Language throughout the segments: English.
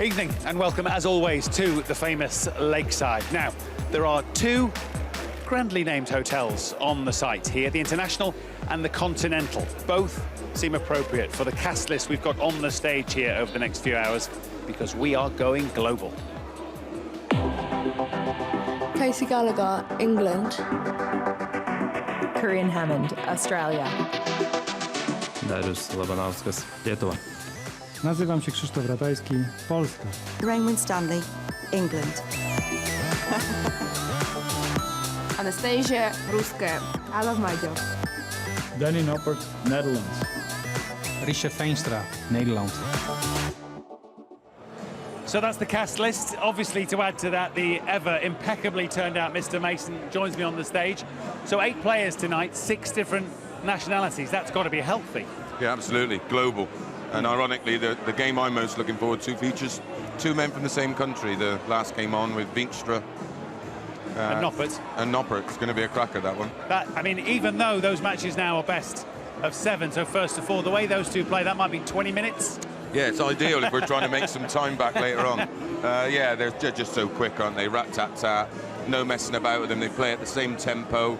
Evening and welcome as always to the famous Lakeside. Now, there are two grandly named hotels on the site here, the International and the Continental. Both seem appropriate for the cast list we've got on the stage here over the next few hours because we are going global. Gallagher, England. Korean Hammond, Australia. Labanauskas, Lietuva. Nazywam się Krzysztof Ratajski, Polska. Winstanley, England. Anastasia, Ruska. I love my job. Noppert, Netherlands. Veenstra, Nederland. So that's the cast list. Obviously, to add to that, the ever impeccably turned out Mr. Mason joins me on the stage. So 8 players tonight, 6 different nationalities. That's got to be healthy. Yeah, absolutely. Global. And ironically, the game I'm most looking forward to features 2 men from the same country. The last game on with Veenstra and Noppert. And Noppert. It's going to be a cracker, that one. I mean, even though those matches now are best of 7, so first to 4, the way those two play, that might be 20 minutes. Yeah, it's ideal if we're trying to make some time back later on. Yeah, they're just so quick, aren't they? Rat-tat-tat, no messing about with them. They play at the same tempo,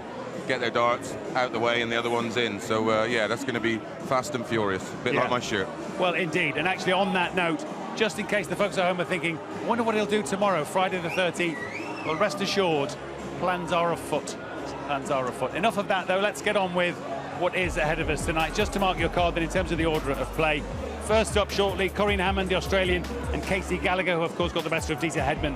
get their darts out the way and the other one's in. So, yeah, that's going to be fast and furious, a bit like my shirt. Well, indeed. And actually, on that note, just in case the folks at home are thinking, I wonder what he'll do tomorrow, Friday the 13th. Well, rest assured, plans are afoot. Plans are afoot. Enough of that, though. Let's get on with what is ahead of us tonight. Just to mark your card, then, in terms of the order of play, first up shortly, Corinne Hammond, the Australian, and Gallagher, who of course got the better of Dieter Hedman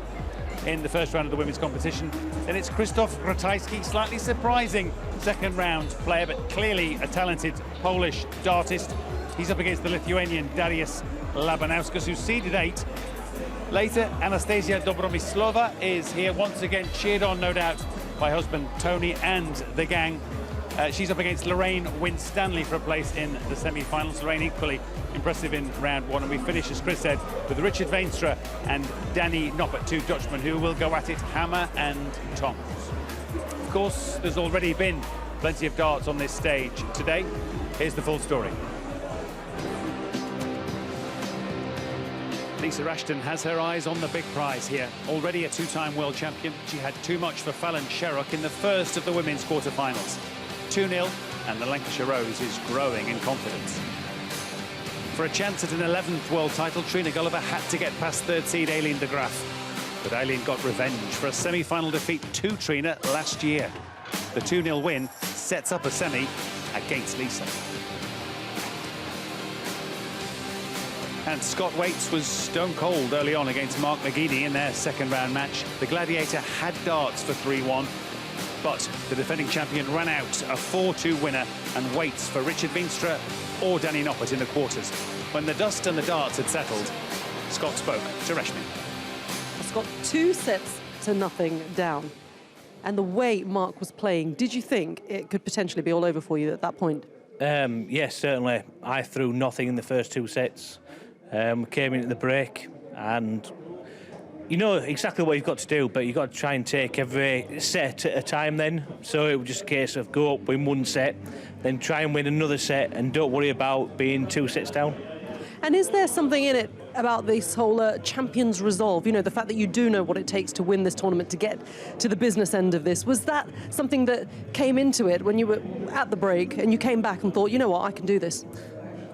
in the first round of the women's competition. Then it's Ratajski, slightly surprising second round player, but clearly a talented Polish dartist. He's up against the Lithuanian Darius Labanauskas, who's seeded 8. Later, Anastasia Dobromyslova is here once again, cheered on, no doubt, by husband Tony and the gang. She's up against Lorraine Winstanley for a place in the semi-finals. Lorraine equally impressive in round 1. And we finish, as Chris said, with Richard Veenstra and Danny Noppert, 2 Dutchmen who will go at it hammer and tongs. Of course, there's already been plenty of darts on this stage today. Here's the full story. Lisa Ashton has her eyes on the big prize here. Already a 2-time world champion, she had too much for Fallon Sherrock in the first of the women's quarter-finals. 2-0, and the Lancashire Rose is growing in confidence. For a chance at an 11th world title, Trina Gulliver had to get past 3rd seed Aileen de Graaf. But Aileen got revenge for a semi-final defeat to Trina last year. The 2-0 win sets up a semi against Lisa. And Scott Waits was stone cold early on against Mark McGeady in their second round match. The Gladiator had darts for 3-1. But the defending champion ran out a 4-2 winner and waits for Richard Veenstra or Danny Noppert in the quarters. When the dust and the darts had settled, Scott spoke to Reshmi. Scott, 2 sets to nothing down. And the way Mark was playing, did you think it could potentially be all over for you at that point? Yes, certainly. I threw nothing in the first 2 sets. Came into the break and you know exactly what you've got to do, but you've got to try and take every set at a time then. So it was just a case of go up, win 1 set, then try and win another set and don't worry about being 2 sets down. And is there something in it about this whole champion's resolve? You know, the fact that you do know what it takes to win this tournament, to get to the business end of this. Was that something that came into it when you were at the break and you came back and thought, you know what, I can do this?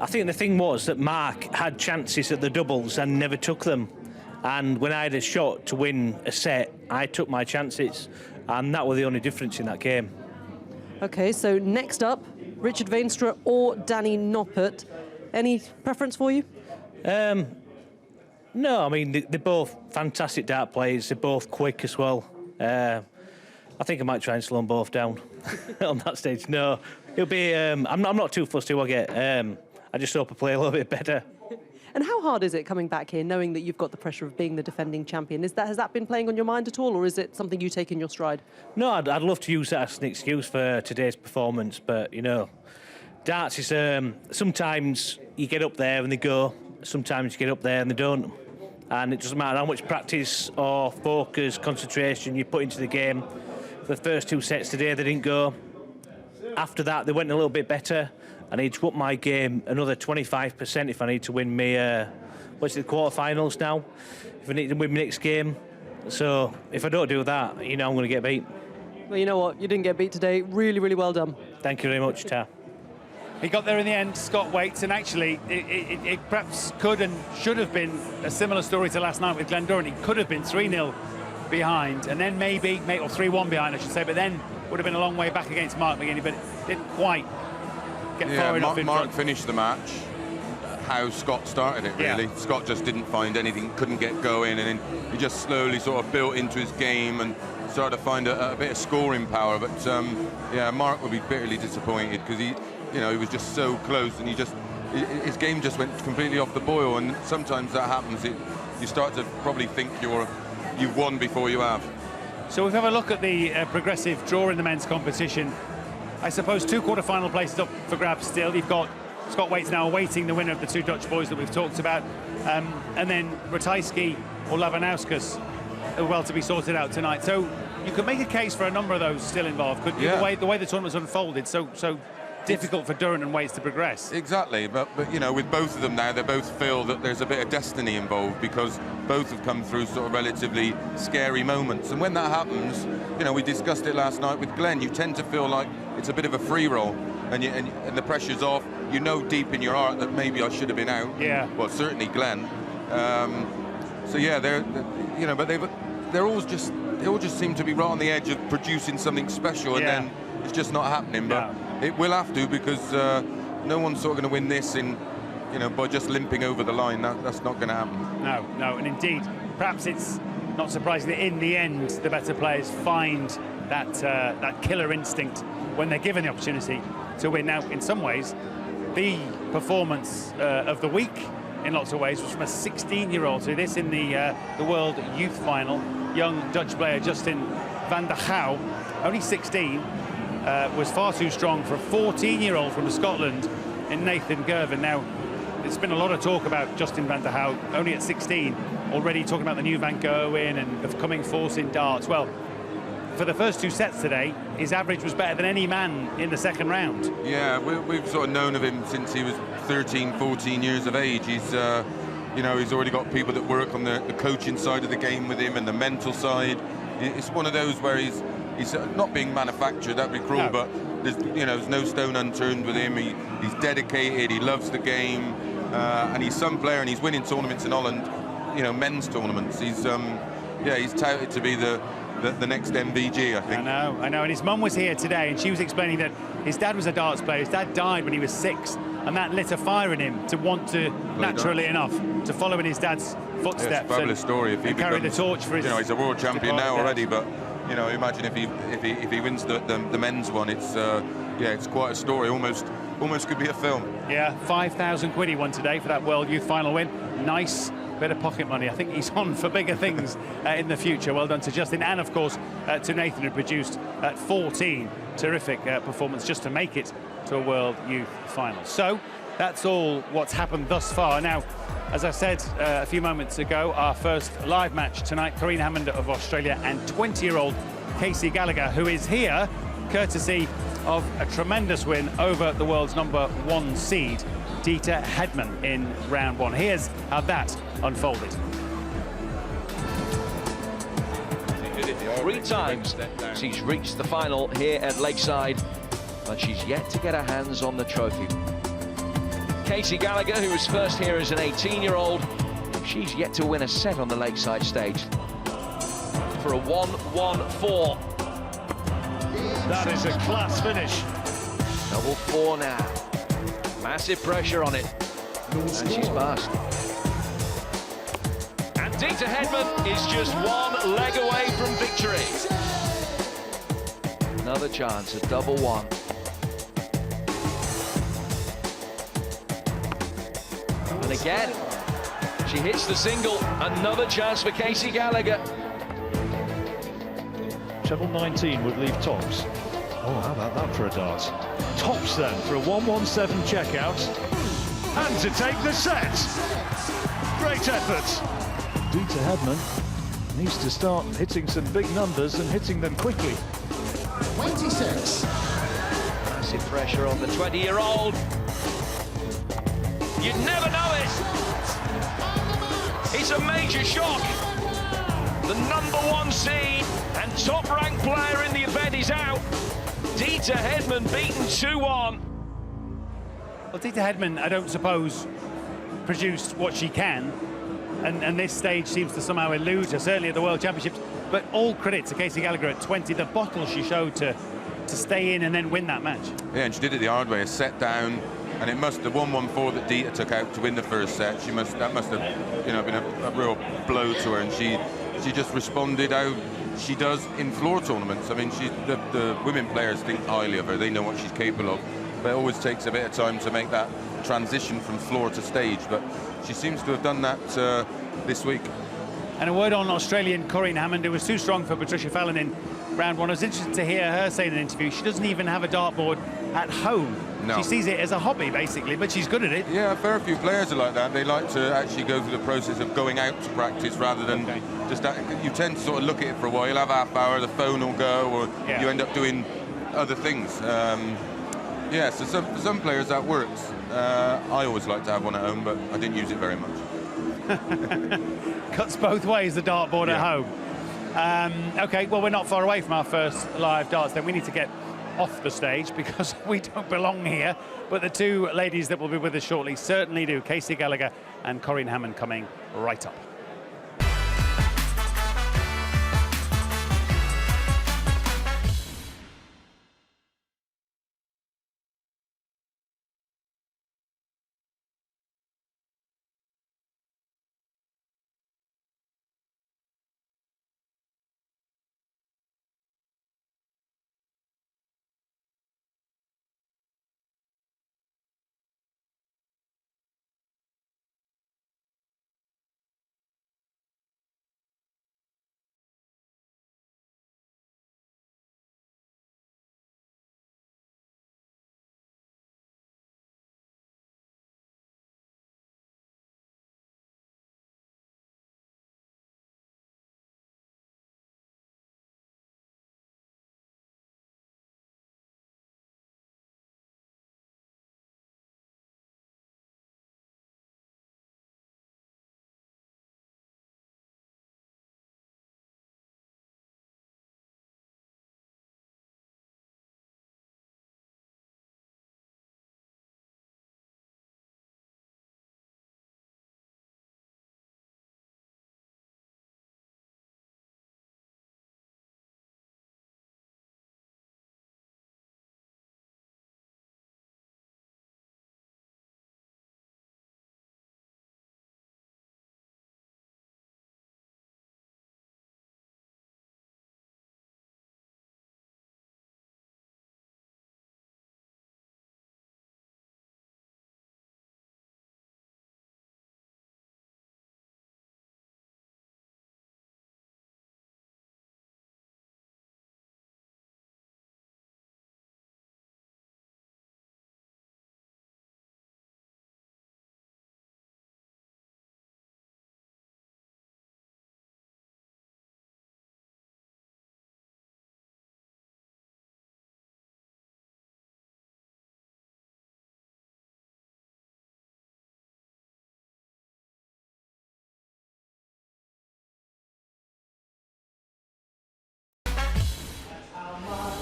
I think the thing was that Mark had chances at the doubles and never took them. And when I had a shot to win a set, I took my chances. And that was the only difference in that game. OK, so next up, Richard Veenstra or Danny Noppert. Any preference for you? No, I mean, they're both fantastic dart players. They're both quick as well. I think I might try and slow them both down on that stage. No, it'll be... I'm not too fussed who I get. I just hope I play a little bit better. And how hard is it coming back here, knowing that you've got the pressure of being the defending champion? Has that been playing on your mind at all, or is it something you take in your stride? No, I'd love to use that as an excuse for today's performance, but, you know, darts is... sometimes you get up there and they go, sometimes you get up there and they don't. And it doesn't matter how much practice or focus, concentration you put into the game. For the first 2 sets today, they didn't go. After that, they went a little bit better. I need to up my game another 25% if I need to win me, what's it, the quarterfinals now? If I need to win my next game. So if I don't do that, you know I'm going to get beat. Well, you know what? You didn't get beat today. Really, really well done. Thank you very much, Ta. He got there in the end, Scott Waits, and actually it perhaps could and should have been a similar story to last night with Glendoran. He could have been 3-0 behind, and then maybe or 3-1 behind, I should say, but then would have been a long way back against Mark McGinney, but didn't quite get far enough in Mark front. finished the match how Scott started it, really. Yeah. Scott just didn't find anything, couldn't get going, and then he just slowly sort of built into his game and started to find a bit of scoring power. But yeah, Mark would be bitterly disappointed because he was just so close, and his game just went completely off the boil. And sometimes that happens. You start to probably think you've won before you have. So we've had a look at the progressive draw in the men's competition. I suppose 2 quarter-final places up for grabs still. You've got Scott Waits now awaiting the winner of the 2 Dutch boys that we've talked about, and then Ratajski or Labanauskas are well to be sorted out tonight. So you could make a case for a number of those still involved, couldn't you? Yeah. The way the tournament's unfolded, so difficult for Durrant and Waits to progress. Exactly, but with both of them now, they both feel that there's a bit of destiny involved because both have come through sort of relatively scary moments. And when that happens, we discussed it last night with Glenn, you tend to feel like it's a bit of a free roll, and the pressure's off. You know deep in your heart that maybe I should have been out. Yeah. Well, certainly Glenn. So yeah, but they all just seem to be right on the edge of producing something special, and then it's just not happening. But it will have to, because no one's sort of going to win this by just limping over the line. That's not going to happen. No, and indeed, perhaps it's not surprising that in the end the better players find that killer instinct when they're given the opportunity to win. Now, in some ways, the performance of the week, in lots of ways, was from a 16-year-old. So this in the World Youth Final, young Dutch player Justin van der Gouw, only 16, was far too strong for a 14-year-old from Scotland in Nathan Gervin. Now, there's been a lot of talk about Justin van der Gouw, only at 16, already talking about the new Van Gerwen and the coming force in darts. Well, for the first 2 sets today, his average was better than any man in the second round. Yeah, we've sort of known of him since he was 13, 14 years of age. He's already got people that work on the coaching side of the game with him and the mental side. It's one of those where he's not being manufactured, that'd be cruel, but there's no stone unturned with him. He's dedicated, he loves the game, and he's some player, and he's winning tournaments in Holland, men's tournaments. He's touted to be the next MVG, I think. I know, and his mum was here today, and she was explaining that his dad was a darts player. His dad died when he was 6, and that lit a fire in him to want to, naturally enough, to follow in his dad's footsteps. Yeah, it's a fabulous story. If he carry the torch for his... he's a world champion now already, but imagine if he wins the men's one. It's quite a story. Almost could be a film. Yeah, 5,000 quid he won today for that World Youth Final win. Nice bit of pocket money. I think he's on for bigger things in the future. Well done to Justin, and of course to Nathan, who produced 14. Terrific performance just to make it to a World Youth Final. So that's all what's happened thus far. Now, as I said a few moments ago, our first live match tonight, Corrine Hammond of Australia and 20-year-old Casey Gallagher, who is here courtesy of a tremendous win over the world's #1 seed, Dieter Hedman, in round 1. Here's how that unfolded. 3 times she's reached the final here at Lakeside, but she's yet to get her hands on the trophy. Casey Gallagher, who was first here as an 18-year-old, she's yet to win a set on the Lakeside stage. For a 1-1-4. That is a class finish. Double 4 now. Massive pressure on it. And she's passed. And Dieter Hedman is just 1 leg away from victory. Another chance at double 1. And again, she hits the single. Another chance for Casey Gallagher. Treble 19 would leave tops. Oh, how about that for a dart? Tops then for a 1-1-7 checkout. And to take the set. Great effort. Dieter Hedman needs to start hitting some big numbers and hitting them quickly. 26. Massive pressure on the 20-year-old. You'd never know it. It's a major shock. The #1 seed and top-ranked player in the event is out. Dieter Hedman beaten 2-1. Well, Dieter Hedman, I don't suppose, produced what she can, and this stage seems to somehow elude her, certainly at the World Championships. But all credit to Casey Gallagher at 20, the bottle she showed to stay in and then win that match. Yeah, and she did it the hard way, a set down, and it must, the 1-1-4 that Dieter took out to win the first set, that must have, you know, been a real blow to her, and she just responded how she does in floor tournaments. I mean, the women players think highly of her, they know what she's capable of, but it always takes a bit of time to make that transition from floor to stage, but she seems to have done that this week. And a word on Australian Corinne Hammond, who was too strong for Patricia Fallon in round one. I was interested to hear her say in an interview she doesn't even have a dartboard at home. No. She sees it as a hobby, basically, but she's good at it. Yeah, a fair few players are like that. They like to actually go through the process of going out to practice rather than just that. You tend to sort of look at it for a while. You'll have half hour, the phone will go, or you end up doing other things. Yeah, so for some players that works. I always like to have one at home, but I didn't use it very much. Cuts both ways, the dartboard at home. Okay, well, we're not far away from our first live darts then. We need to get off the stage because we don't belong here. But the two ladies that will be with us shortly certainly do. Casey Gallagher and Corinne Hammond coming right up.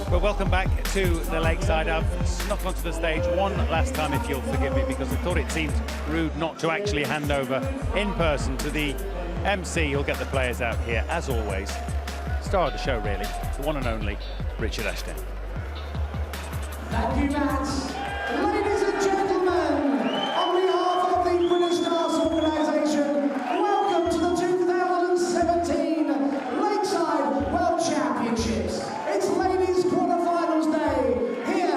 Well, welcome back to the Lakeside. I've snuck onto the stage one last time, if you'll forgive me, because I thought it seemed rude not to actually hand over in person to the MC who'll get the players out here, as always. Star of the show, really, the one and only Richard Ashton. Thank you, Matt. Ladies and gentlemen, on behalf of the British Darts Organisation, welcome to the 2017 Lakeside World Championships. It's ladies quarterfinals day here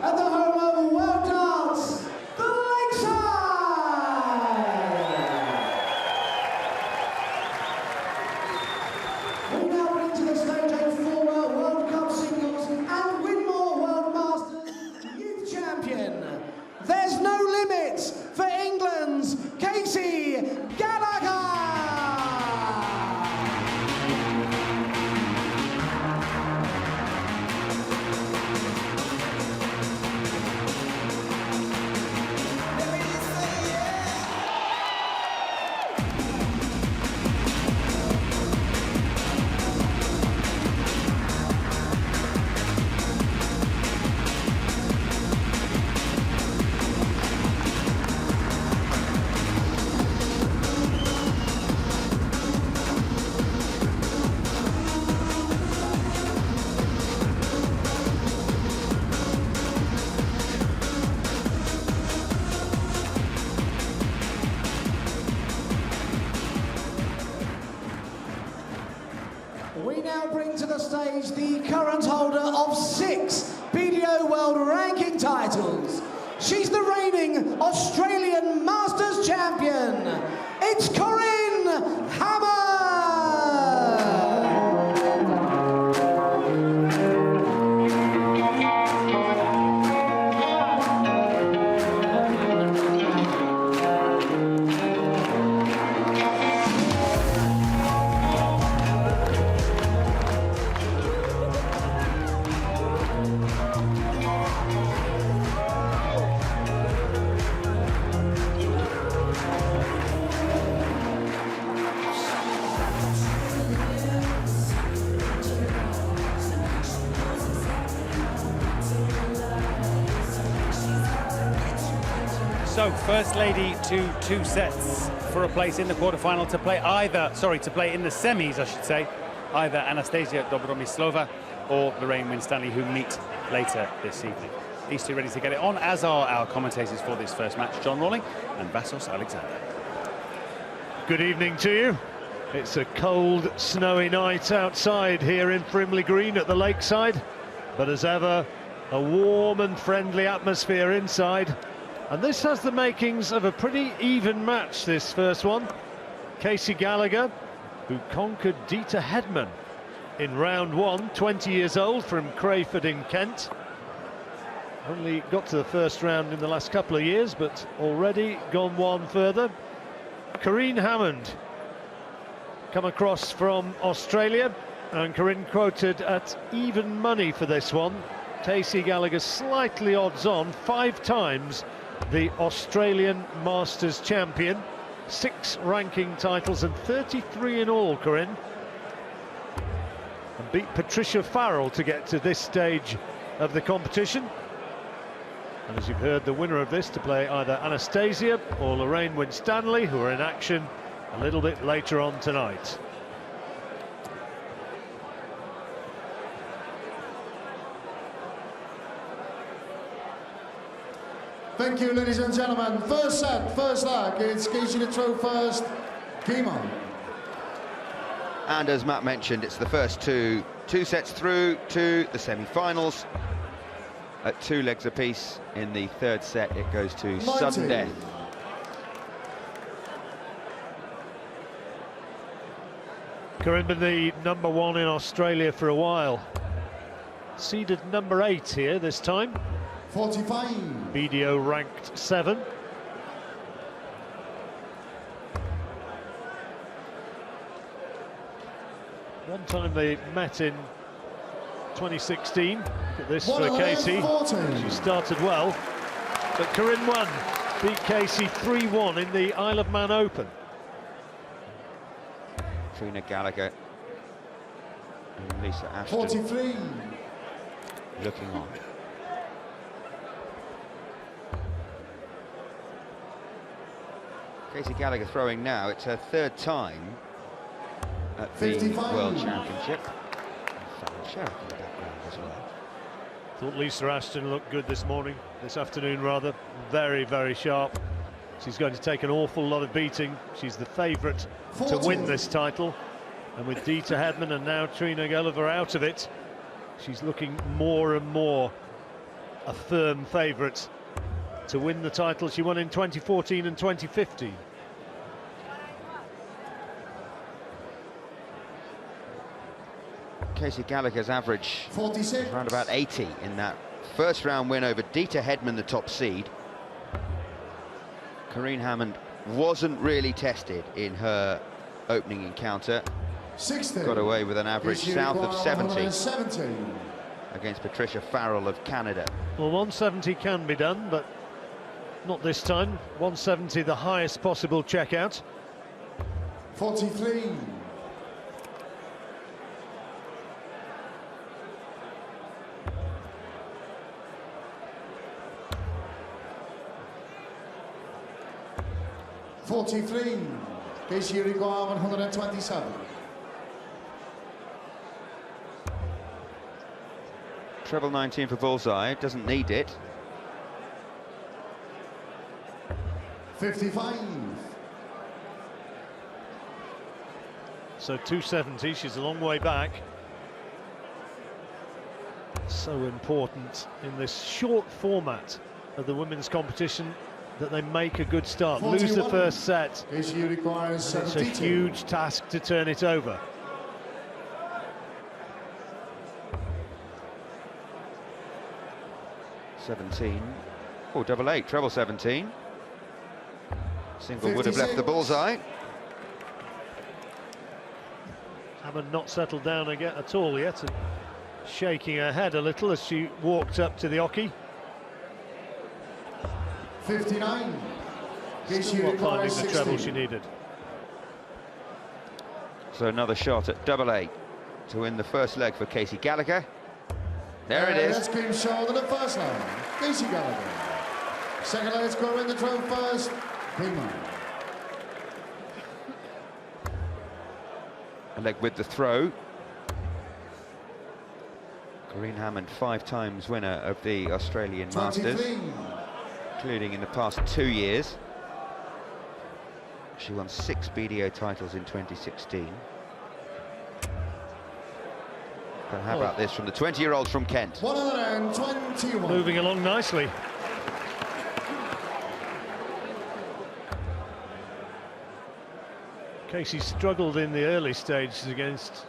at the home of World Darts, the Lakeside. We now bring to the stage a former World Cup singles and Winmore World Masters youth champion, welcoming to the stage the current holder of 6 BDO World Ranking titles. She's the reigning Australian Masters champion. It's Corinne Hammond! So, First Lady to 2 sets for a place in the quarterfinal to play to play in the semis, I should say, either Anastasia Dobromyslova or Lorraine Winstanley, who meet later this evening. These two ready to get it on, as are our commentators for this first match, John Rawling and Vassos Alexander. Good evening to you. It's a cold, snowy night outside here in Frimley Green at the Lakeside, but as ever, a warm and friendly atmosphere inside. And this has the makings of a pretty even match, this first one. Casey Gallagher, who conquered Dieter Hedman in round 1, 20 years old, from Crayford in Kent. Only got to the first round in the last couple of years, but already gone one further. Corinne Hammond, come across from Australia, and Corinne quoted at even money for this one. Casey Gallagher slightly odds on, 5 times the Australian Masters champion, 6 ranking titles and 33 in all, Corinne. And beat Patricia Farrell to get to this stage of the competition. And as you've heard, the winner of this to play either Anastasia or Lorraine Winstanley, who are in action a little bit later on tonight. Thank you, ladies and gentlemen. First set, first leg. It's Casey to throw first. Game on. And as Matt mentioned, it's the first two sets through to the semi-finals. At 2 legs apiece. In the third set, it goes to sudden death. Corinne been the #1 in Australia for a while. Seeded number 8 here this time. 45. BDO ranked 7. One time they met in 2016. Look at this for Casey. She started well, but Corinne won. Beat Casey 3-1 in the Isle of Man Open. Trina Gallagher and Lisa Ashton 43. looking on. Casey Gallagher throwing now. It's her 3rd time at the 55. World Championship. Sheriff in the background as well. Thought Lisa Ashton looked good this afternoon rather. Very, very sharp. She's going to take an awful lot of beating. She's the favourite to win this title. And with Dieter Hedman and now Trina Gallagher out of it, she's looking more and more a firm favourite to win the title she won in 2014 and 2015. Casey Gallagher's average 46. around about 80 in that first round win over Dieter Hedman, the top seed. Corinne Hammond wasn't really tested in her opening encounter. 60. Got away with an average south of 70 70. against Patricia Farrell of Canada. Well, 170 can be done, but not this time. 170, the highest possible checkout. 43. Casey requirement 127. Treble 19 for bullseye, doesn't need it. 55. So 270, she's a long way back. So important in this short format of the women's competition that they make a good start. 41. Lose the first set, Issue requires it's a 72. huge task to turn it over. Oh, double eight, treble 17. Single would have left the 56. bullseye. Hammond not settled down again at all yet, and shaking her head a little as she walked up to the oche. 59. Issue Still not requires finding the treble 16. she needed. So another shot at double eight to win the first leg for Casey Gallagher. There it is. That's been shown in the first leg. Casey Gallagher. Second leg score in the 12 first. Prima. A leg with the throw. Corinne Hammond, 5 times winner of the Australian Masters, 23. including in the past 2 years. She won 6 BDO titles in 2016. And how about this from the 20-year-old from Kent? 121. Moving along nicely. Casey struggled in the early stages against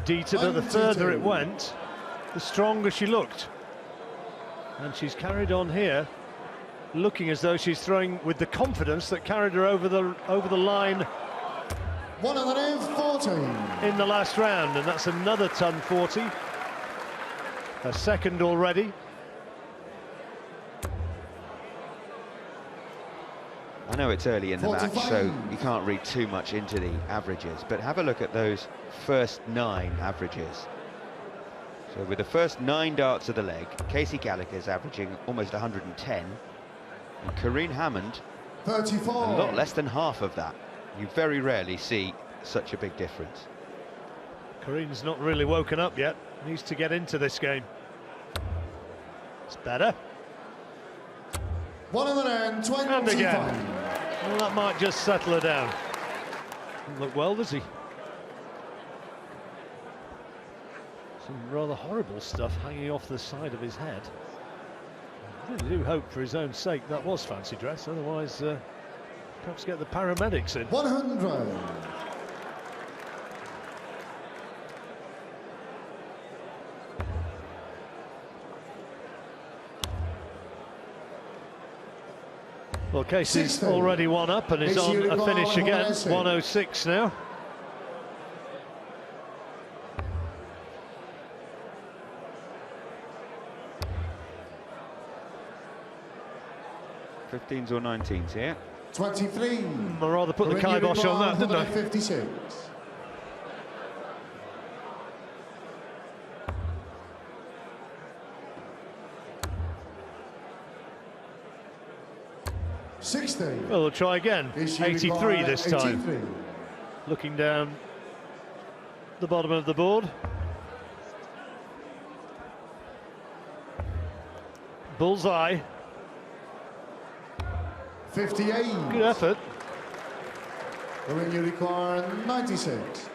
Dieter, but the further it went, the stronger she looked. And she's carried on here, looking as though she's throwing with the confidence that carried her over the line 140. in the last round, and that's another ton 40. Her second already. I know it's early in the match, 45. so you can't read too much into the averages, but have a look at those first 9 averages. So with the first 9 darts of the leg, Casey Gallagher's averaging almost 110, and Corinne Hammond 34. a lot less than half of that. You very rarely see such a big difference. Corinne's not really woken up yet, needs to get into this game. It's better. 125. And again. Well, that might just settle her down. Doesn't look well, does he? Some rather horrible stuff hanging off the side of his head. I really do hope for his own sake that was fancy dress, otherwise perhaps get the paramedics in. 100. Well, Casey's 60. already one up and is Casey on a Uruguay, finish again. 106. 106 now. Fifteens or 19s here. 23. I rather put the kibosh on that, didn't I? 56. Well, we'll try again. 83 this time. 83. Looking down the bottom of the board. Bullseye. 58. Good effort. When you require 96.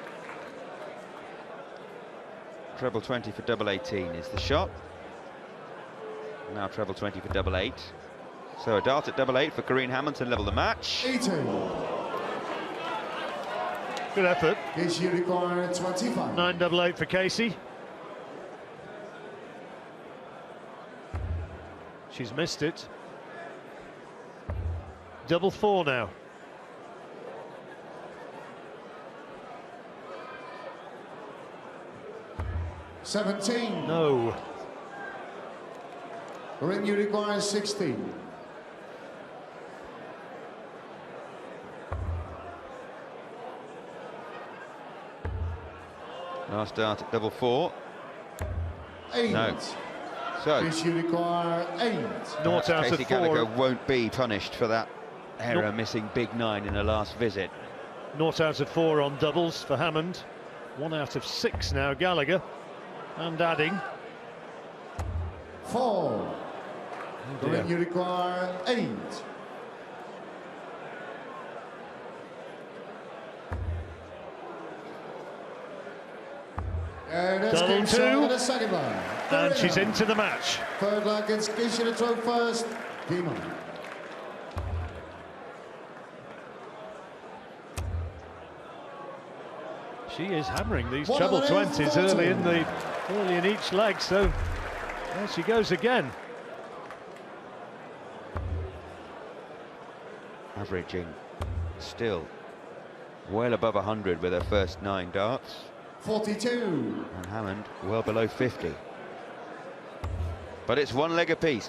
Treble 20 for double 18 is the shot. Now treble 20 for double 8. So a dart at double 8 for Corinne Hammond to level the match. 80. Good effort. You require 25. 9 double 8 for Casey. She's missed it. Double 4 now. $17. No. Ring you require 16. Last dart at double 4. 8. No. So You require 8. Naught out Casey of 4. Gallagher won't be punished for that error, missing big 9 in the last visit. Naught out of 4 on doubles for Hammond. 1 out of 6 now, Gallagher. And adding. 4. Ring you require 8. And that's Double game 2. shot on the second line. And she's into the match. Third leg against Gisha to throw first. Game on. She is hammering these treble 20s early in each leg, so there she goes again. Averaging still well above 100 with her first 9 darts. 42. And Hammond well below 50. But it's 1 leg apiece.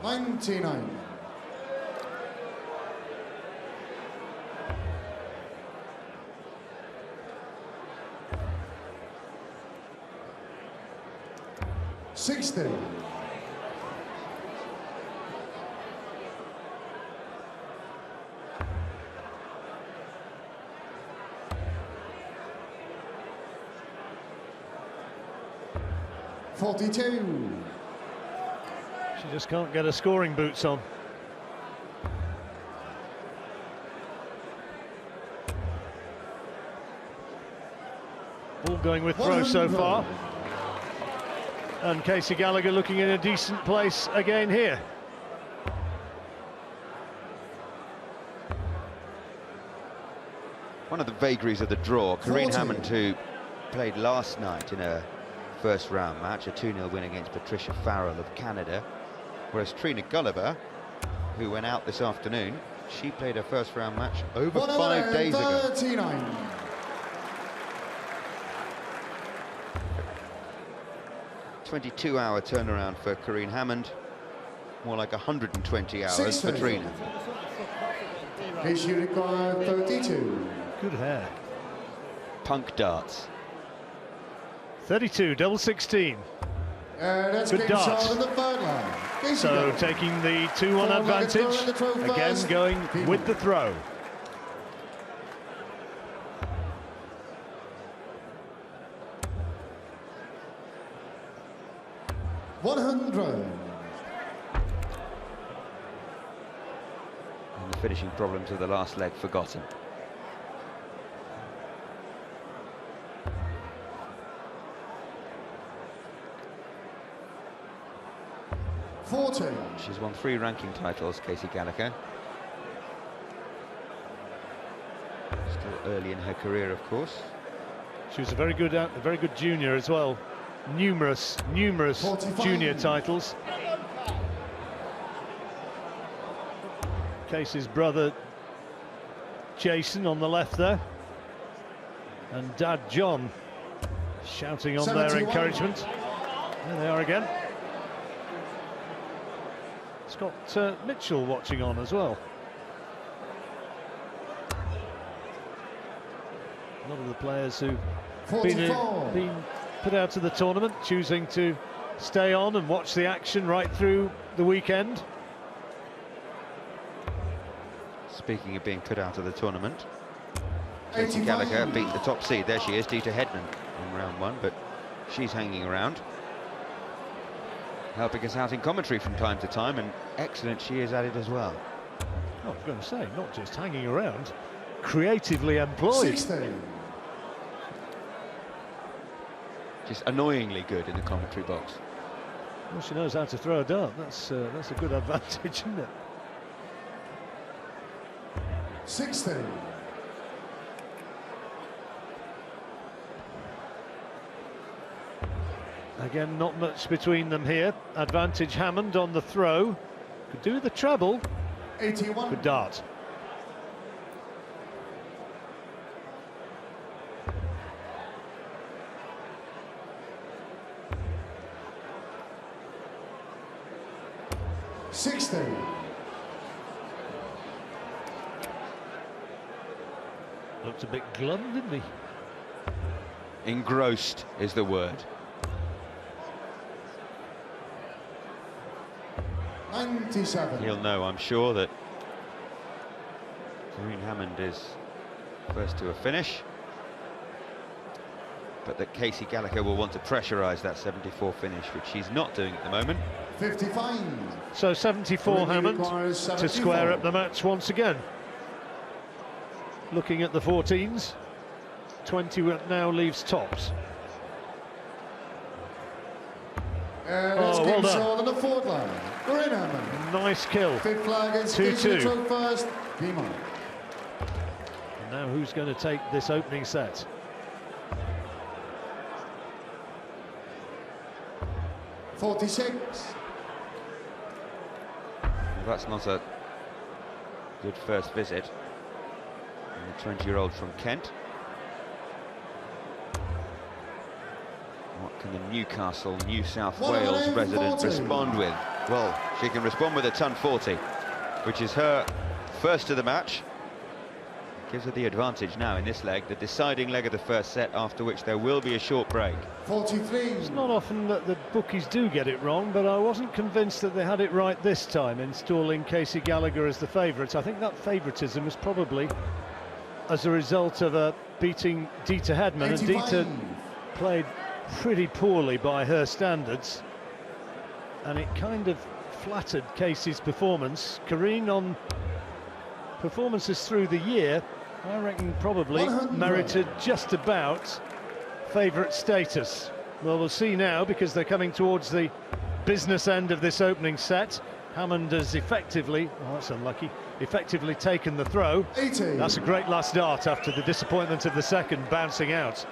$99. $60. $42. She just can't get her scoring boots on. All going with throw so far. And Casey Gallagher looking in a decent place again here. One of the vagaries of the draw, Corinne Hammond, who played last night in a first round match, a 2-0 win against Patricia Farrell of Canada, whereas Trina Gulliver, who went out this afternoon, she played her first round match over 5 days ago. 22-hour turnaround for Corinne Hammond, more like 120 hours for Trina. Issue required 32. Good hair. Punk darts. 32, double 16. Good dart. So taking the 2-1 advantage, again going with the throw. $100. And the finishing problems of the last leg forgotten. She's won 3 ranking titles, Casey Gallagher. Still early in her career, of course. She was a very good junior as well. Numerous 45. Junior titles. Casey's brother Jason on the left there, and Dad John shouting on 71. Their encouragement. There they are again. Scott Mitchell watching on as well. A lot of the players who've been put out of the tournament choosing to stay on and watch the action right through the weekend. Speaking of being put out of the tournament, Casey Gallagher beat the top seed. There she is, Dita Hedman in round 1, but she's hanging around, helping us out in commentary from time to time, and excellent she is at it as well. Oh, I was going to say, not just hanging around, creatively employed. 16. Just annoyingly good in the commentary box. Well, she knows how to throw a dart. That's a good advantage, isn't it? 16. Again, not much between them here. Advantage Hammond on the throw. Could do the treble. 81. Good dart. Looked a bit glum, didn't he? Engrossed is the word. 97. He'll know, I'm sure, that Corinne Hammond is first to a finish. but that Casey Gallagher will want to pressurise that 74 finish, which she's not doing at the moment. 55. So 74 Hammond to square up the match once again. Looking at the 14s, 20 now leaves tops. Well done. On the forward line. Corinne Hammond. Nice kill. Fifth flag is 2-2. first. And now who's going to take this opening set? .46. Well, that's not a good first visit. And the 20-year-old from Kent. What can the Newcastle, New South Wales resident respond with? Well, she can respond with a ton 40, which is her first of the match. Gives her the advantage now in this leg, the deciding leg of the first set, after which there will be a short break. 43. It's not often that the bookies do get it wrong, but I wasn't convinced that they had it right this time, installing Casey Gallagher as the favourite. I think that favouritism was probably as a result of beating Dieter Hedman, and Dieter played pretty poorly by her standards, and it kind of flattered Casey's performance. Corinne, on performances through the year, I reckon probably merited just about favourite status. Well, we'll see now, because they're coming towards the business end of this opening set. Hammond has effectively, oh, that's unlucky, effectively taken the throw. 80. That's a great last dart after the disappointment of the second bouncing out.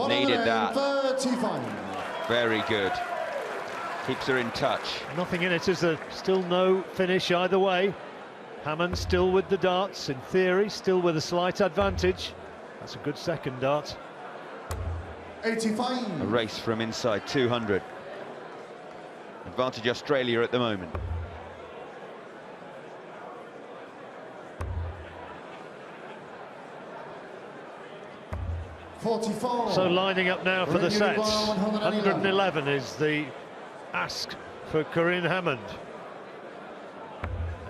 Needed that. 35. Very good. Keeps her in touch. Nothing in it, is there? Still no finish either way. Hammond still with the darts, in theory, still with a slight advantage. That's a good second dart. 85. A race from inside 200. Advantage Australia at the moment. So lining up now for the sets. 111 is the ask for Corinne Hammond.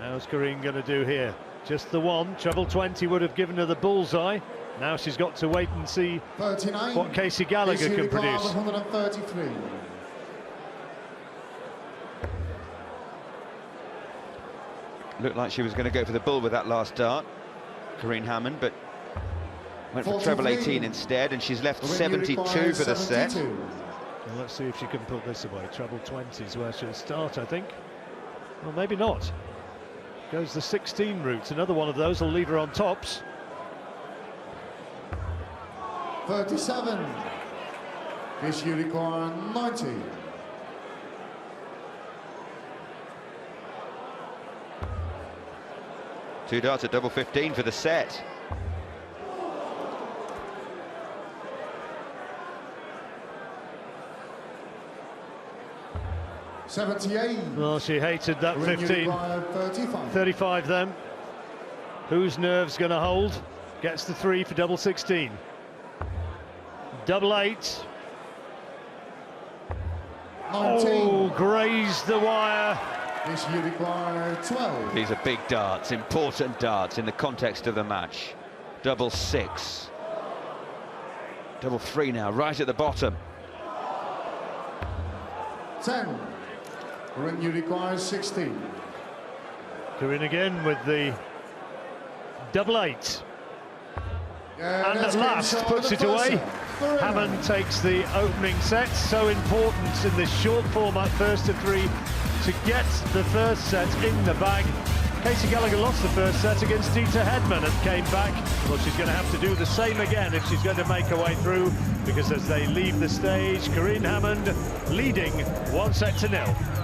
How's Corinne going to do here? Just the one. Treble 20 would have given her the bullseye. Now she's got to wait and see 39. what Casey Gallagher can produce. 133. Looked like she was going to go for the bull with that last dart, Corinne Hammond, but went for treble 18 instead, and she's left 72 for the set. Well, let's see if she can put this away. Treble 20 is where she'll start, I think. Well, maybe not. Goes the 16 route. Another one of those will leave her on tops. 37. This unicorn 90. Two darts at double 15 for the set. Well, she hated that 15. 35 then. Whose nerve's going to hold? Gets the 3 for double 16. Double 8. Oh, grazed the wire. This unicorn 12. These are big darts, important darts in the context of the match. Double 6. Double 3 now, right at the bottom. 10. Corinne, you require 16. Corinne again with the double 8. Yeah, and at last puts it away. Hammond takes the opening set. So important in this short format, first to 3, to get the first set in the bag. Casey Gallagher lost the first set against Dieter Hedman and came back. Well, she's going to have to do the same again if she's going to make her way through, because as they leave the stage, Corinne Hammond leading 1-0.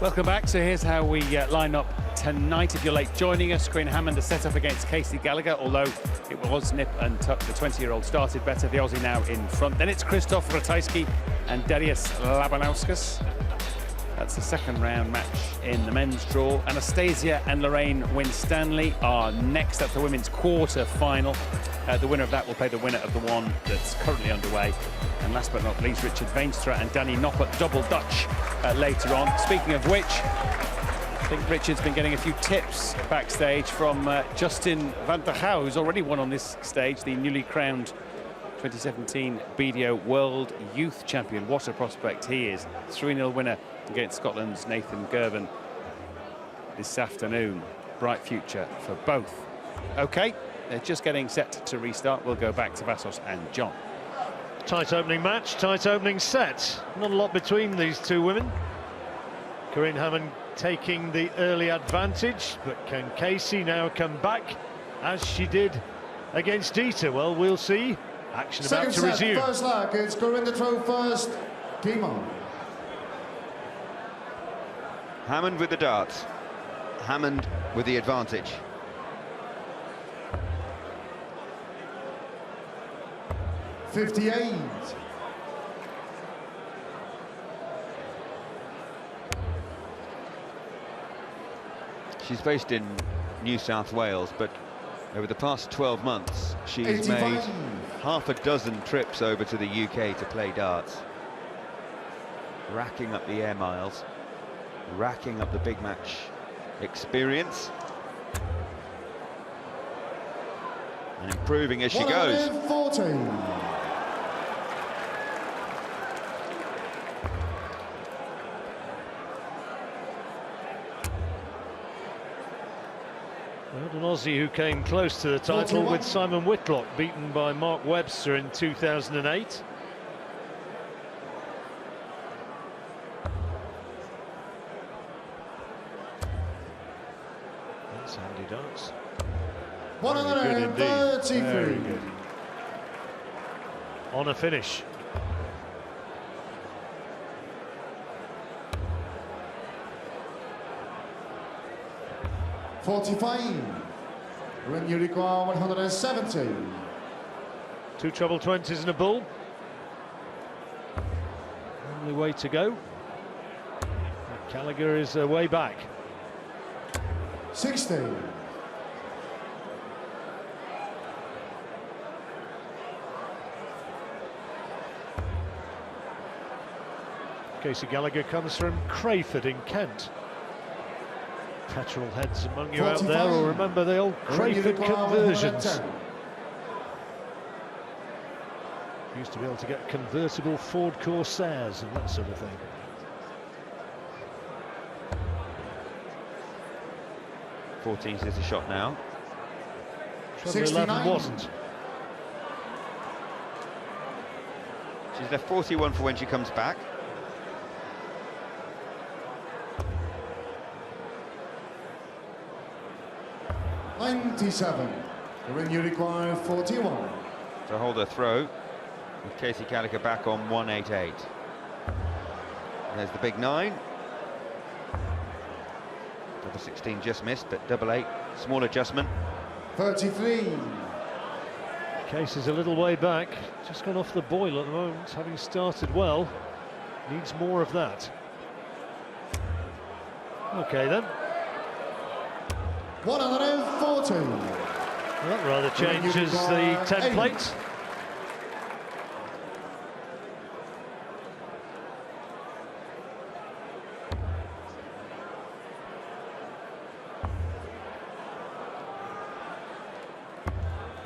Welcome back. So here's how we line up tonight. If you're late joining us, Hammond is set up against Casey Gallagher, although it was nip and tuck. The 20-year-old started better. The Aussie now in front. Then it's Christoph Ratajski and Darius Labanauskas. That's the second round match in the men's draw. Anastasia and Lorraine Winstanley are next. That's the women's quarter final. The winner of that will play the winner of the one that's currently underway. And last but not least, Richard Veenstra and Danny Noppert, double Dutch later on. Speaking of which, I think Richard's been getting a few tips backstage from Justin van der Gouw, who's already won on this stage, the newly crowned 2017 BDO World Youth Champion. What a prospect he is. 3-0 winner against Scotland's Nathan Girvan this afternoon. Bright future for both. OK, they're just getting set to restart. We'll go back to Vassos and John. Tight opening match, tight opening set. Not a lot between these two women. Corinne Hammond taking the early advantage, but can Casey now come back as she did against Dieter? Well, we'll see. Action about to resume. First leg, it's Corinne the throw first. Game on. Hammond with the darts. Hammond with the advantage. .58. She's based in New South Wales, but over the past 12 months, she's 85. made half a dozen trips over to the UK to play darts. Racking up the air miles, racking up the big match experience, and improving as she goes. 114. An Aussie who came close to the title with Simon Whitlock, beaten by Mark Webster in 2008. That's handy darts. 133. Very good. On a finish. .45. When you require 170. Two treble 20s and a bull. Only way to go. Gallagher is way back. 60. Casey Gallagher comes from Crayford in Kent. Petrol heads among you out there will remember the old Crayford conversions. Used to be able to get convertible Ford Corsairs and that sort of thing. .14 is a shot now. 11 wasn't. She's left 41 for when she comes back. .97. When you require 41. To hold her throw, with Casey Gallagher back on 188. There's the big 9. Double 16 just missed, but double 8, small adjustment. 33. Casey's a little way back, just gone off the boil at the moment, having started well. Needs more of that. Okay then. 140. Well, that rather changes the template.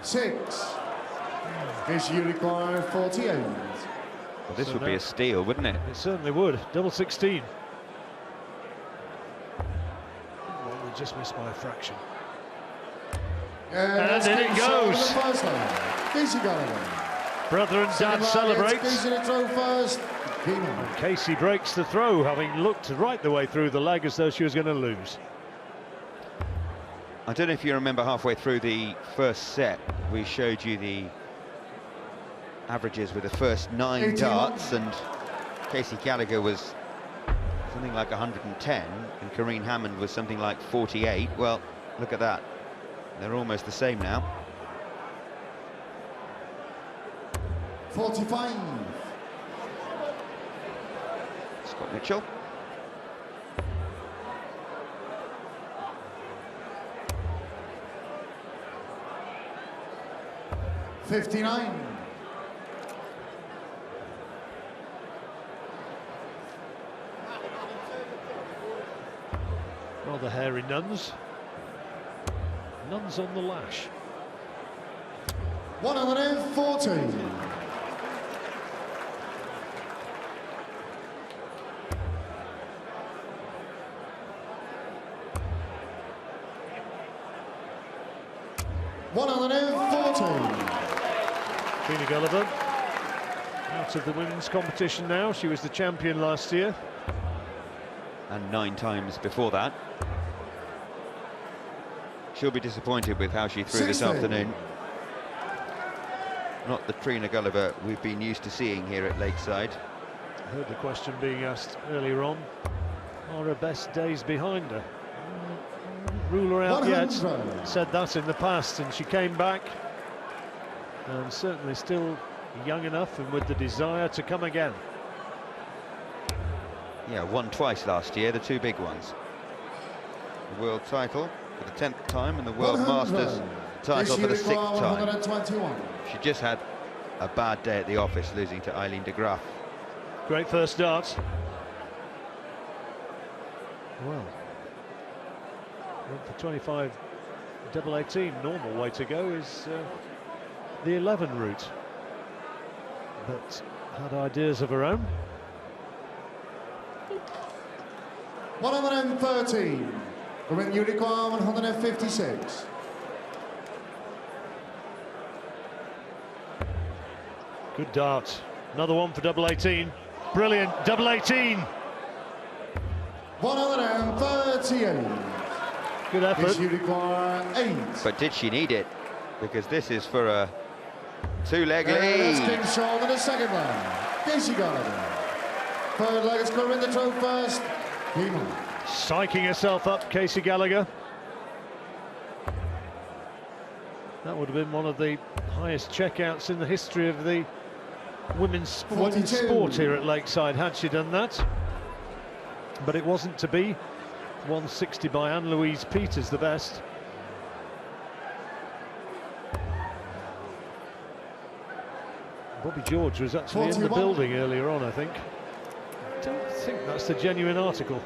.6. Case you require 48. Well, this would be a steal, wouldn't it? It certainly would. Double 16. Well, we just missed by a fraction. And in it goes. Brother and dad celebrates. And Casey breaks the throw, having looked right the way through the leg as though she was going to lose. I don't know if you remember halfway through the first set, we showed you the averages with the first 9 darts, and Casey Gallagher was something like 110, and Karine Hammond was something like 48. Well, look at that. They're almost the same now. 45. Scott Mitchell. $59. Rather hairy nuns. Nuns on the lash. 140. Trina Gallagher out of the women's competition now. She was the champion last year. And 9 times before that. She'll be disappointed with how she threw this afternoon. Not the Trina Gulliver we've been used to seeing here at Lakeside. I heard the question being asked earlier on, are her best days behind her? Rule her out yet. Said that in the past, and she came back, and certainly still young enough and with the desire to come again. Yeah, won twice last year, the 2 big ones. The world title for the 10th time and the World Masters title for the 6th time. She just had a bad day at the office, losing to Eileen de Graaf. Great first dart. Well, went for 25 double 18. Normal way to go is the 11 route, but had ideas of her own. 113. Women Unicorn 156. Good dart. Another one for double 18. Brilliant double 18. 138. Good effort. Unicorn 8. But did she need it? Because this is for a 2-leg lead. That's King Shaw in the second leg. Casey Gallagher. Third leg is Corinne the Trove first. Psyching herself up, Casey Gallagher. That would have been one of the highest checkouts in the history of the women's sport here at Lakeside had she done that. But it wasn't to be. 160 by Anne-Louise Peters, the best. Bobby George was actually 41. In the building earlier on, I think. I don't think that's the genuine article.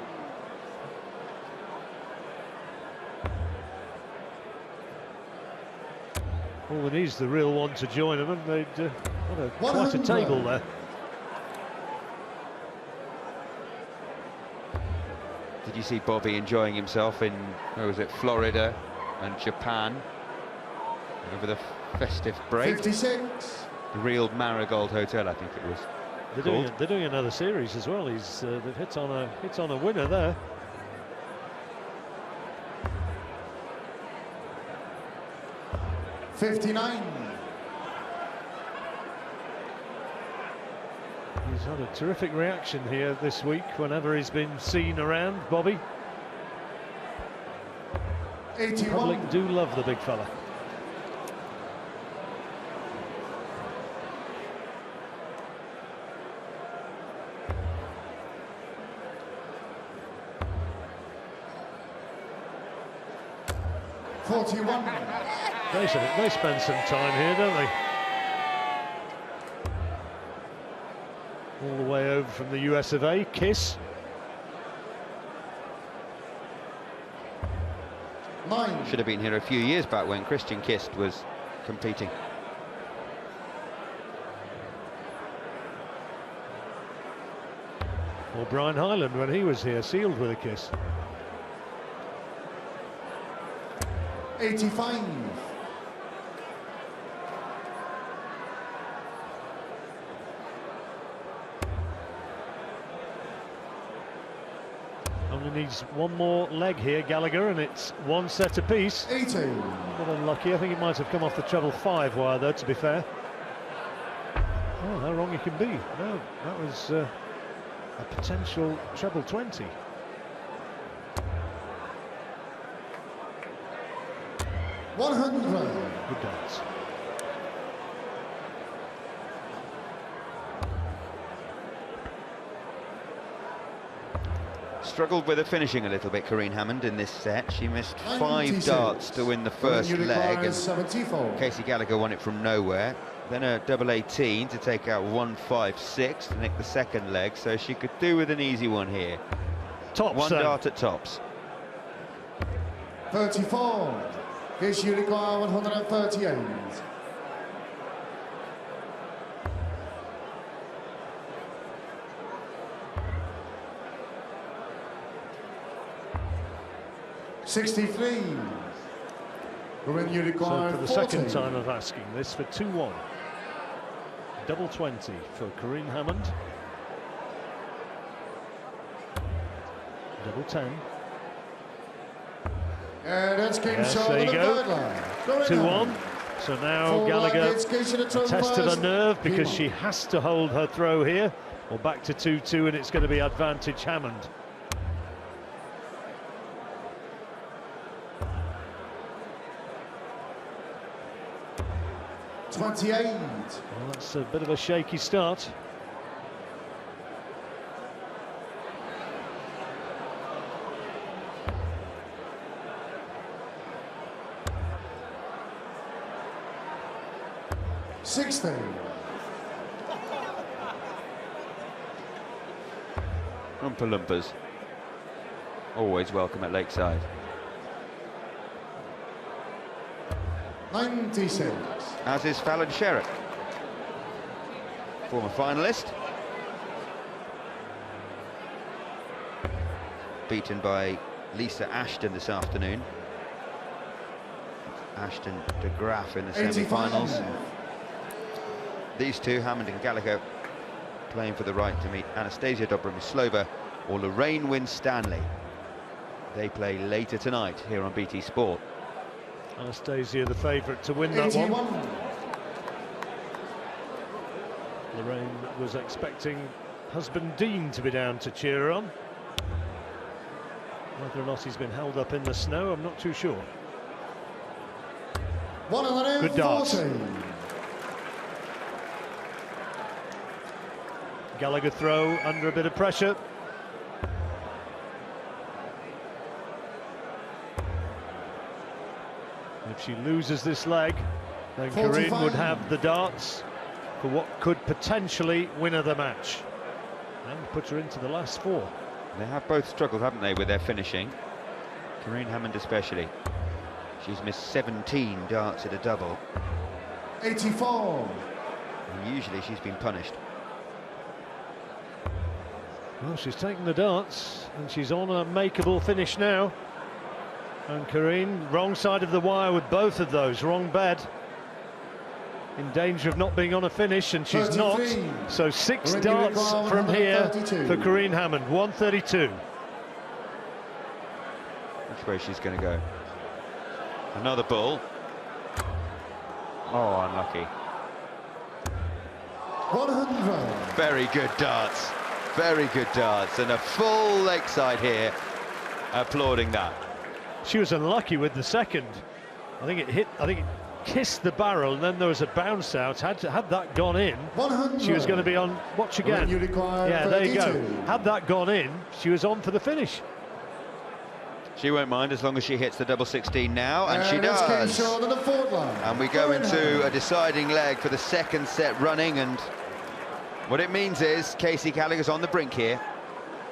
All they need is the real one to join them, and they'd have quite a table there. Did you see Bobby enjoying himself in, where was it, Florida and Japan over the festive break? 56. The real Marigold Hotel, I think it was. They're doing another series as well. They've hit on a winner there. $59. He's had a terrific reaction here this week whenever he's been seen around, Bobby. 81. Public do love the big fella. They spend some time here, don't they? All the way over from the US of A. Kiss. 9. Should have been here a few years back when Christian Kist was competing. Or Brian Hyland when he was here, sealed with a kiss. 85. Only needs one more leg here, Gallagher, and it's one set apiece. 80. But unlucky. I think it might have come off the treble 5 wire, though, to be fair. Oh, how wrong you can be. No, that was a potential treble 20. Good darts. Struggled with her finishing a little bit, Corinne Hammond, in this set. She missed 5 darts to win the first leg, and Casey Gallagher won it from nowhere. Then a double 18 to take out 156 to nick the second leg, so she could do with an easy one here. Tops, one dart at tops. 34. Casey require 138. $63. When you require so for the 40. second time of asking this for 2-1. Double 20 for Corinne Hammond. Double 10. And that's game Yes, shot there on you the go. third line. 2-1. So now Gallagher tested her nerve because she has to hold her throw here. Or back to 2-2, and it's going to be advantage Hammond. $28. Well, that's a bit of a shaky start. $60. Oompa Loompas. Always welcome at Lakeside. 96. As is Fallon Sherrick, former finalist. Beaten by Lisa Ashton this afternoon. Ashton de Graaf in the semi-finals. These two, Hammond and Gallagher, playing for the right to meet Anastasia Dobromyslova or Lorraine Winstanley. They play later tonight here on BT Sport. Anastasia the favourite to win that 81. one. Lorraine was expecting husband Dean to be down to cheer her on. Whether or not he's been held up in the snow, I'm not too sure. Good darts. Gallagher throw under a bit of pressure. If she loses this leg, then 45. Corinne would have the darts for what could potentially win her the match and put her into the last 4. They have both struggled, haven't they, with their finishing? Corinne Hammond especially. She's missed 17 darts at a double. 84. And usually she's been punished. Well, she's taken the darts and she's on a makeable finish now. And Corinne, wrong side of the wire with both of those, wrong bed. In danger of not being on a finish, and she's 33. not. So 6 darts from here for Corinne Hammond, 132. Which way she's going to go? Another bull. Oh, unlucky. 100. Very good darts. Very good darts. And a full Lakeside here applauding that. She was unlucky with the second. I think it kissed the barrel, and then there was a bounce out. Had that gone in, 100. she was going to be on. Watch again. Yeah, there you go. Had that gone in, she was on for the finish. She won't mind as long as she hits the double 16 now, and she does. And we go into a deciding leg for the second set running, and what it means is Casey Gallagher's on the brink here.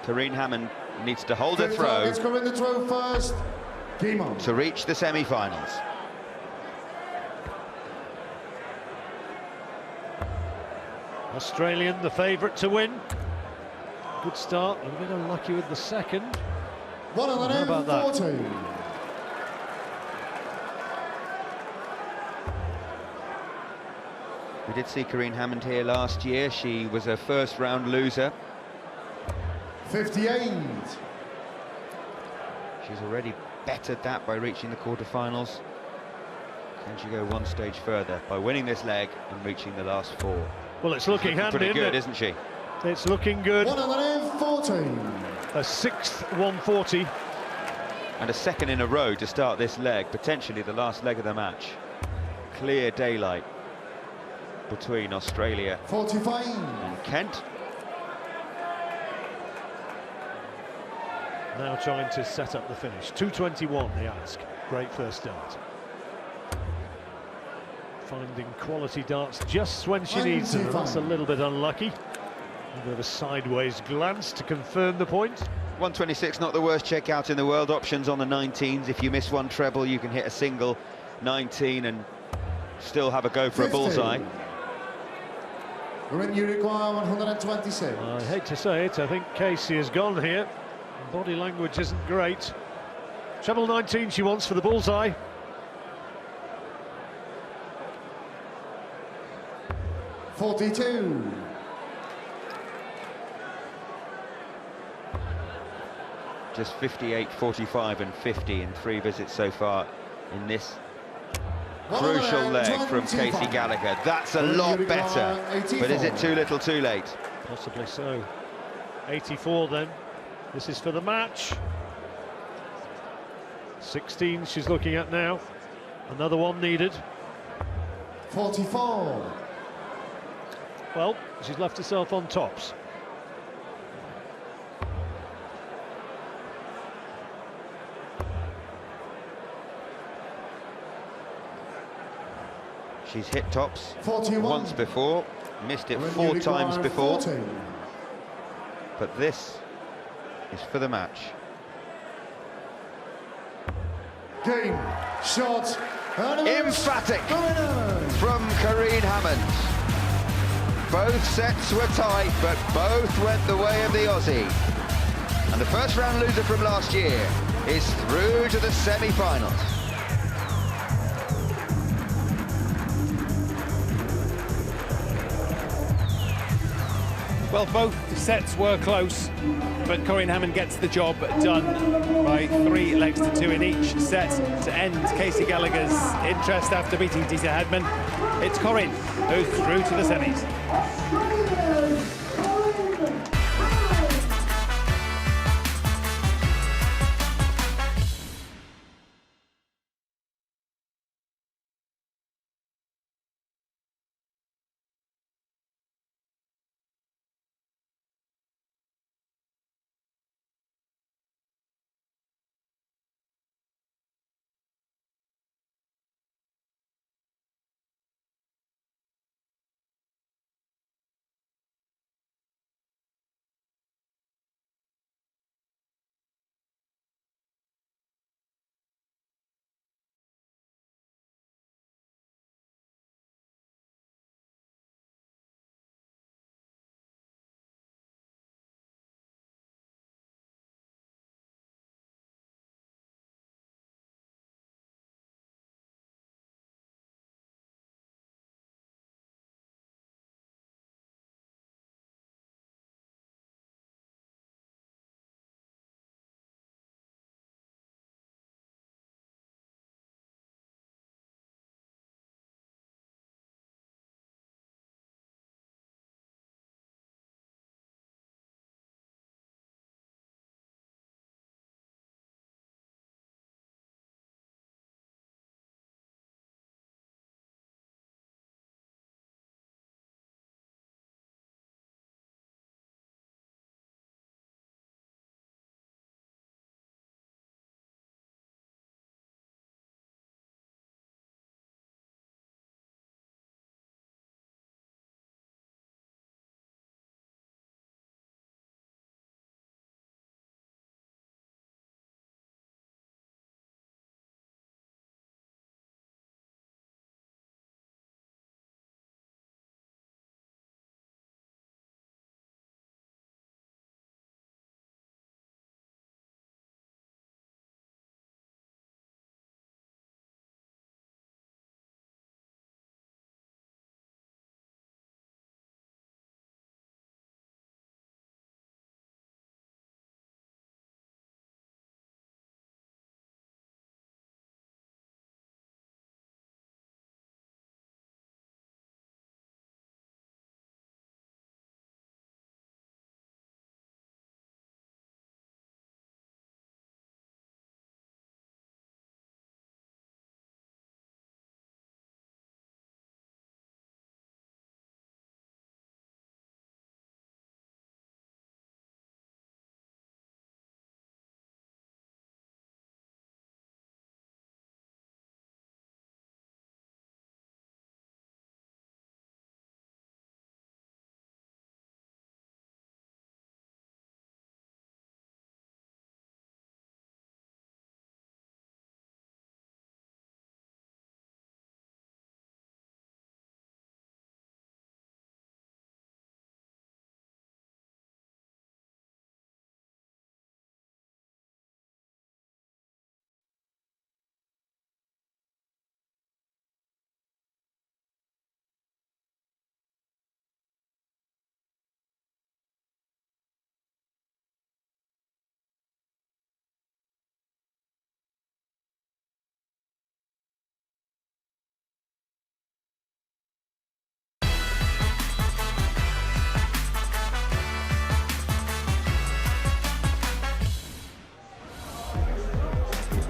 Corinne Hammond needs to hold her throw first. to reach the semi-finals. Australian, the favourite to win. Good start, a bit unlucky with the second. How about that? We did see Corinne Hammond here last year. She was a first-round loser. 58. She's already bettered that by reaching the quarterfinals. Can she go one stage further by winning this leg and reaching the last 4? Well, it's looking handy, pretty good, isn't it? isn't she? It's looking good. 150. A sixth 140. And a second in a row to start this leg, potentially the last leg of the match. Clear daylight between Australia and Kent. Now trying to set up the finish. 2:21 they ask. Great first start. Finding quality darts just when she needs them. That's a little bit unlucky. A bit of a sideways glance to confirm the point. 126, not the worst checkout in the world. Options on the 19s. If you miss one treble, you can hit a single 19 and still have a go for 50. A bullseye. When you require 126. I hate to say it, I think Casey has gone here. Body language isn't great. Treble 19 she wants for the bullseye. .42. Just 58, 45 and 50 in 3 visits so far in this crucial leg from Casey Gallagher. That's a lot better, but is it too little too late? Possibly so. 84 then. This is for the match. 16 she's looking at now. Another one needed. 44. Well, she's left herself on tops. She's hit tops 41. Once before, missed it 4 times before. 14. But this is for the match. Game, shot, emphatic from Corinne Hammond. Both sets were tight, but both went the way of the Aussie. And the first round loser from last year is through to the semi-finals. Well, both sets were close, but Corinne Hammond gets the job done by 3 legs to 2 in each set to end Casey Gallagher's interest after beating Tisa Hedman. It's Corinne who's through to the semis.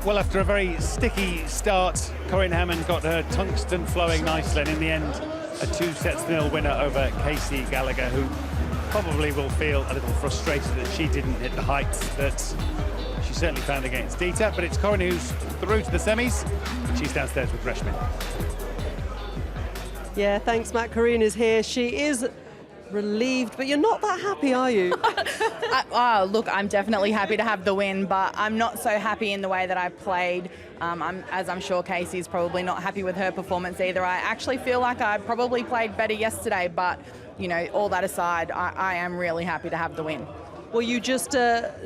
Well, after a very sticky start, Corinne Hammond got her tungsten flowing nicely, and in the end, a 2-0 winner over Casey Gallagher, who probably will feel a little frustrated that she didn't hit the heights that she certainly found against Dieter. But it's Corinne who's through to the semis. She's downstairs with Reshmin. Yeah, thanks, Matt. Corinne is here. She is relieved, but you're not that happy, are you? Look, I'm definitely happy to have the win, but I'm not so happy in the way that I played. As I'm sure Casey's probably not happy with her performance either. I actually feel like I probably played better yesterday, but, you know, all that aside, I am really happy to have the win. Were you just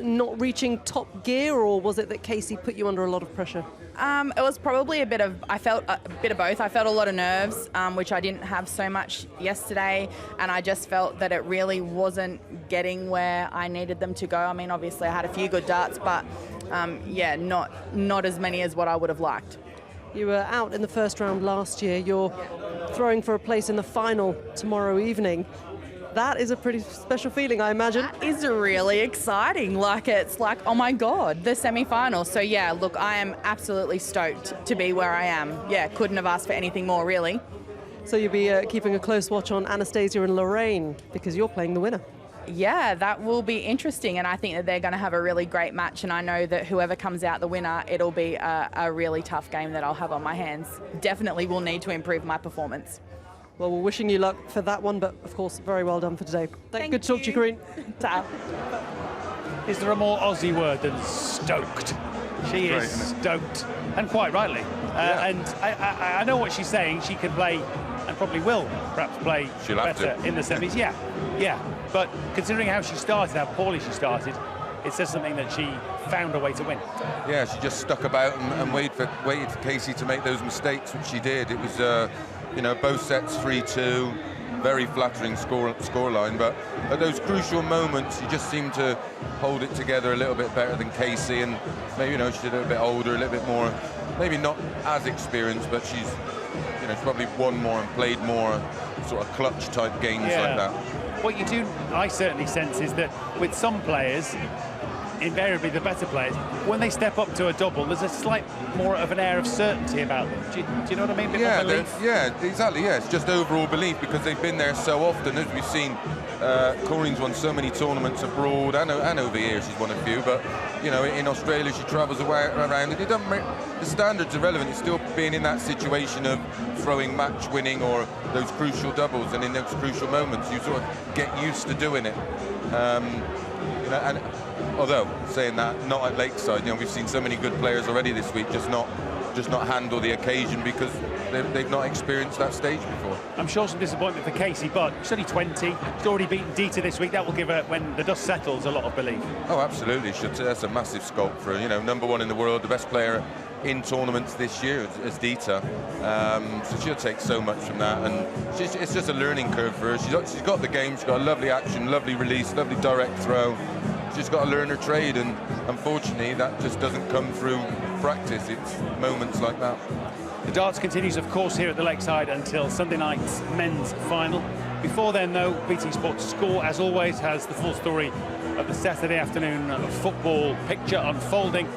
not reaching top gear, or was it that Casey put you under a lot of pressure? It was probably I felt a bit of both. I felt a lot of nerves, which I didn't have so much yesterday, and I just felt that it really wasn't getting where I needed them to go. I mean, obviously I had a few good darts, but yeah, not as many as what I would have liked. You were out in the first round last year. You're throwing for a place in the final tomorrow evening. That is a pretty special feeling, I imagine. That is really exciting. It's like, oh my God, the semi-final. So yeah, look, I am absolutely stoked to be where I am. Yeah, couldn't have asked for anything more, really. So you'll be keeping a close watch on Anastasia and Lorraine, because you're playing the winner. Yeah, that will be interesting, and I think that they're going to have a really great match, and I know that whoever comes out the winner, it'll be a really tough game that I'll have on my hands. Definitely will need to improve my performance. Well, we're wishing you luck for that one, but of course, very well done for today. Good to talk to you, Corinne. Ta. Is there a more Aussie word than stoked? She is stoked, and quite rightly. And I know what she's saying. She can play, and probably will perhaps play better in the semis. Yeah. But considering how she started, how poorly she started, it says something that she found a way to win. Yeah, she just stuck about and waited for Casey to make those mistakes, which she did. It was, you know, both sets 3-2, very flattering scoreline, but at those crucial moments, she just seemed to hold it together a little bit better than Casey, and maybe, you know, she's a little bit older, a little bit more, maybe not as experienced, but she's, you know, she's probably won more and played more sort of clutch type games like that. What you do, I certainly sense, is that with some players, invariably the better players, when they step up to a double, there's a slight more of an air of certainty about them. Do you know what I mean? Yeah, exactly. Yeah, it's just overall belief, because they've been there so often. As we've seen, Corinne's won so many tournaments abroad, and over here she's won a few, but you know, in Australia she travels around, and the standards are relevant. It's still being in that situation of throwing match winning or those crucial doubles, and in those crucial moments you sort of get used to doing it. You know, and although saying that, not at Lakeside, you know, we've seen so many good players already this week just not handle the occasion because they've not experienced that stage before. I'm sure some disappointment for Casey, but she's only 20. She's already beaten Dieter this week. That will give her, when the dust settles, a lot of belief. Oh, absolutely. That's a massive sculpt for her. You know, #1 in the world, the best player in tournaments this year is Dieter. So she'll take so much from that, and it's just a learning curve for her. She's got the game. She's got a lovely action, lovely release, lovely direct throw. She's got to learn her trade, and unfortunately that just doesn't come through practice. It's moments like that. The darts continues, of course, here at the Lakeside until Sunday night's men's final. Before then, though, BT Sports Score, as always, has the full story of the Saturday afternoon football picture unfolding,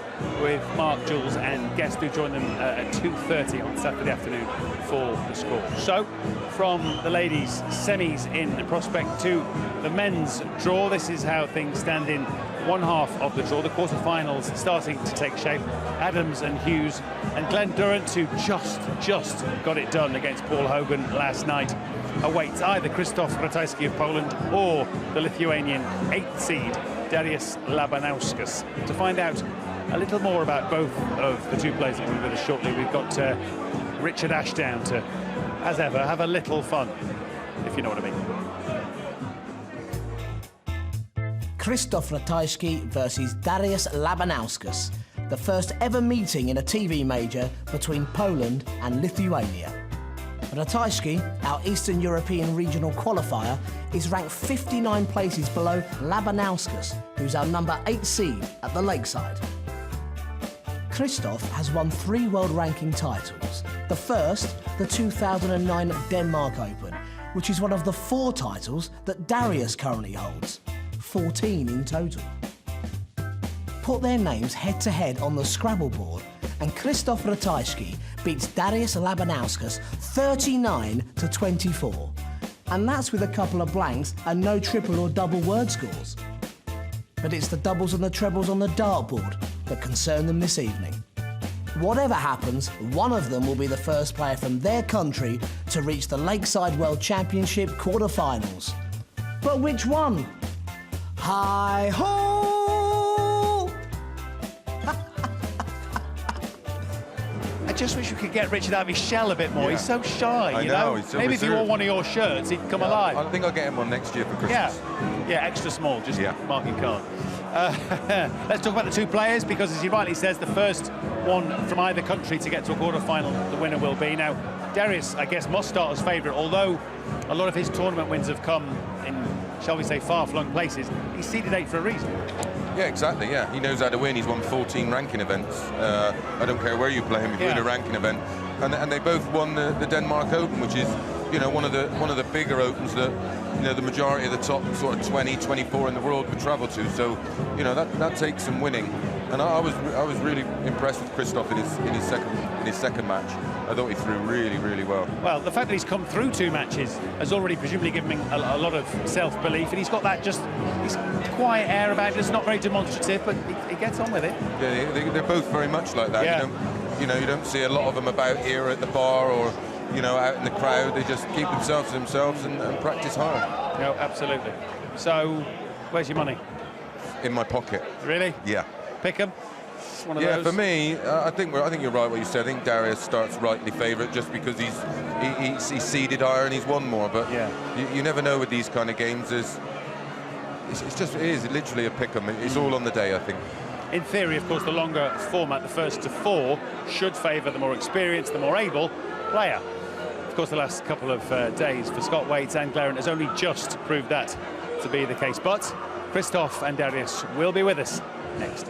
with Mark, Jules and guests who join them at 2:30 on Saturday afternoon for the Score. So, from the ladies' semis in prospect to the men's draw, this is how things stand in one half of the draw. The quarterfinals starting to take shape. Adams and Hughes and Glenn Durrant, who just got it done against Paul Hogan last night, awaits either Krzysztof Ratajski of Poland or the Lithuanian 8th seed Darius Labanauskas. To find out a little more about both of the two players that will be with us shortly, we've got Richard Ashdown to, as ever, have a little fun, if you know what I mean. Krzysztof Ratajski versus Darius Labanauskas, the first ever meeting in a TV major between Poland and Lithuania. Ratajski, our Eastern European regional qualifier, is ranked 59 places below Labanauskas, who's our #8 seed at the Lakeside. Krzysztof has won 3 world ranking titles. The first, the 2009 Denmark Open, which is one of the 4 titles that Darius currently holds. 14 in total. put their names head-to-head on the Scrabble board, and Krzysztof Ratajski beats Dariusz Labanauskas 39-24. And that's with a couple of blanks and no triple or double word scores. But it's the doubles and the trebles on the dartboard that concern them this evening. Whatever happens, one of them will be the first player from their country to reach the Lakeside World Championship quarter-finals. But which one? Hi-ho! I just wish we could get Richard out of his shell a bit more. Yeah. He's so shy, you know. He's so Maybe if you wore reserved. one of your shirts, he'd come alive. I think I'll get him one next year for Christmas. Yeah, extra small, just marking card. Let's talk about the two players, because as he rightly says, the first one from either country to get to a quarter-final, the winner will be. Now, Dariusz, I guess, must start as favourite, although a lot of his tournament wins have come in, shall we say, far-flung places. He's seeded 8 for a reason. Yeah, exactly, yeah. He knows how to win. He's won 14 ranking events. I don't care where you play him, if you win a ranking event. And they both won the Denmark Open, which is, you know, one of the bigger opens that, you know, the majority of the top sort of 20, 24 in the world would travel to. So, you know, that takes some winning. And I was really impressed with Krzysztof in his second match. I thought he threw really, really well. Well, the fact that he's come through 2 matches has already presumably given him a lot of self-belief, and he's got that he's quiet air about it. It's not very demonstrative, but he gets on with it. Yeah, they're both very much like that. Yeah. You don't see a lot of them about here at the bar or, you know, out in the crowd. They just keep themselves to themselves and practice hard. No, absolutely. So, where's your money? In my pocket. Really? Yeah. Pick 'em. One of yeah, those. for me, I think you're right what you said. I think Dariusz starts rightly favourite just because he's seeded higher and he's won more. But you never know with these kind of games. It is literally a pick 'em. It's all on the day, I think. In theory, of course, the longer format, the first to 4, should favour the more experienced, the more able player. Of course, the last couple of days for Scott Waite and Glarent has only just proved that to be the case. But Krzysztof and Dariusz will be with us next.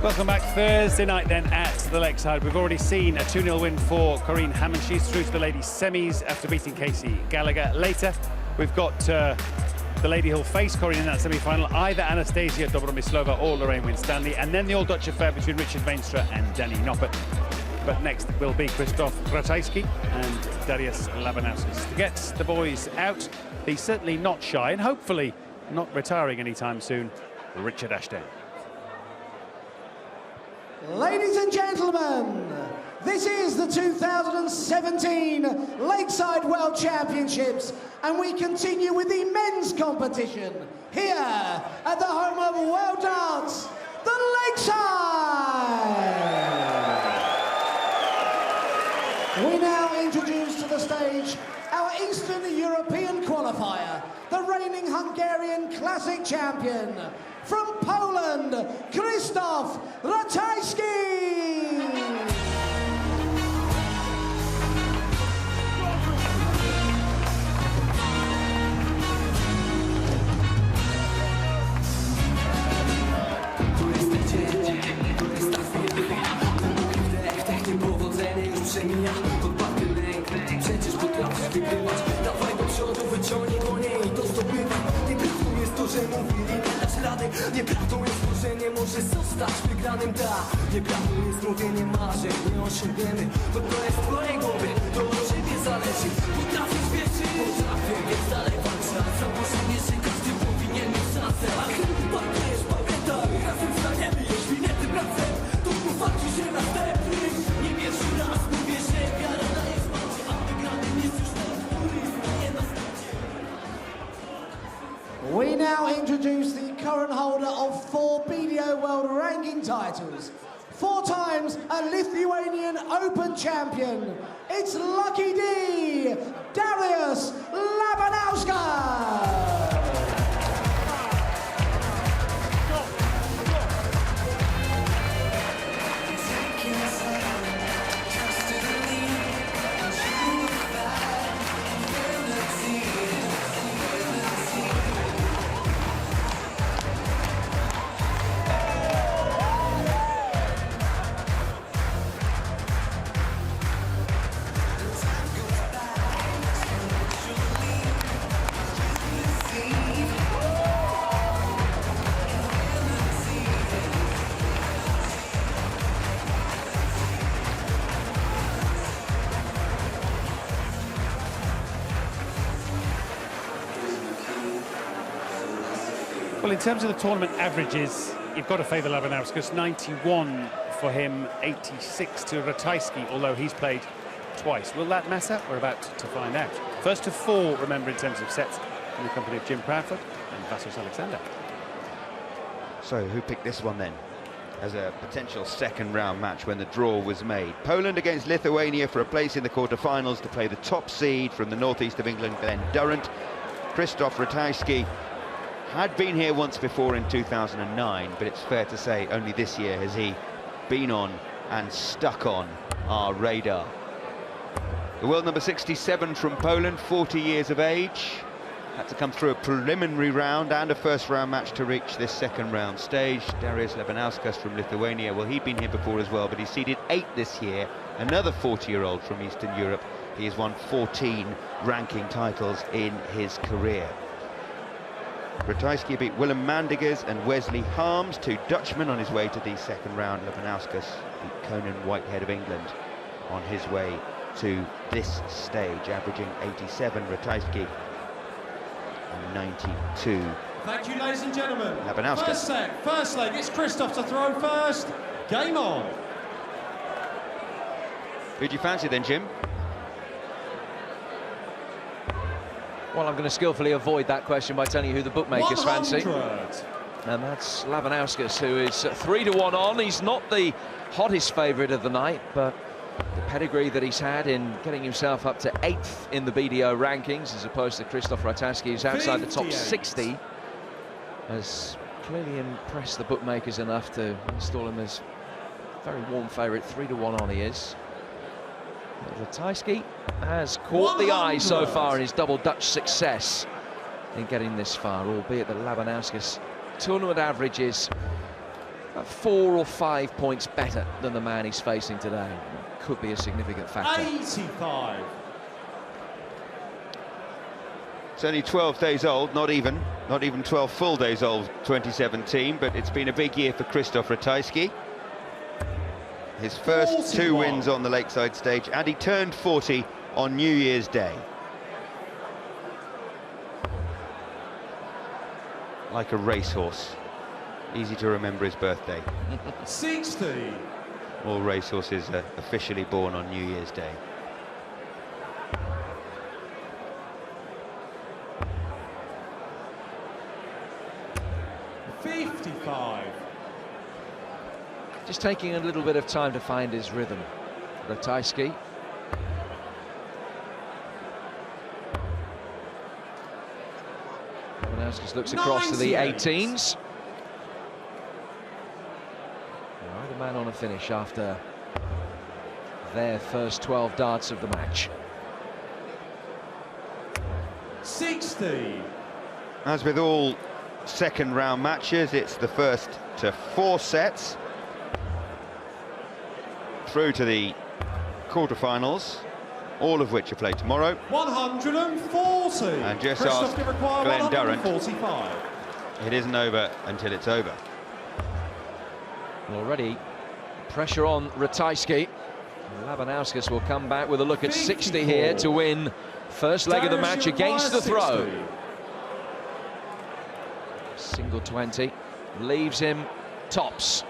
Welcome back. Thursday night then at the Lakeside. We've already seen a 2-0 win for Corinne Hammond. She's through to the ladies' semis after beating Casey Gallagher. Later, we've got the lady who'll face Corinne in that semi-final, either Anastasia Dobromyslova or Lorraine Winstanley, and then the all-Dutch affair between Richard Veenstra and Danny Noppert. But next will be Ratajski and Darius Labanauskas. To get the boys out, he's certainly not shy and hopefully not retiring anytime soon, Richard Ashton. Ladies and gentlemen, this is the 2017 Lakeside World Championships, and we continue with the men's competition here at the home of world dance, the Lakeside. We now introduce to the stage our Eastern European qualifier, the reigning Hungarian classic champion, from Poland, Krzysztof Ratajski. Nieprawdą jest to, że nie może zostać wygranym, nieprawdą jest mówienie marzeń, nie osiągniemy, bo to jest w twojej głowie, to od ciebie zależy. Potrafisz wierzyć, potrafię, więc dalej walczę. Założenie, że każdy powinien mieć szansę. A gdy walczysz, pamiętaj, razem staniemy, jeśli nie tym razem, to powalczy się następny. Nie pierwszy raz mówię, że wiara daje wsparcie, a wygranym jest już ten, który istnieje na starcie. We now introduce the current holder of 4 BDO World Ranking titles, 4 times a Lithuanian Open champion. It's Lucky D, Darius Labanauskas. Well, in terms of the tournament averages, you've got to favour Labanauskas. 91 for him, 86 to Ratajski, although he's played twice. Will that matter? We're about to find out. First to 4, remember, in terms of sets, in the company of Jim Proudfoot and Vasos Alexander. So who picked this one then as a potential second round match when the draw was made? Poland against Lithuania for a place in the quarterfinals to play the top seed from the northeast of England, Glen Durrant. Krzysztof Ratajski had been here once before in 2009, but it's fair to say only this year has he been on and stuck on our radar. The world number 67 from Poland, 40 years of age, had to come through a preliminary round and a first round match to reach this second round stage. Darius Labanauskas from Lithuania, well, he'd been here before as well, but he's seeded 8th this year, another 40-year-old from Eastern Europe. He has won 14 ranking titles in his career. Ratajski beat Willem Mandegers and Wesley Harms, 2 Dutchmen on his way to the second round. Labanauskas beat Conan Whitehead of England on his way to this stage, averaging 87. Ratajski 92. Thank you, ladies and gentlemen. Labanauskas. First set, first leg, it's Krzysztof to throw first. Game on. Who do you fancy then, Jim? Well, I'm going to skillfully avoid that question by telling you who the bookmakers 100. fancy. And that's Labanauskas, who is 3-1 on. He's not the hottest favourite of the night, but the pedigree that he's had in getting himself up to 8th in the BDO rankings, as opposed to Krzysztof Ratajski, who's outside the top 60, has clearly impressed the bookmakers enough to install him as a very warm favourite. 3-1 on he is. Ratajski has caught the eye so far in his double Dutch success in getting this far, albeit that Labanauskas tournament average is about 4 or 5 points better than the man he's facing today. Could be a significant factor. 85. It's only 12 days old, not even 12 full days old, 2017, but it's been a big year for Krzysztof Ratajski. His first 2 wins on the Lakeside stage, and he turned 40 on New Year's Day. Like a racehorse. Easy to remember his birthday. 60. All racehorses are officially born on New Year's Day. Just taking a little bit of time to find his rhythm. Ratajski. Labanauskas looks across to the 18s. The man on a finish after their first 12 darts of the match. 60. As with all second round matches, it's the first to 4 sets through to the quarterfinals, all of which are played tomorrow. 140. And just ask Glenn Durrant, it isn't over until it's over. Already pressure on Ratajski. Labanauskas will come back with a look at 60 here to win first leg of the match against the throw. Single 20 leaves him tops.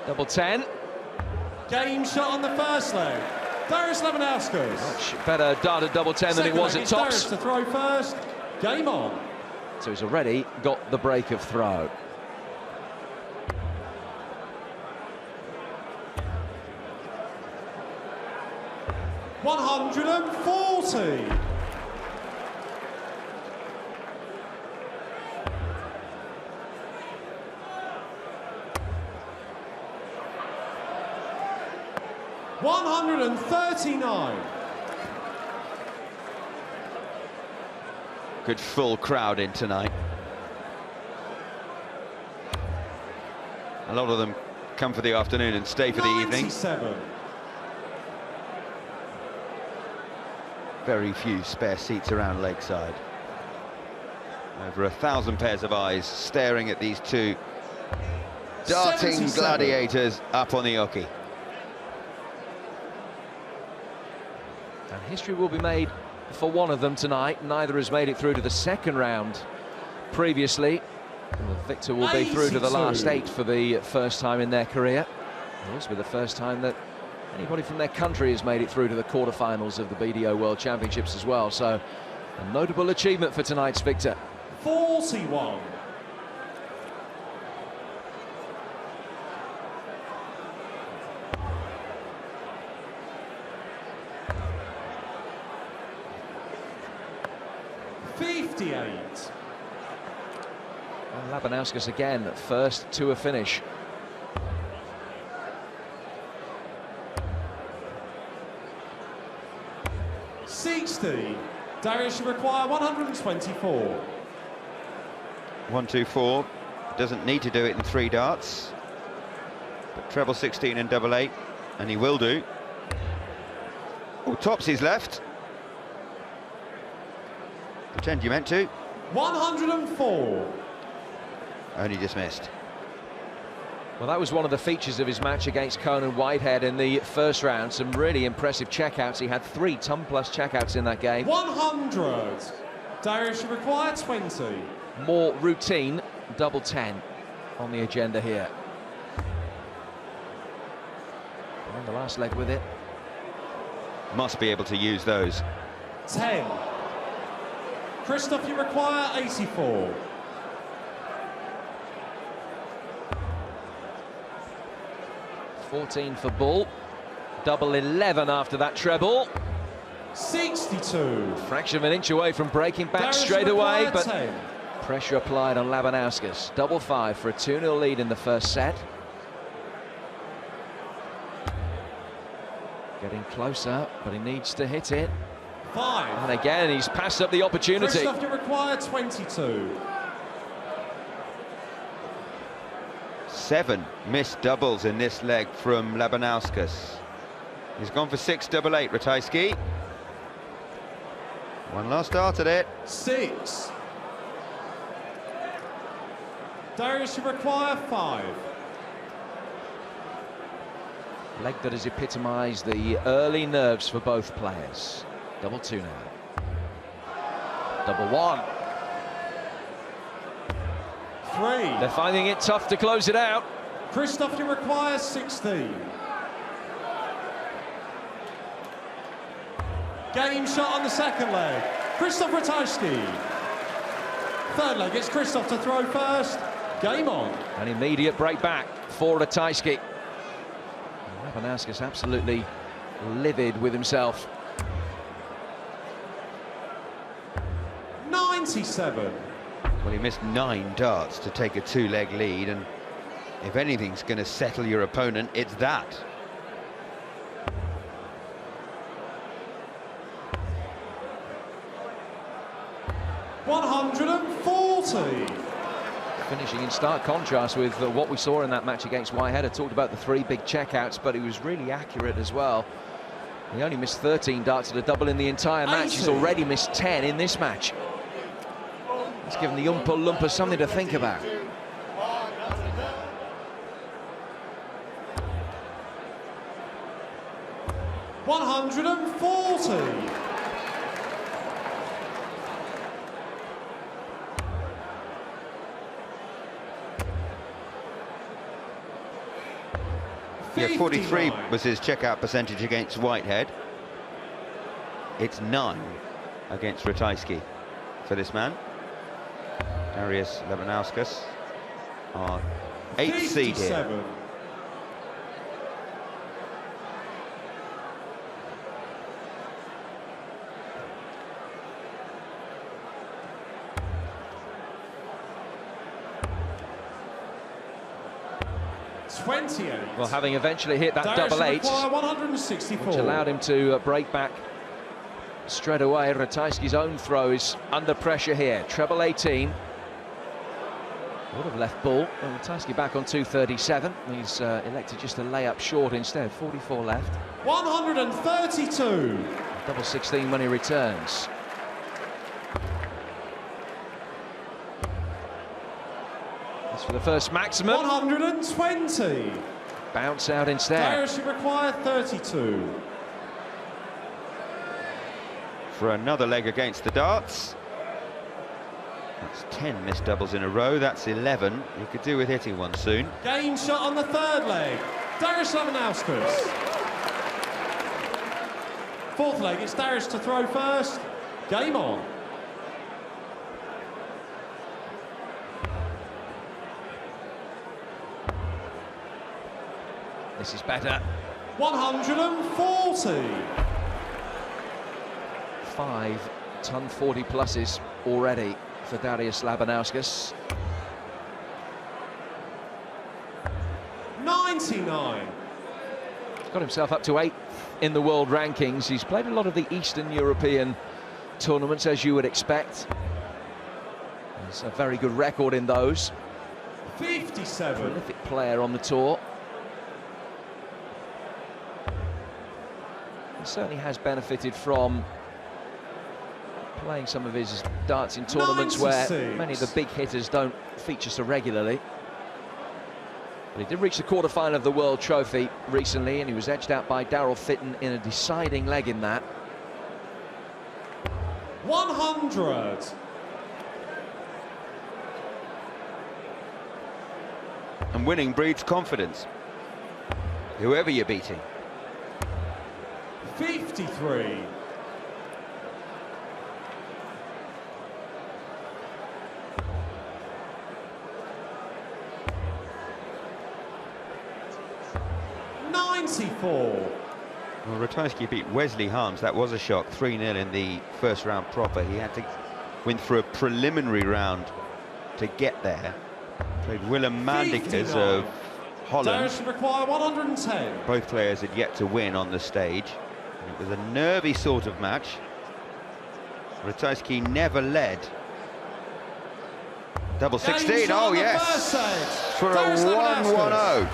Double 10. Game shot on the first leg. Darius Labanauskas. Much better dart at double 10 than it was at tops. Darius to throw first. Game on. So he's already got the break of throw. $140. $139. Good full crowd in tonight. A lot of them come for the afternoon and stay for the evening. 97. Very few spare seats around Lakeside. Over 1,000 pairs of eyes staring at these two darting 77. gladiators up on the oche. And history will be made for one of them tonight. Neither has made it through to the second round previously. And the victor will be through to the last 8 for the first time in their career. It'll also be the first time that anybody from their country has made it through to the quarterfinals of the BDO World Championships as well. So a notable achievement for tonight's victor. 41. $58. And Labanauskas again, first to a finish. $60. Darius should require 124. 124. Doesn't need to do it in 3 darts. But treble 16 and double 8, and he will do. Oh, tops his left. Pretend you meant to. 104. Only dismissed. Well, that was one of the features of his match against Conan Whitehead in the first round. Some really impressive checkouts. He had 3 ton-plus checkouts in that game. 100. Darius should require 20. More routine, double 10 on the agenda here. On the last leg with it. Must be able to use those. 10. Krzysztof, you require 84. $14 for Bull. Double 11 after that treble. 62. Fraction of an inch away from breaking back Darius straight away, but 10. pressure applied on Labanauskas. Double 5 for a 2-0 lead in the first set. Getting closer, but he needs to hit it. 5. And again, he's passed up the opportunity. Krzysztof, you require 22. 7 missed doubles in this leg from Labanauskas. He's gone for 6-8, Ratajski. One last start at it. 6. Darius should require 5. Leg that has epitomised the early nerves for both players. Double 2 now. Double 1. 3. They're finding it tough to close it out. Christoph, you require 16. Game shot on the second leg. Christoph Ratajski. Third leg, it's Christoph to throw first. Game on. An immediate break back for Ratajski. Labanauskas absolutely livid with himself. 97. Well, he missed 9 darts to take a 2-leg lead, and if anything's going to settle your opponent, it's that. $140. Finishing in stark contrast with what we saw in that match against Whitehead. I talked about the 3 big checkouts, but he was really accurate as well. He only missed 13 darts at a double in the entire match. He's already missed 10 in this match. It's given the Oompa Loompa something to think about. $140. Yeah, 43 was his checkout percentage against Whitehead. It's 9 against Ratajski for this man. Darius Labanauskas, our 8th seed here. Well, having eventually hit that double 8, 164. which allowed him to break back straight away. Ratajski's own throw is under pressure here. Treble 18. Would have left ball. Well, Ratajski back on 237. He's elected just to lay up short instead. 44 left. 132. Double 16 when he returns. That's for the first maximum. 120. Bounce out instead. Darius should require 32. For another leg against the darts. That's 10 missed doubles in a row. That's 11. You could do with hitting one soon. Game shot on the third leg. Darius Labanauskas. Fourth leg, it's Darius to throw first. Game on. This is better. 140. 5 ton 40 pluses already for Darius Labanauskas. 99. Got himself up to 8th in the world rankings. He's played a lot of the Eastern European tournaments, as you would expect. He's a very good record in those. 57. Prolific player on the tour. He certainly has benefited from playing some of his darts in tournaments 96. where many of the big hitters don't feature so regularly. But he did reach the quarter-final of the World Trophy recently, and he was edged out by Darryl Fitton in a deciding leg in that. 100. And winning breeds confidence, whoever you're beating. 53. Well, Ratajski beat Wesley Harms. That was a shock. 3-0 in the first round proper. He had to win through a preliminary round to get there. Played Willem Mandekes of Holland. Require 110. Both players had yet to win on the stage. And it was a nervy sort of match. Ratajski never led. Double 16. Oh, yes. for a 1-1-0.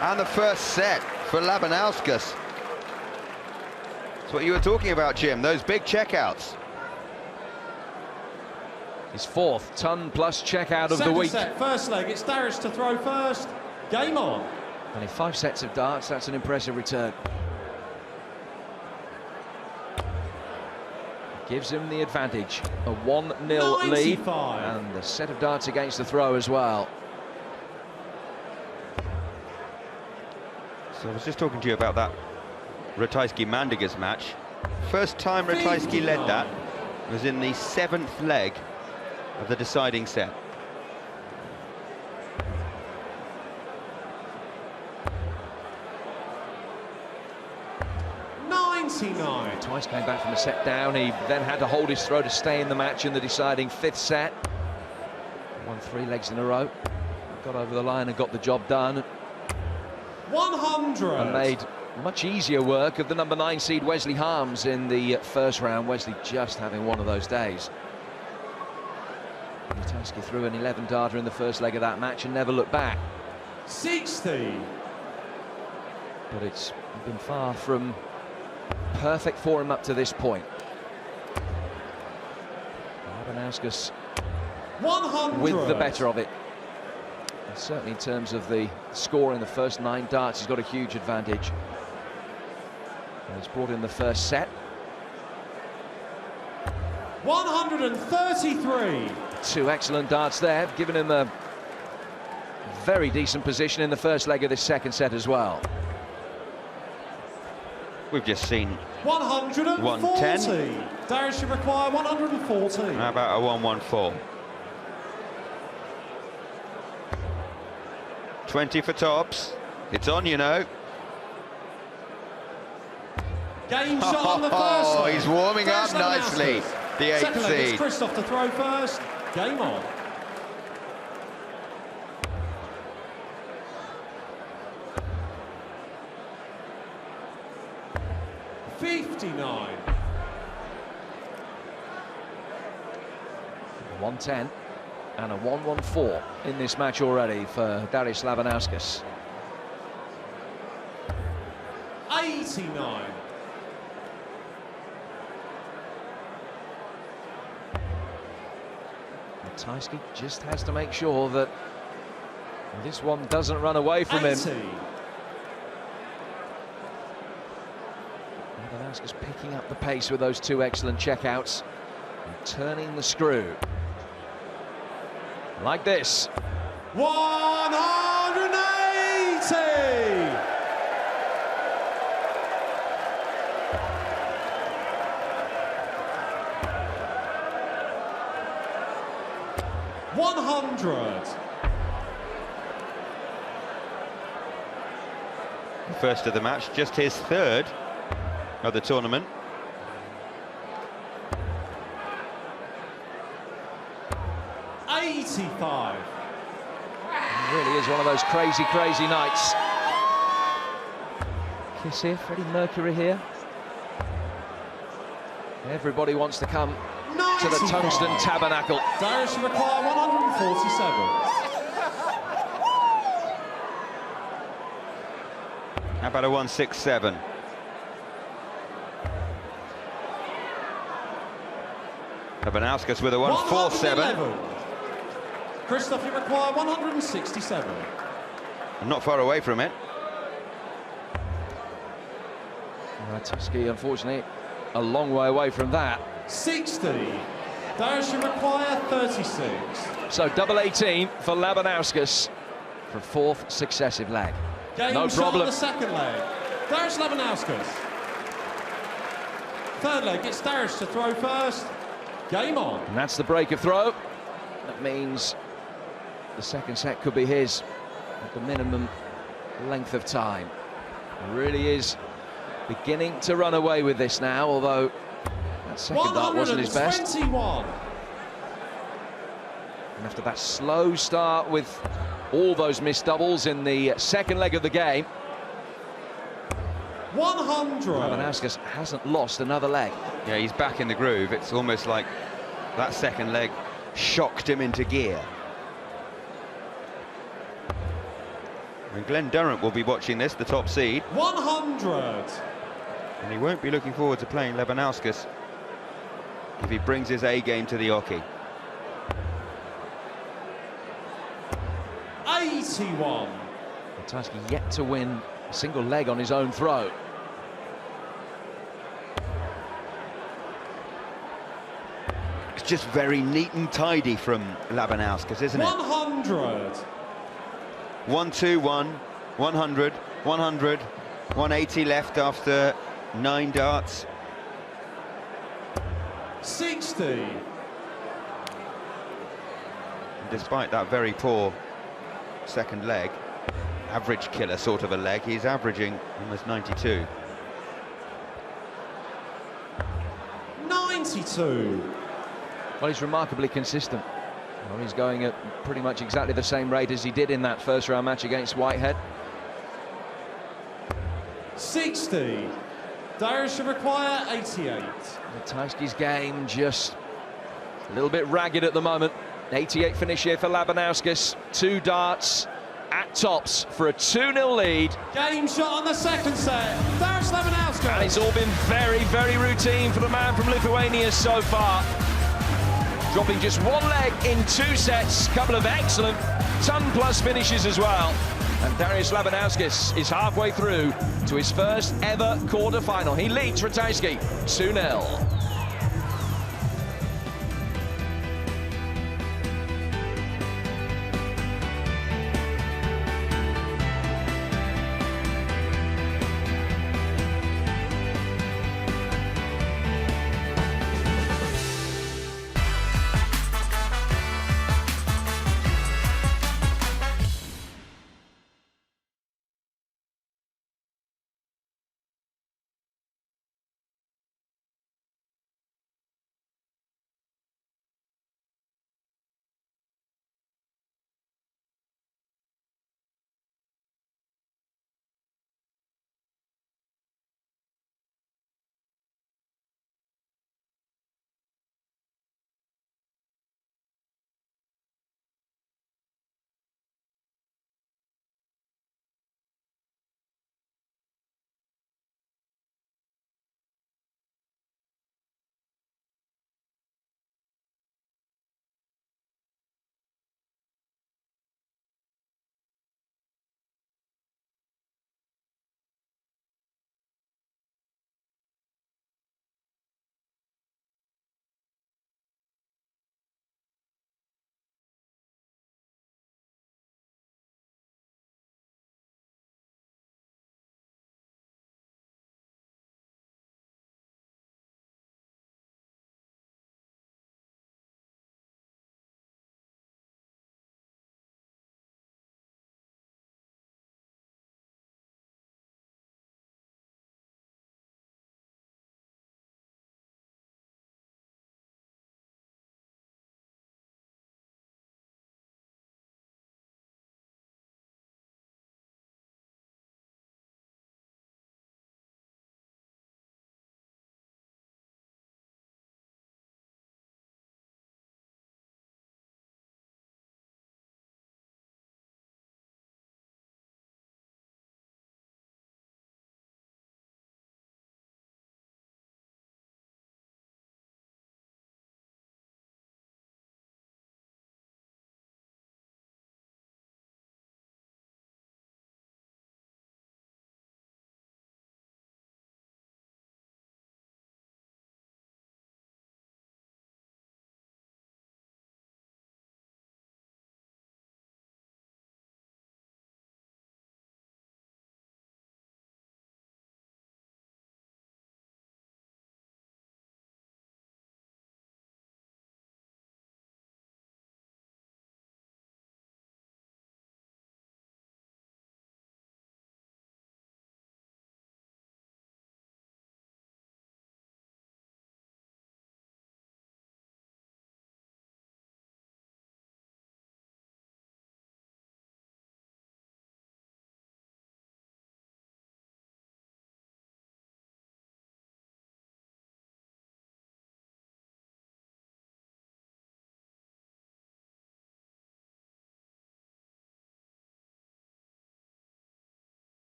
And the first set for Labanauskas. That's what you were talking about, Jim, those big checkouts. His fourth ton-plus checkout of the Second week. set, first leg, it's Darius to throw first. Game on. Only 5 sets of darts, that's an impressive return. Gives him the advantage, a 1-0 lead, and the set of darts against the throw as well. So I was just talking to you about that Ratajski-Mandigas match. First time Ratajski led that was in the 7th leg of the deciding set. Twice came back from a set down. He then had to hold his throw to stay in the match in the deciding 5th set. Won 3 legs in a row. Got over the line and got the job done. 100. And made much easier work of the number 9 seed Wesley Harms in the first round. Wesley just having one of those days. Ratajski threw an 11 darter in the first leg of that match and never looked back. 60. But it's been far from perfect for him up to this point. Labanauskas 100 with the better of it. And certainly in terms of the score in the first 9 darts, he's got a huge advantage. And he's brought in the first set. 133. 2 excellent darts there, giving him a very decent position in the first leg of this second set as well. We've just seen 140. 110. Darius should require 140. How about a 1-1-4? 20 for tops. It's on, you know. Game shot on the first leg. He's warming up nicely. The 8th Second leg, seed. it's Christoph to throw first. Game on. $59. 110 and a 1-1-4 in this match already for Darius Labanauskas. 89. Ratajski just has to make sure that this one doesn't run away from 80. him. Labanauskas picking up the pace with those 2 excellent checkouts and turning the screw. Like this. 180. 100. First of the match, just his 3rd of the tournament. It really is one of those crazy, crazy nights. Kiss here, Freddie Mercury here. Everybody wants to come to the Tungsten Tabernacle. Darius should require 147. How about a 167? Labanauskas with a 147. Christoph, you require 167. I'm not far away from it. Ratajski, unfortunately, a long way away from that. 60. Darius should require 36. So double 18 for Labanauskas for 4th successive leg. Game No shot problem. on the second leg. Darius Labanauskas. 3rd leg, it's Darius to throw first. Game on. And that's the break of throw. That means the second set could be his at the minimum length of time. It really is beginning to run away with this now, although that second dart wasn't his best. 121. And after that slow start with all those missed doubles in the second leg of the game, 100. Labanauskas hasn't lost another leg. Yeah, he's back in the groove. It's almost like that second leg shocked him into gear. And Glenn Durrant will be watching this, the top seed. 100. And he won't be looking forward to playing Labanauskas if he brings his A game to the hockey. 81. Ratajski yet to win a single leg on his own throw. It's just very neat and tidy from Labanauskas, isn't it? 100. 1-2-1, 100, 100, 180 left after 9 darts. 60. And despite that very poor second leg, average killer sort of a leg, he's averaging almost 92. 92. Well, he's remarkably consistent. Well, he's going at pretty much exactly the same rate as he did in that first round match against Whitehead. 60. Darius should require 88. Ratajski's game just a little bit ragged at the moment. 88 finish here for Labanauskas. 2 darts at tops for a 2-0 lead. Game shot on the second set. Darius Labanauskas. And it's all been very, very routine for the man from Lithuania so far. Dropping just 1 leg in 2 sets. Couple of excellent ton-plus finishes as well. And Darius Labanauskas is halfway through to his first ever quarter-final. He leads Ratajski 2-0.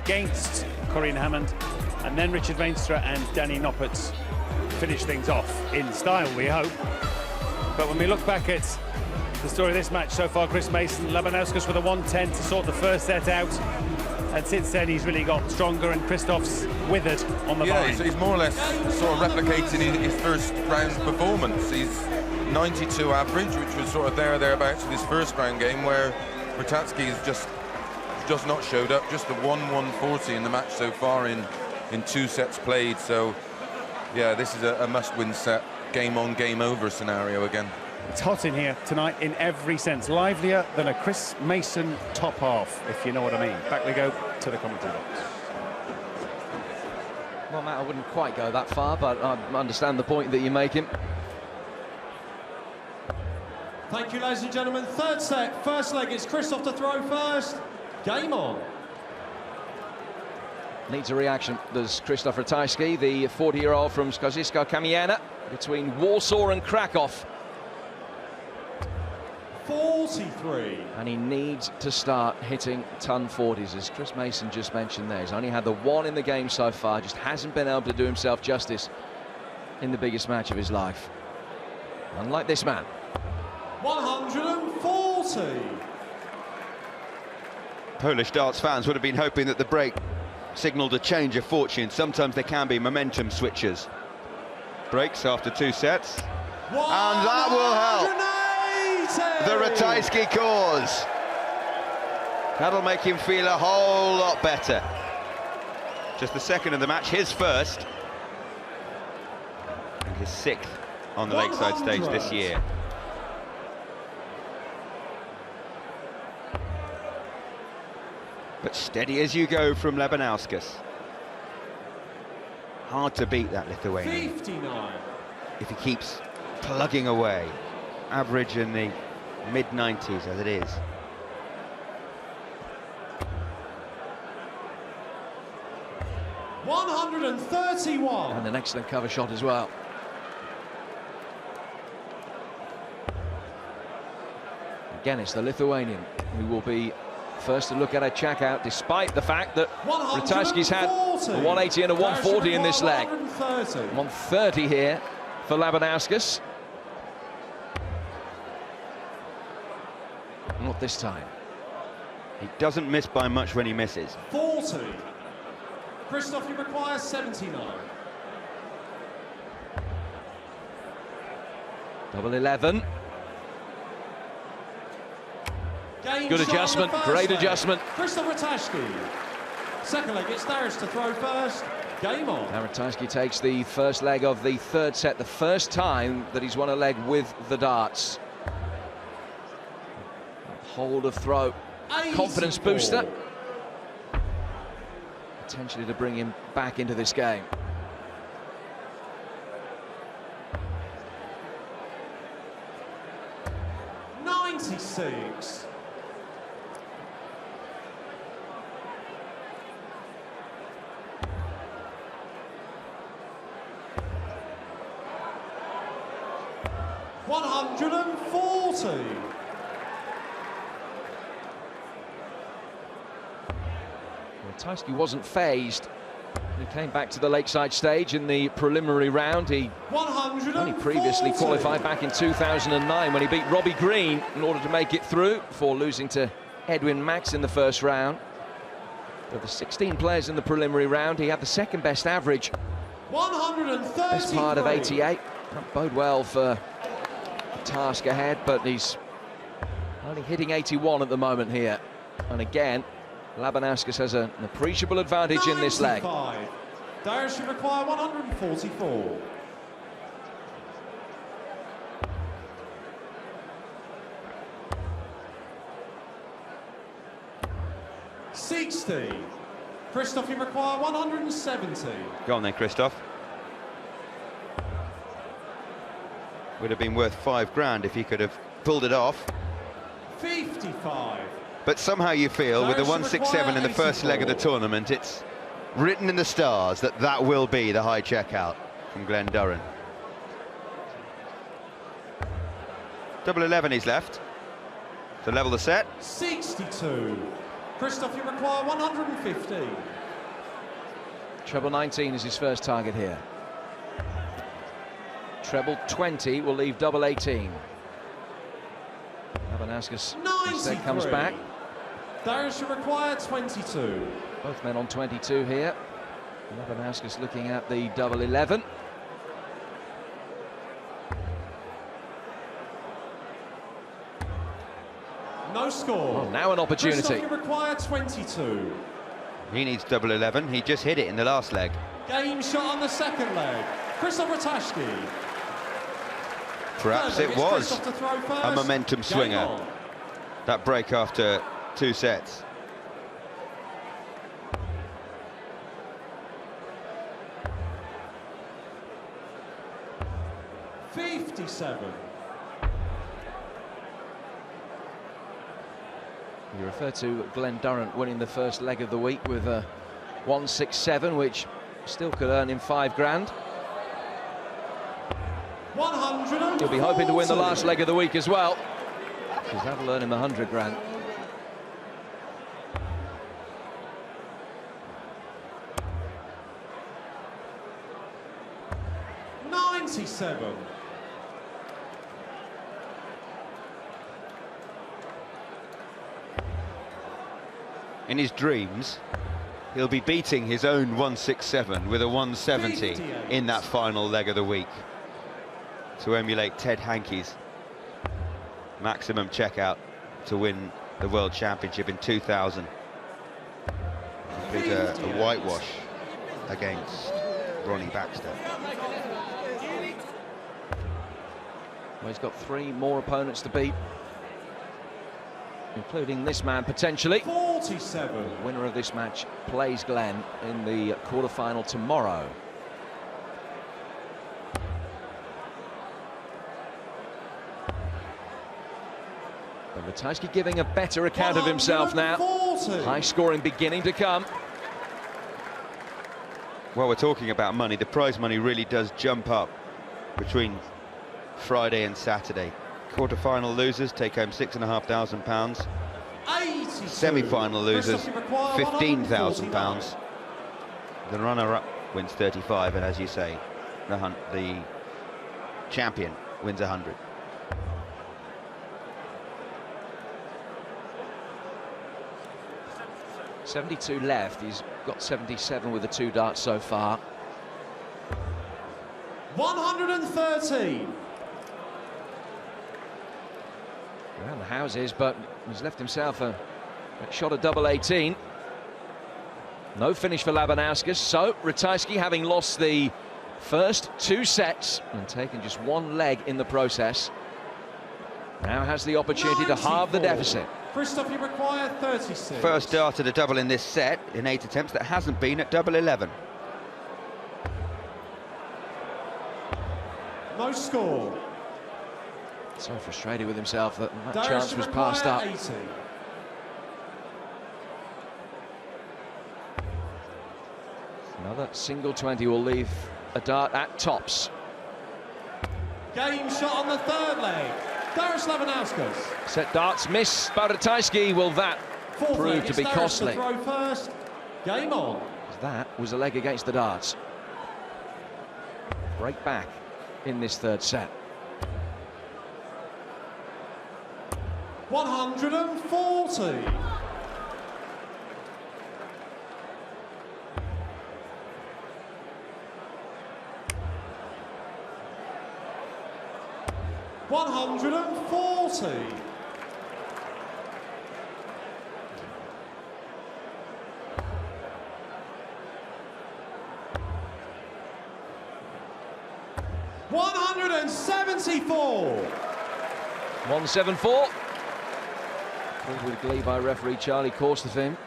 against Corinne Hammond, and then Richard Veenstra and Danny Noppert finish things off in style, we hope. But when we look back at the story of this match so far, Chris Mason, Labanauskas with a 110 to sort the first set out, and since then he's really got stronger, and Christoph's withered on the line. Yeah, he's more or less sort of replicating his first round performance. He's 92 average, which was sort of thereabouts in his first round game, where Ratajski has just not showed up. Just the 1-140 in the match so far in 2 sets played. So yeah, this is a must-win set, game on, game over scenario again. It's hot in here tonight in every sense, livelier than a Chris Mason top half, if you know what I mean. Back we go to the commentary box. Well, Matt, I wouldn't quite go that far, but I understand the point that you're making. Thank you, ladies and gentlemen. Third set, first leg. It's Christoph to throw first. Game on. Needs a reaction. There's Krzysztof Ratajski, the 40-year-old from Kamieniec, between Warsaw and Krakow. 43. And he needs to start hitting ton 40s, as Chris Mason just mentioned there. He's only had the 1 in the game so far, just hasn't been able to do himself justice in the biggest match of his life. Unlike this man. 140. Polish darts fans would have been hoping that the break signalled a change of fortune. Sometimes there can be momentum switches. Breaks after 2 sets. And that will help the Ratajski cause. That'll make him feel a whole lot better. Just the second of the match, his first. And his 6th on the Lakeside stage this year. But steady as you go from Labanauskas. Hard to beat that Lithuanian. 59. If he keeps plugging away. Average in the mid-90s as it is. $131. And an excellent cover shot as well. Again, it's the Lithuanian who will be first to look at a check out, despite the fact that Ratajski's had a 180 and a 140 in this leg. 130 here for Labanauskas. Not this time. He doesn't miss by much when he misses. 40. Christoph, you require 79. Double 11. Good adjustment, great adjustment. Krzysztof Ratajski. Second leg, it's Darius to throw first. Game on. Now Ratajski takes the first leg of the third set, the first time that he's won a leg with the darts. Hold of throw, confidence booster. Potentially to bring him back into this game. $96. $140. Ratajski wasn't phased. He came back to the Lakeside stage in the preliminary round. He only previously qualified back in 2009 when he beat Robbie Green in order to make it through before losing to Edwin Max in the first round. Of the 16 players in the preliminary round, he had the second best average. 133. Best part of 88. That bode well for the task ahead, but he's only hitting 81 at the moment here. And again, Labanauskas has an appreciable advantage 95. In this leg. Darius should require 144. $60. Christoph, you require 170. Go on then, Christoph. Would have been worth $5 if he could have pulled it off. 55. But somehow you feel, with the 167 in the first leg of the tournament, it's written in the stars that that will be the high checkout from Glenn Durran. Double 11 he's left to level the set. 62. Christoph, you require 150. Treble 19 is his first target here. Treble 20 will leave double 18. Labanauskas instead comes back. Darius, you require 22. Both men on 22 here. Labanauskas looking at the double 11. No score. Well, now an opportunity. Christoph, you require 22. He needs double 11. He just hit it in the last leg. Game shot on the second leg. Christoph Ratajski. Perhaps it was a momentum swinger. That break after 2 sets. You refer to Glenn Durrant winning the first leg of the week with a 167, which still could earn him $5 grand. He'll be hoping to win the last leg of the week as well, because that'll earn him $100 grand. $97. In his dreams, he'll be beating his own 167 with a 170 in that final leg of the week to emulate Ted Hankey's maximum checkout to win the World Championship in 2000. Complete a whitewash against Ronnie Baxter. Well, he's got 3 more opponents to beat, including this man potentially. 47. The winner of this match plays Glenn in the quarter-final tomorrow. But Ratajski giving a better account of himself now. High scoring beginning to come. While we're talking about money, the prize money really does jump up between Friday and Saturday. Quarter-final losers take home £6,500. Semi-final losers £15,000. The runner-up wins 35, and as you say, the champion wins 100. $72 left. He's got 77 with the 2 darts so far. 113. Around the houses, but he's left himself a shot at double 18. No finish for Labanauskas, so Ratajski, having lost the first 2 sets and taken just 1 leg in the process, now has the opportunity to halve the deficit. Christoph, you require 36. First dart at a double in this set in 8 attempts that hasn't been at double 11. No score. So frustrated with himself that Darius, chance was passed up. 80. Another single 20 will leave a dart at tops. Game shot on the 3rd leg. Darius Labanauskas. Set darts miss by Ratajski. Will that 4th prove leg, to be Darius costly? To throw first. Game on. That was a leg against the darts. Break back in this 3rd set. 140. $140. $174. 174. Called with glee by referee Charlie Corstefin.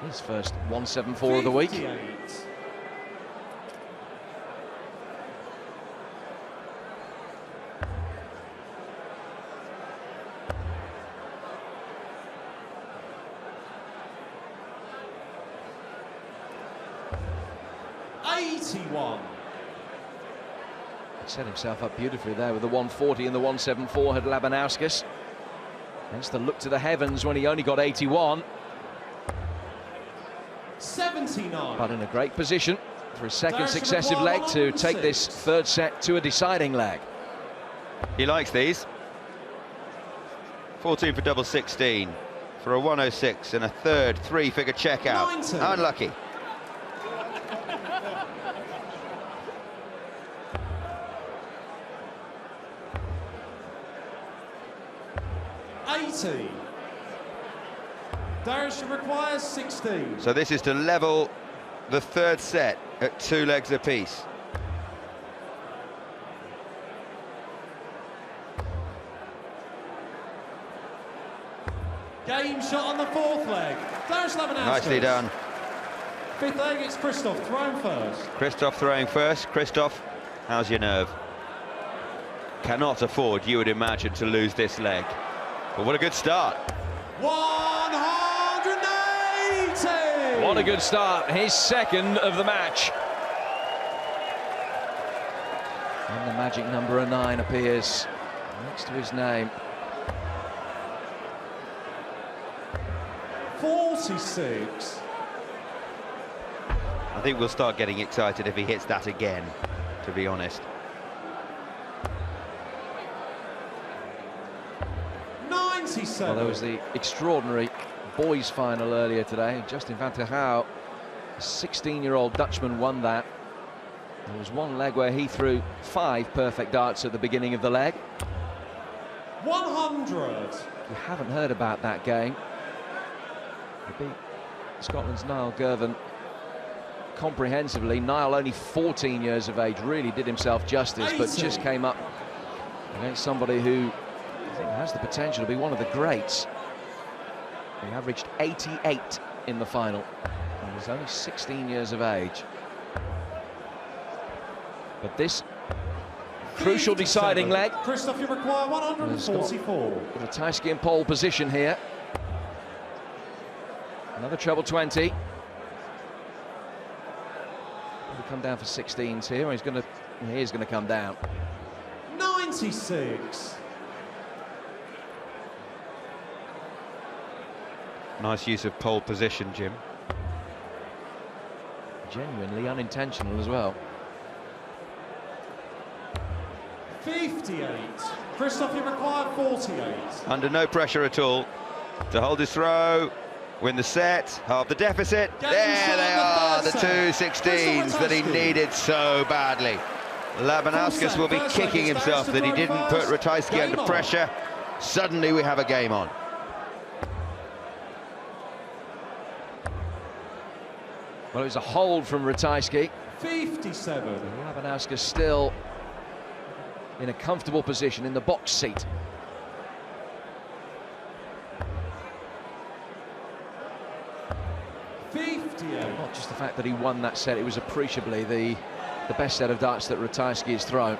His first 174 of the week. 58. $81. Set himself up beautifully there with the 140 and the 174 had Labanauskas. Hence the look to the heavens when he only got 81. 79. But in a great position for his second successive leg to take this third set to a deciding leg. He likes these. 14 for double 16 for a 106 and a third three-figure checkout. 90. Unlucky. Darius requires 16. So this is to level the third set at 2 legs apiece. Game shot on the fourth leg. Darius Labanauskas. Nicely done. Fifth leg, it's Christoph throwing first. Christoph throwing first. Christoph, how's your nerve? Cannot afford, you would imagine, to lose this leg. But what a good start. 180! What a good start. His second of the match. And the magic number 9 appears next to his name. 46. I think we'll start getting excited if he hits that again, to be honest. 97. Well, there was the extraordinary boys' final earlier today. Justin van der Houw, a 16-year-old Dutchman, won that. There was one leg where he threw 5 perfect darts at the beginning of the leg. 100. If you haven't heard about that game, he beat Scotland's Niall Girvan comprehensively. Niall, only 14 years of age, really did himself justice, but just came up against somebody who I think has the potential to be one of the greats. He averaged 88 in the final. He was only 16 years of age. But this crucial deciding leg. Christoph, you require 144. Ratajski in pole position here. Another treble 20. He'll come down for 16s here. He is going to come down. 96. Nice use of pole position, Jim. Genuinely unintentional as well. 58. Christoph, you require 48. Under no pressure at all to hold his throw, win the set, halve the deficit. There they are, the 2 16s that he needed so badly. Labanauskas will be kicking himself that he didn't put Ratajski under pressure. Suddenly we have a game on. Well, it was a hold from Ratajski. 57. Labanauskas still in a comfortable position in the box seat. Not just the fact that he won that set, it was appreciably the best set of darts that Ratajski has thrown.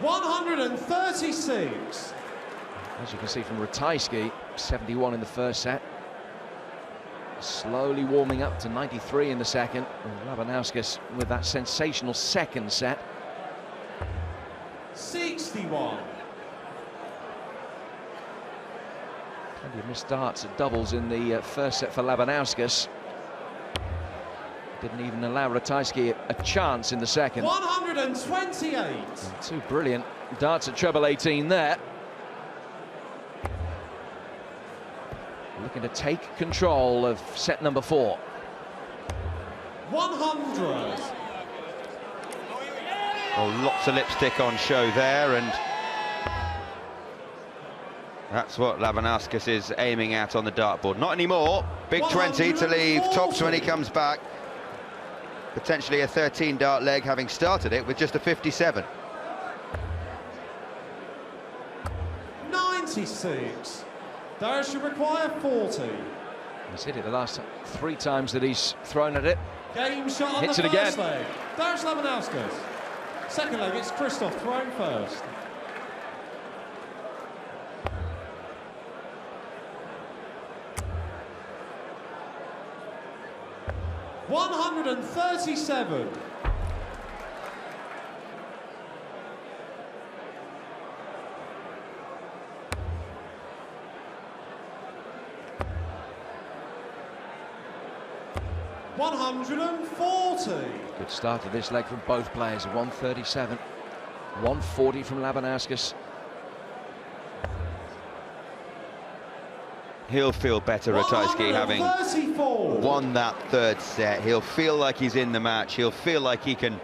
$136. As you can see from Ratajski, 71 in the first set. Slowly warming up to 93 in the second. And Labanauskas with that sensational second set. 61. Plenty of missed darts at doubles in the first set for Labanauskas. Didn't even allow Ratajski a chance in the second. 128. And 2 brilliant darts at treble 18 there. Looking to take control of set number 4. 100. Oh, lots of lipstick on show there, and that's what Labanauskas is aiming at on the dartboard. Not anymore. Big 20 to leave tops when he comes back. Potentially a 13-dart leg, having started it with just a 57. 96. Darius, you require 40. He's hit it the last 3 times that he's thrown at it. Game shot on Hits the it first again. leg. Darius Labanauskas. Second leg, it's Christoph throwing first. $137. 140. Good start to this leg from both players. 137, 140 from Labanauskas. He'll feel better, Ratajski, having won that third set. He'll feel like he's in the match. He'll feel like he can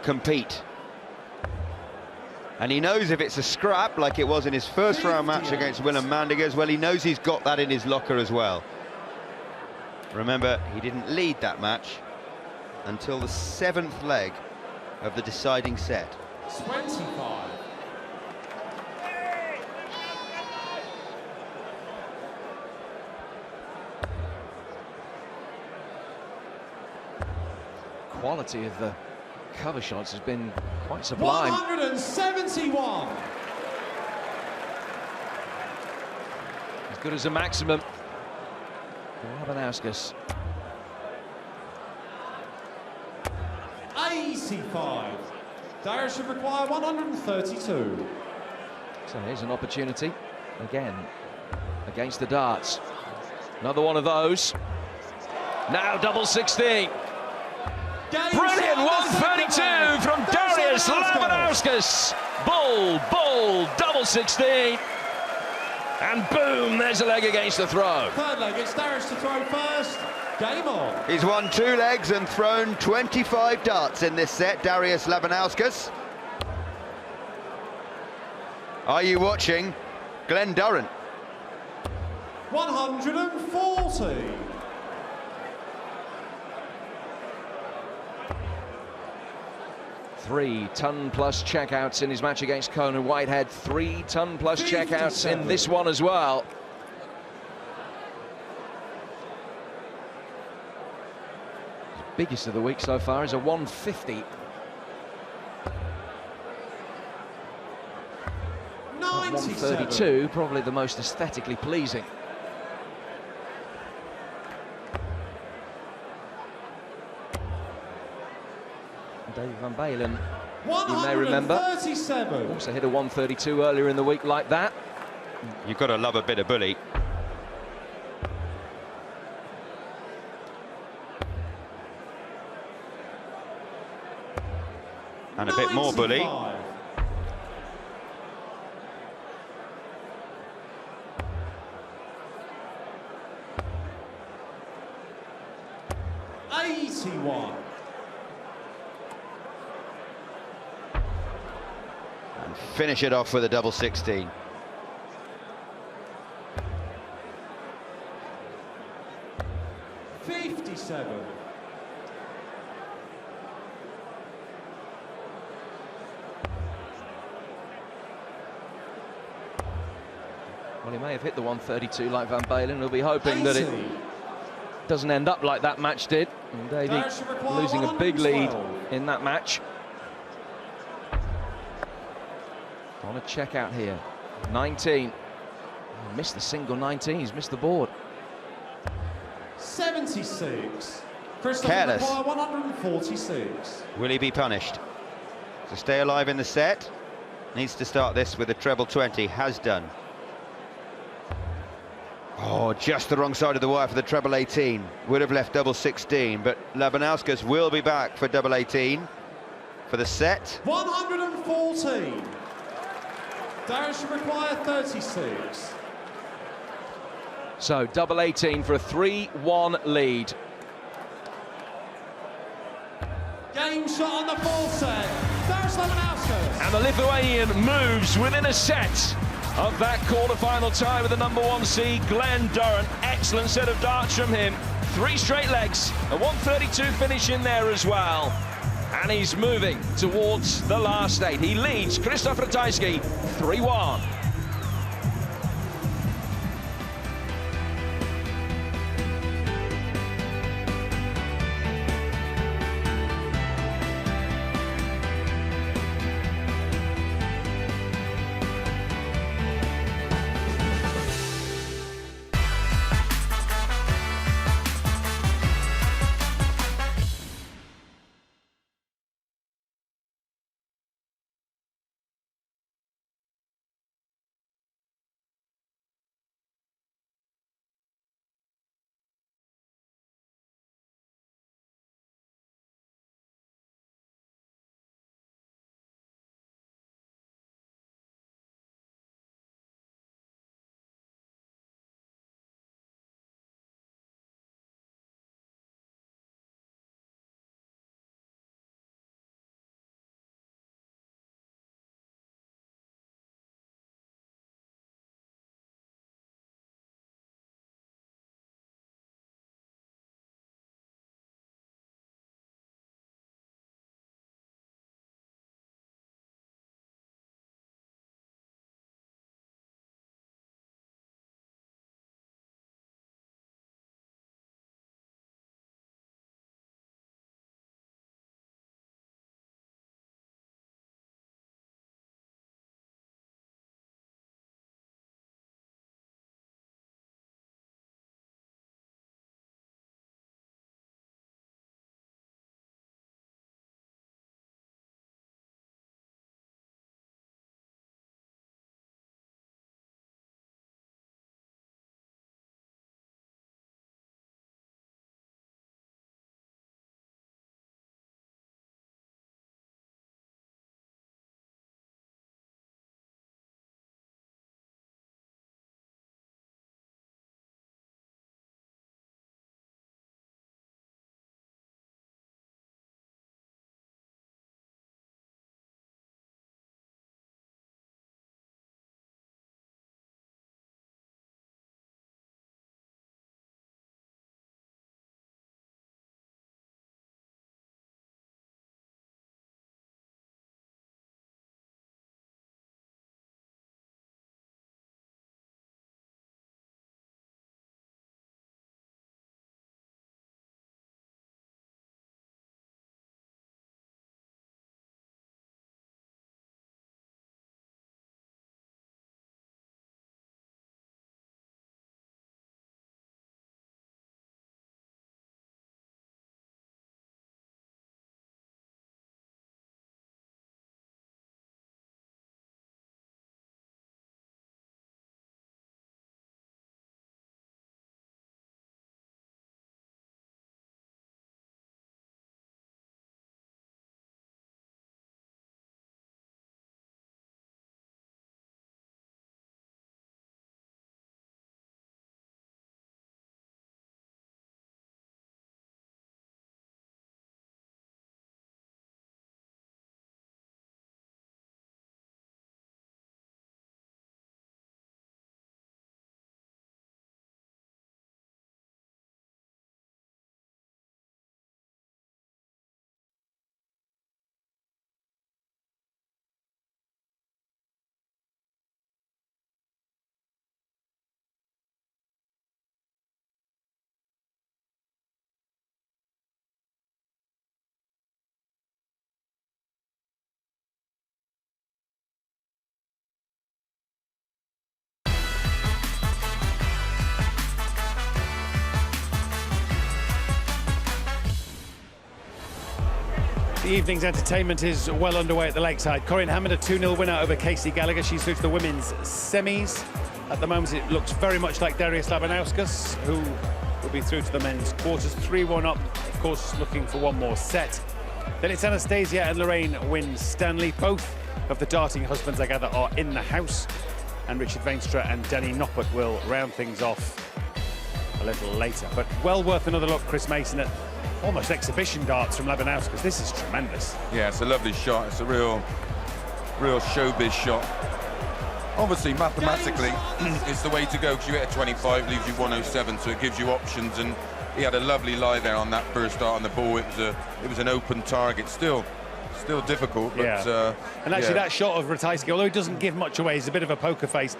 compete. And he knows if it's a scrap, like it was in his first round match against Willem Mandegers, well, he knows he's got that in his locker as well. Remember, he didn't lead that match until the 7th leg of the deciding set. 25. Quality of the cover shots has been quite sublime. 171. As good as a maximum for Labanauskas. 85. Darius should require 132. So here's an opportunity again against the darts. Another one of those. Now double 16. Brilliant 132 from Darius Labanauskas. Bull, double 16. And boom, there's a leg against the throw. Third leg, it's Darius to throw first. Game on. He's won 2 legs and thrown 25 darts in this set, Darius Labanauskas. Are you watching? Glenn Durrant. 140. Three-ton-plus checkouts in his match against Conan Whitehead. 3-ton-plus checkouts in this one as well. His biggest of the week so far is a 150. 132, probably the most aesthetically pleasing. David Van Balen, you may remember, also hit a 132 earlier in the week like that. You've got to love a bit of bully. And a bit more bully. 81. And finish it off with a double 16. Well, he may have hit the 132 like Van Balen. He'll be hoping that it doesn't end up like that match did. And Davey losing a big lead in that match. On a check out here. 19. Oh, missed the single 19. He's missed the board. 76. Careless. 146. Will he be punished? To stay alive in the set, needs to start this with a treble 20. Has done. Oh, just the wrong side of the wire for the treble 18. Would have left double 16, but Labanauskas will be back for double 18 for the set. 114. Darius should require 36. So double 18 for a 3-1 lead. Game shot on the fourth set. Darius Labanauskas. And the Lithuanian moves within a set of that quarter-final tie with the #1 seed, Glenn Durrant. Excellent set of darts from him. 3 straight legs, a 132 finish in there as well. And he's moving towards the last 8. He leads Krzysztof Ratajski 3-1. evening's entertainment is well underway at the Lakeside. Corinne Hammond, a 2-0 winner over Casey Gallagher. She's through to the women's semis. At the moment, it looks very much like Darius Labanauskas, who will be through to the men's quarters. 3-1 up, of course, looking for one more set. Then it's Anastasia and Lorraine Winstanley. Both of the darting husbands, I gather, are in the house. And Richard Veenstra and Danny Noppert will round things off a little later. But well worth another look, Chris Mason, at almost exhibition darts from Labanauskas. This is tremendous. Yeah, it's a lovely shot. It's a real showbiz shot. Obviously, mathematically, it's the way to go, because you hit a 25, leaves you 107, so it gives you options. And he had a lovely lie there on that first dart on the ball. It was an open target. Still difficult, but yeah. And actually, that shot of Ratajski, although he doesn't give much away, he's a bit of a poker face.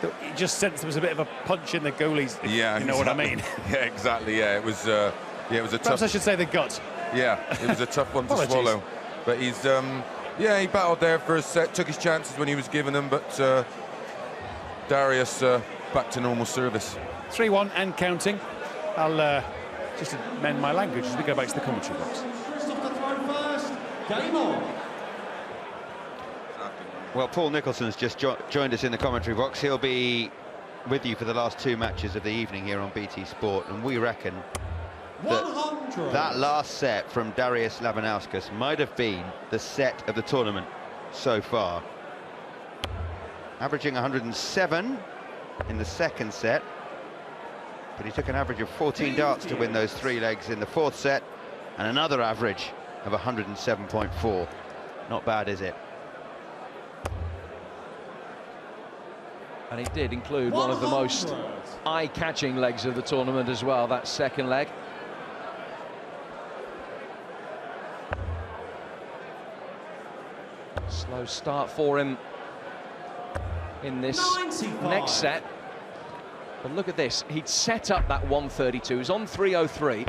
He just sensed there was a bit of a punch in the goalies. Yeah, you know what I mean. Yeah, exactly. Yeah, it was a Perhaps tough. I should say the gut. Yeah, it was a tough one to swallow. But he's he battled there for a set, took his chances when he was giving them, but Darius back to normal service. 3-1 and counting. I'll just amend my language as we go back to the commentary box. Game on. Well, Paul Nicholson's just joined us in the commentary box. He'll be with you for the last two matches of the evening here on BT Sport, and we reckon that last set from Darius Labanauskas might have been the set of the tournament so far. Averaging 107 in the second set, but he took an average of 14 darts to win those three legs in the fourth set, and another average of 107.4. Not bad, is it? And it did include one of the most eye-catching legs of the tournament as well, that second leg. Slow start for him in this next set. But look at this, he'd set up that 132, he's on 303.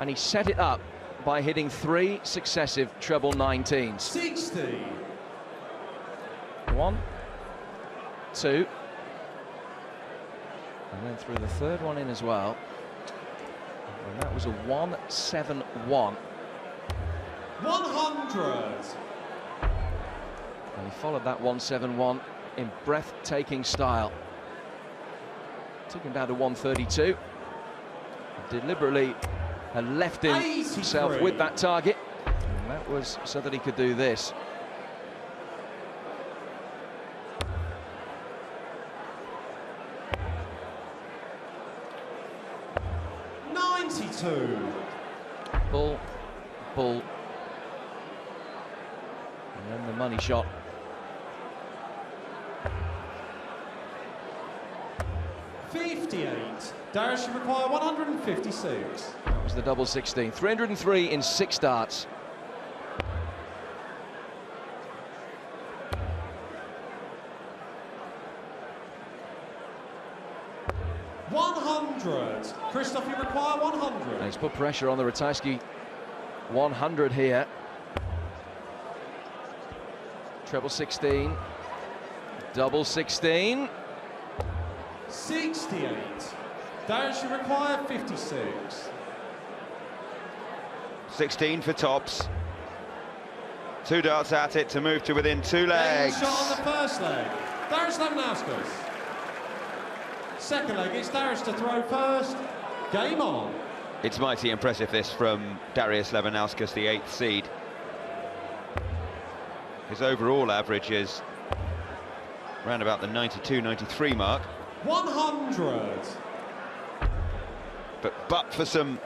And he set it up by hitting 3 successive treble 19s. 60. 1, 2, and then threw the third one in as well. And that was a 171. 100. And he followed that 171 in breathtaking style. Took him down to 132. Deliberately had left himself with that target, and that was so that he could do this. Bull, and then the money shot. Darius should require 156. That was the double 16. 303 in 6 darts. Christoph, you require 100. And he's put pressure on the Ratajski 100 here. Treble 16. Double 16. 68. Darius should require 56. 16 for tops. 2 darts at it to move to within 2 legs. Shot on the first leg. Darius Labanauskas. Second leg, it's Darius to throw first. Game on. It's mighty impressive, this, from Darius Labanauskas, the 8th seed. His overall average is around about the 92-93 mark. 100. But for some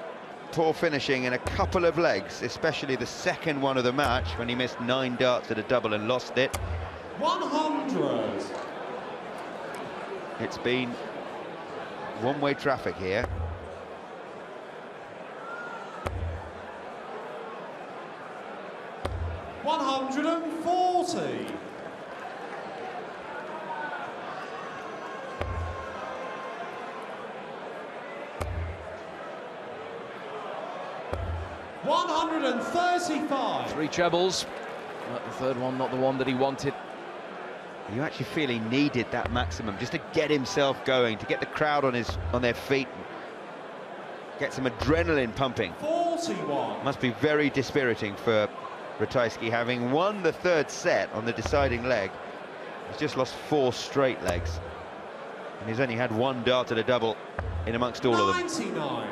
poor finishing in a couple of legs, especially the second one of the match, when he missed 9 darts at a double and lost it. 100. It's been one-way traffic here. $140. $135. 3 trebles. But the third one, not the one that he wanted. You actually feel he needed that maximum just to get himself going, to get the crowd on their feet, get some adrenaline pumping. 40. 41. Must be very dispiriting for Ratajski, having won the third set on the deciding leg. He's just lost 4 straight legs, and he's only had 1 dart at a double in amongst all of them. 99.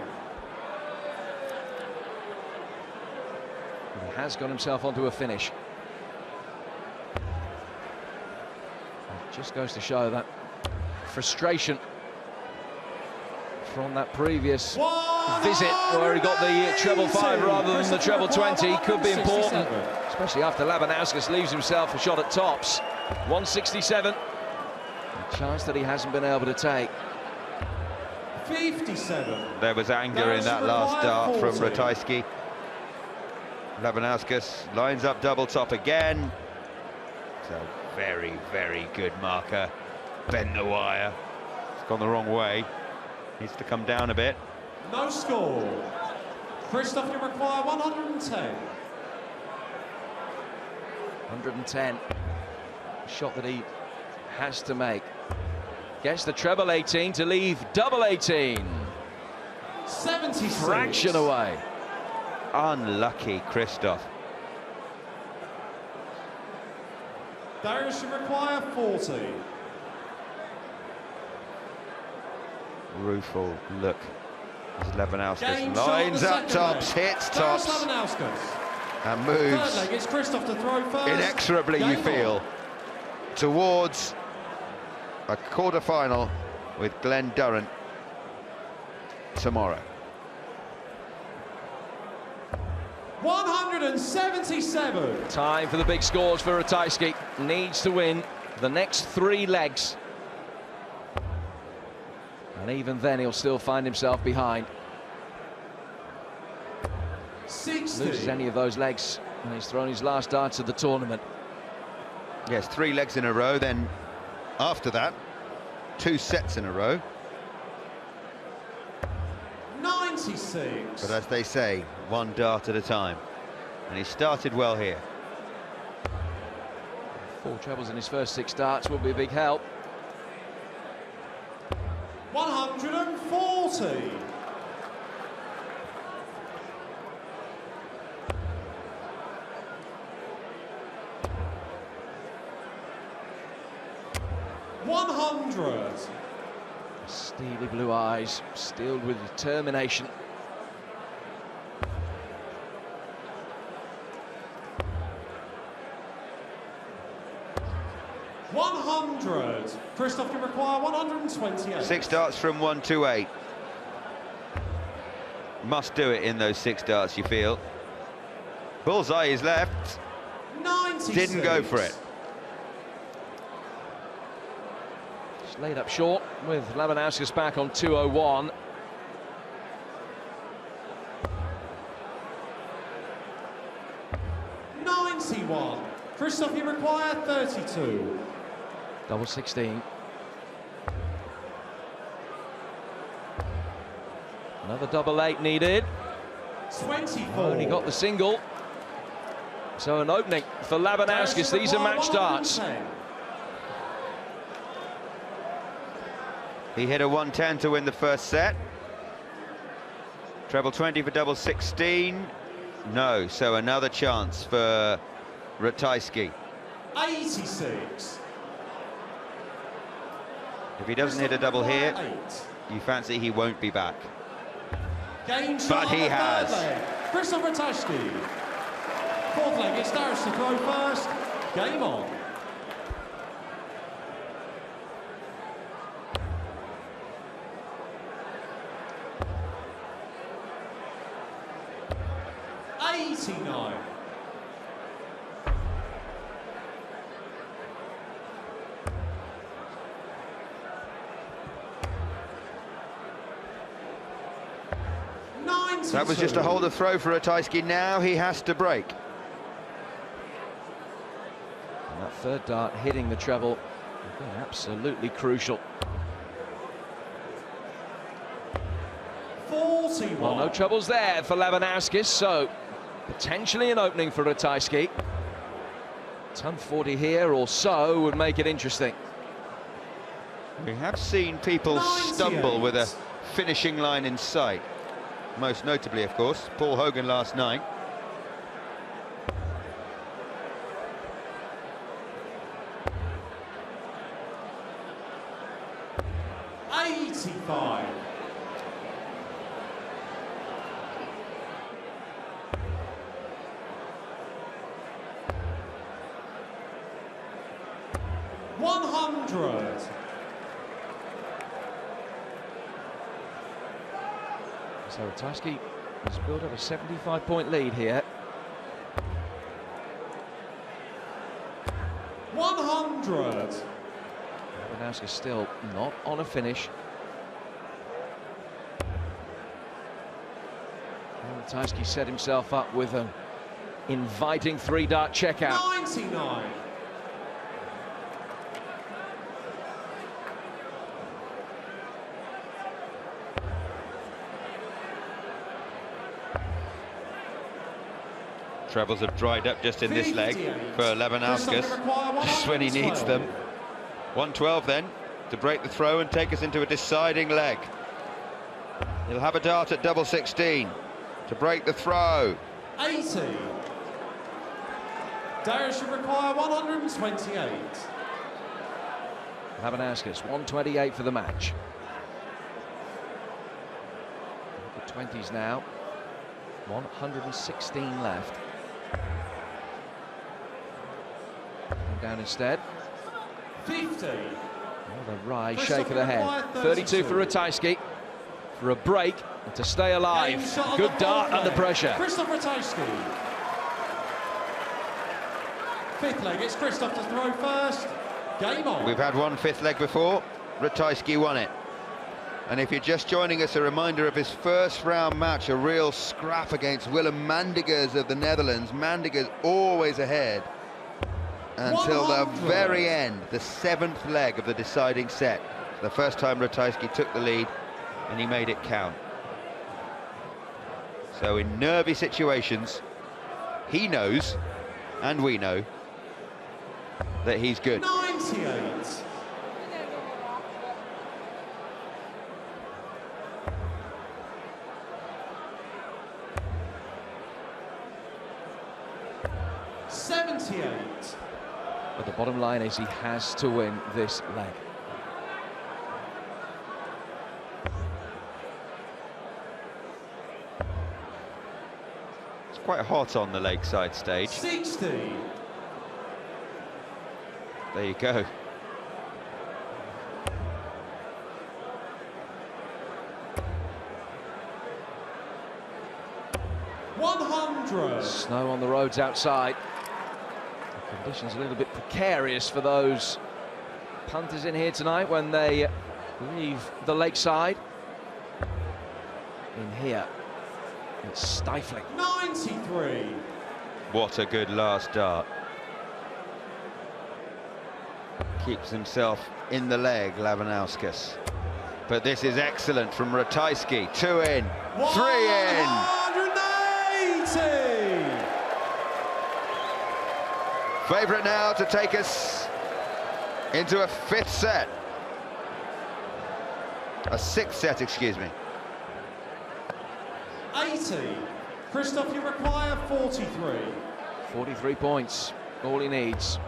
He has got himself onto a finish. It just goes to show that frustration from that previous visit where he got the treble 5 rather than the treble 20 could be important, especially after Labanauskas leaves himself a shot at tops. 167, a chance that he hasn't been able to take. 57. There was anger in that last dart from Ratajski. Labanauskas lines up double top again. It's a very, very good marker. Bent the wire. It's gone the wrong way. Needs to come down a bit. No score. Christoph, you require 110. 110. Shot that he has to make. Gets the treble 18 to leave double 18. 76. Fraction away. Unlucky Christoph. Darius, you require 40. Rueful look as Labanauskas Game lines shot, up the tops, second leg. hits Darius tops, Labanauskas. and Third moves leg, it's Christoph to throw first. inexorably, Game you feel, on. towards a quarter-final with Glenn Durrant tomorrow. 177. Time for the big scores for Ratajski. Needs to win the next 3 legs. And even then, he'll still find himself behind. 60. Loses any of those legs, and he's thrown his last darts of the tournament. Yes, 3 legs in a row, then after that, 2 sets in a row. 96. But as they say, 1 dart at a time. And he started well here. 4 trebles in his first 6 darts will be a big help. 140. 100. Steely blue eyes, steeled with determination. Christoph, you require 128. 6 darts from 128. Must do it in those 6 darts, you feel. Bullseye is left. 96. Didn't go for it. Just laid up short with Labanauskas back on 201. Christoph, you require 32. Double 16. Another double 8 needed. 24. Only got the single. So an opening for Labanauskas. These are match darts. He hit a 110 to win the first set. Treble 20 for double 16. No, so another chance for Ratajski. 86. If he doesn't hit a double here, you fancy he won't be back. But he has. Christoph Ratajski. 4th leg, it's Darius to throw first. Game on. $89. That was just a hold of throw for Ratajski. Now he has to break. And that third dart hitting the treble has been absolutely crucial. 41. Well, no troubles there for Labanauskas, so potentially an opening for Ratajski. Ton 40 here or so would make it interesting. We have seen people stumble with a finishing line in sight. most notably, of course, Paul Hogan last night. So Ratajski has built up a 75-point lead here. 100. Labanauskas still not on a finish. Ratajski set himself up with an inviting 3-dart checkout. 99. Trebles have dried up just in this leg for Labanauskas, just when he needs them. 112 then, to break the throw and take us into a deciding leg. He'll have a dart at double 16 to break the throw. 80. Darius should require 128. Labanauskas, 128 for the match. The 20s now, 116 left. Down instead. 50. Oh, the wry shake of the head. 32 for Ratajski. For a break and to stay alive. Good dart under pressure. Christoph Ratajski. Fifth leg, it's Christoph to throw first. Game on. We've had one fifth leg before. Ratajski won it. And if you're just joining us, a reminder of his first round match, a real scrap against Willem Mandegers of the Netherlands. Mandegers always ahead until 100. The very end, the 7th leg of the deciding set. The first time Ratajski took the lead and he made it count. So in nervy situations, he knows, and we know, that he's good. 98. But the bottom line is he has to win this leg. It's quite hot on the Lakeside stage. 60. There you go. Snow on the roads outside. The conditions a little bit precarious for those punters in here tonight when they leave the Lakeside. In here, it's stifling. 93. What a good last dart. Keeps himself in the leg, Labanauskas. But this is excellent from Ratajski. 2 in, 3 in. 180. Favourite now to take us into a 5th set. A 6th set, excuse me. 80. Christoph, you require 43. 43 points, all he needs.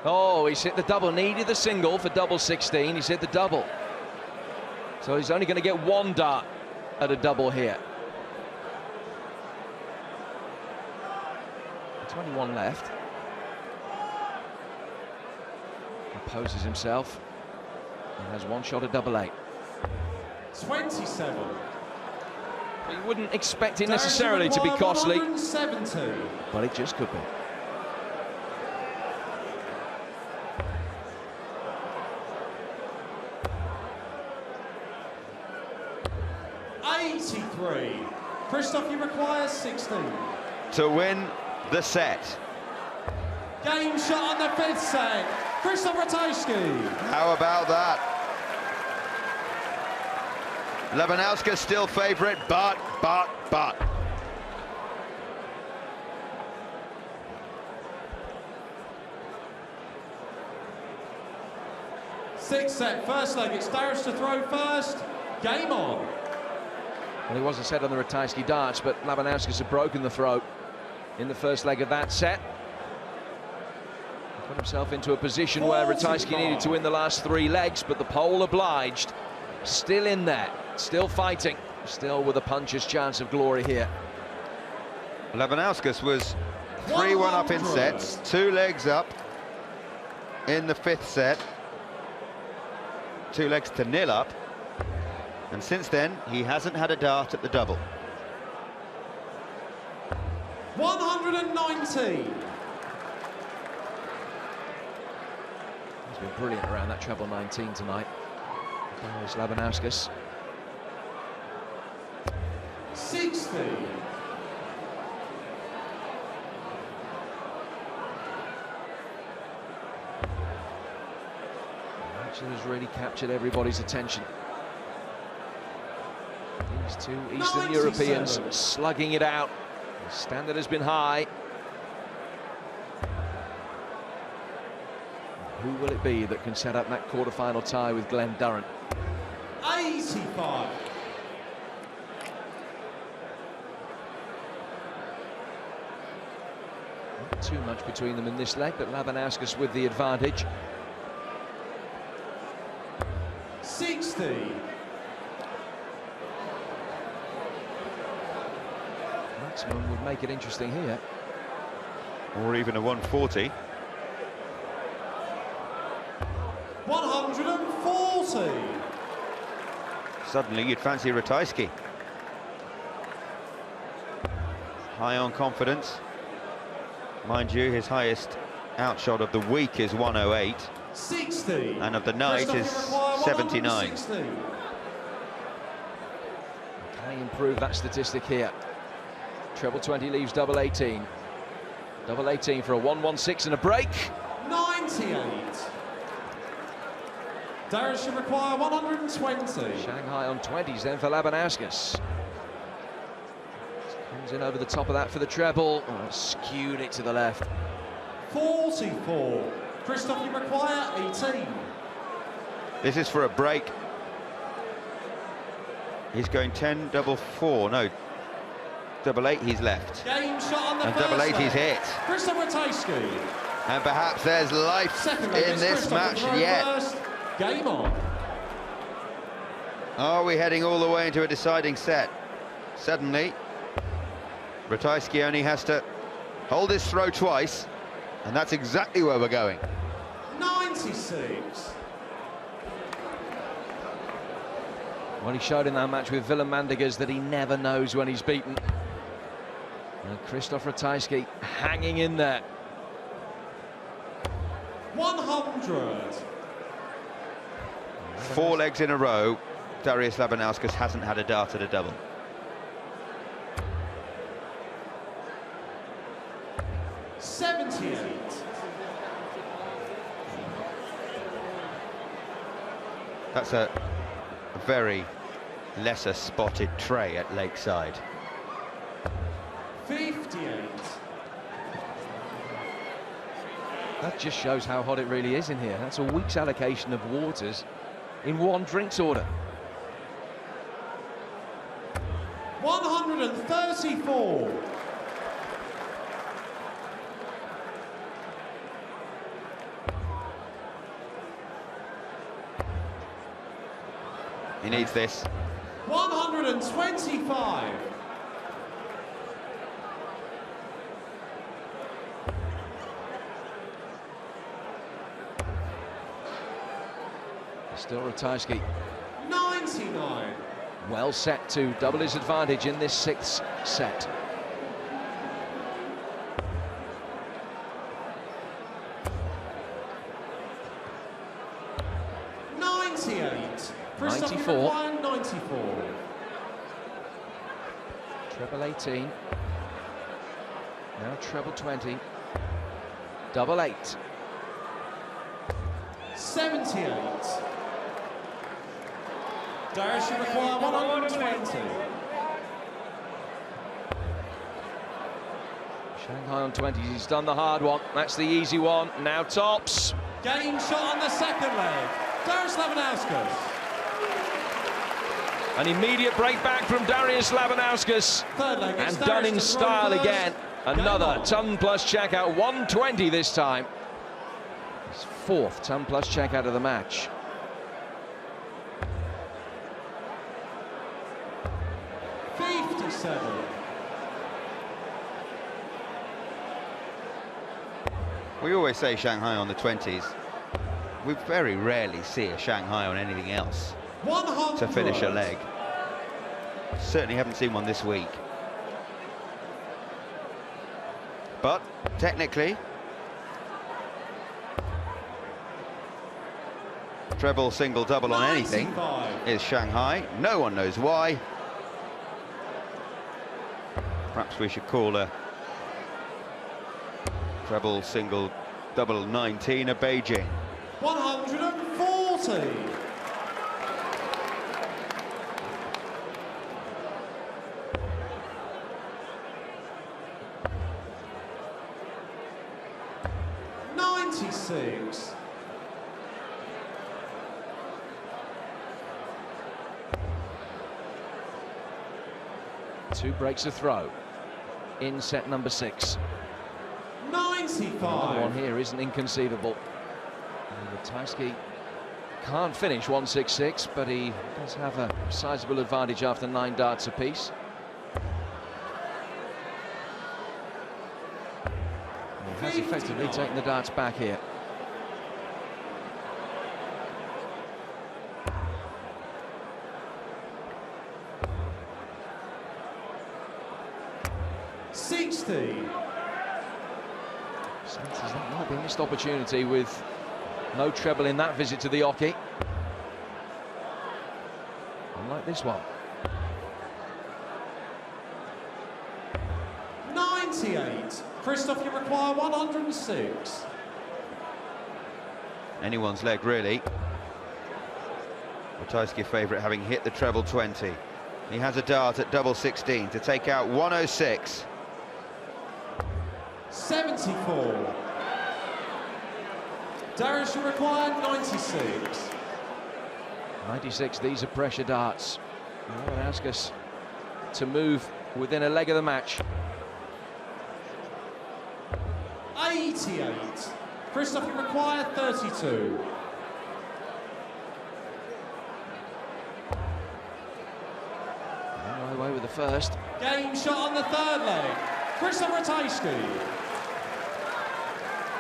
Oh, he's hit the double. Needed the single for double 16. He's hit the double. So he's only going to get 1 dart at a double here. 21 left. Imposes himself and has 1 shot at double 8. 27. But you wouldn't expect it necessarily to be costly, 170. but it just could be. Christoph, you require 16. To win the set. Game shot on the 5th set. Christoph Ratajski. How about that? Labanauskas still favourite, but. 6th set, first leg. It's Darius to throw first. Game on. Well, he wasn't set on the Ratajski darts, but Labanauskas had broken the throw in the first leg of that set. He put himself into a position where Ratajski needed to win the last 3 legs, but the pole obliged. Still in there, still fighting, still with a puncher's chance of glory here. Labanauskas was 3-1 up in sets, 2 legs up in the 5th set, 2 legs to 0 up, and since then he hasn't had a dart at the double. 119. He's been brilliant around that treble 19 tonight. There's Labanauskas. 60. Actually has really captured everybody's attention. These 2 Eastern Europeans slugging it out. The standard has been high. Who will it be that can set up that quarter-final tie with Glenn Durrant? 85. Not too much between them in this leg, but Labanauskas with the advantage. 60. Maximum would make it interesting here. Or even a 140. 140. Suddenly you'd fancy Ratajski. High on confidence. Mind you, his highest outshot of the week is 108. 60. And of the night is 79. Can he improve that statistic here? Treble 20 leaves double 18. Double 18 for a 116 and a break. 98. Darius should require 120. Shanghai on 20s then for Labanauskas. Comes in over the top of that for the treble. Oh, skewed it to the left. 44. Christoph, you require 18. This is for a break. He's going 10, double 4. No, double 8 he's left. Game shot on the And first double 8 leg. he's hit. Christoph Ratajski. And perhaps there's life in this match yet. First. Game on. Are we heading all the way into a deciding set? Suddenly, Ratajski only has to hold his throw twice, and that's exactly where we're going. 96. Well, he showed in that match with Willem Mandigers that he never knows when he's beaten. And Christoph Ratajski hanging in there. 100. 4 legs in a row, Darius Labanauskas hasn't had a dart at a double. 78. That's a very lesser spotted tray at Lakeside. 58. That just shows how hot it really is in here. That's a week's allocation of waters in one drinks order. 134. He needs this. 125. Still Ratajski. 99. Well set to double his advantage in this 6th set. Christoph 94. 94. Treble 18. Now treble 20. Double 8. 78. Darius should require 120. Shanghai on 20s. He's done the hard one. That's the easy one. Now tops. Game shot on the second leg. Darius Labanauskas. An immediate break back from Darius Labanauskas. And done in style again. Another ton plus checkout, 120 this time. His fourth ton plus checkout of the match. We always say Shanghai on the 20s. We very rarely see a Shanghai on anything else to finish a leg. Certainly haven't seen one this week. But technically, treble, single, double on anything is Shanghai. No one knows why. Perhaps we should call a treble, single, double 19 a Beijing. 140. .96. Two breaks a throw in set number 6. 95. Another one here isn't inconceivable. Ratajski can't finish 166, but he does have a sizable advantage after 9 darts apiece. He has effectively taken the darts back here. That might be a missed opportunity with no treble in that visit to the Oki. Unlike this one. 98. Christoph, you require 106. Anyone's leg, really. Ratajski favourite, having hit the treble 20. He has a dart at double 16 to take out 106. 74. Darius, you require 96. 96, these are pressure darts. Labanauskas to move within a leg of the match. 88. Christoph, you require 32. On the way with the first. Game shot on the third leg. Christoph Ratajski.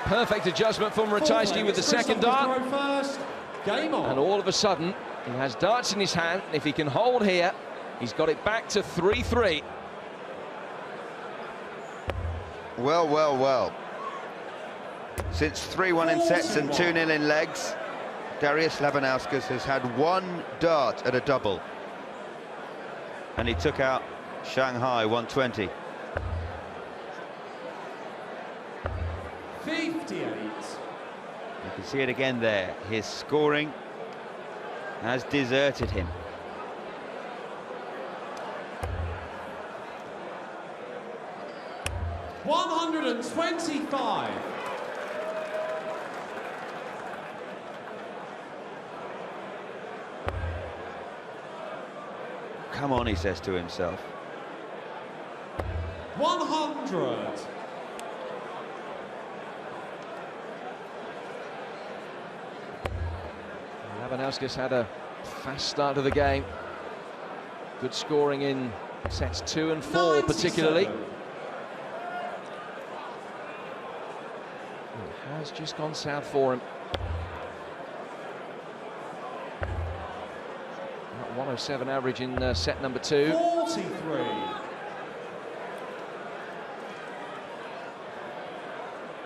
Perfect adjustment from Ratajski with the second dart. First. Game on. And all of a sudden, he has darts in his hand. If he can hold here, he's got it back to 3-3. Well, well, well. Since 3-1 in sets and 2-0 in legs, Darius Labanauskas has had one dart at a double. And he took out Shanghai 120. 58. You can see it again there. His scoring has deserted him. $125. Come on, he says to himself. 100. Labanauskas had a fast start to the game. Good scoring in sets 2 and 4 particularly. It has just gone south for him. That 107 average in set number 2. 43.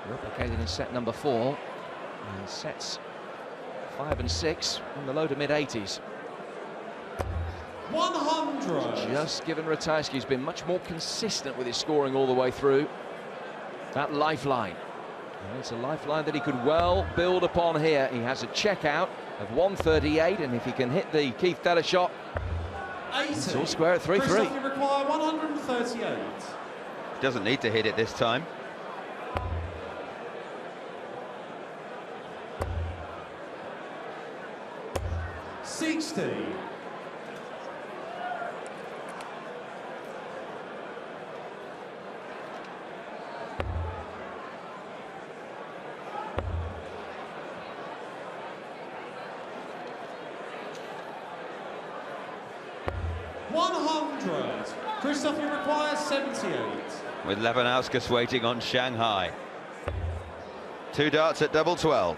Replicated in set number 4. And sets 5 and 6 in the low to mid 80s. 100. Just given Ratajski's been much more consistent with his scoring all the way through. That lifeline. And it's a lifeline that he could well build upon here. He has a checkout of 138, and if he can hit the Keith Deller shot, 80. It's all square at 3-3. Christoph, you require 138. Doesn't need to hit it this time. 100. Christoph, you require 78. With Labanauskas waiting on Shanghai. 2 darts at double 12.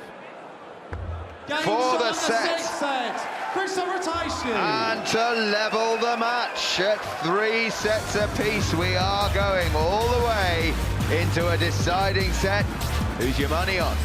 Game For the set. set. Christoph Ratajski. And to level the match at 3 sets apiece, we are going all the way into a deciding set. Who's your money on?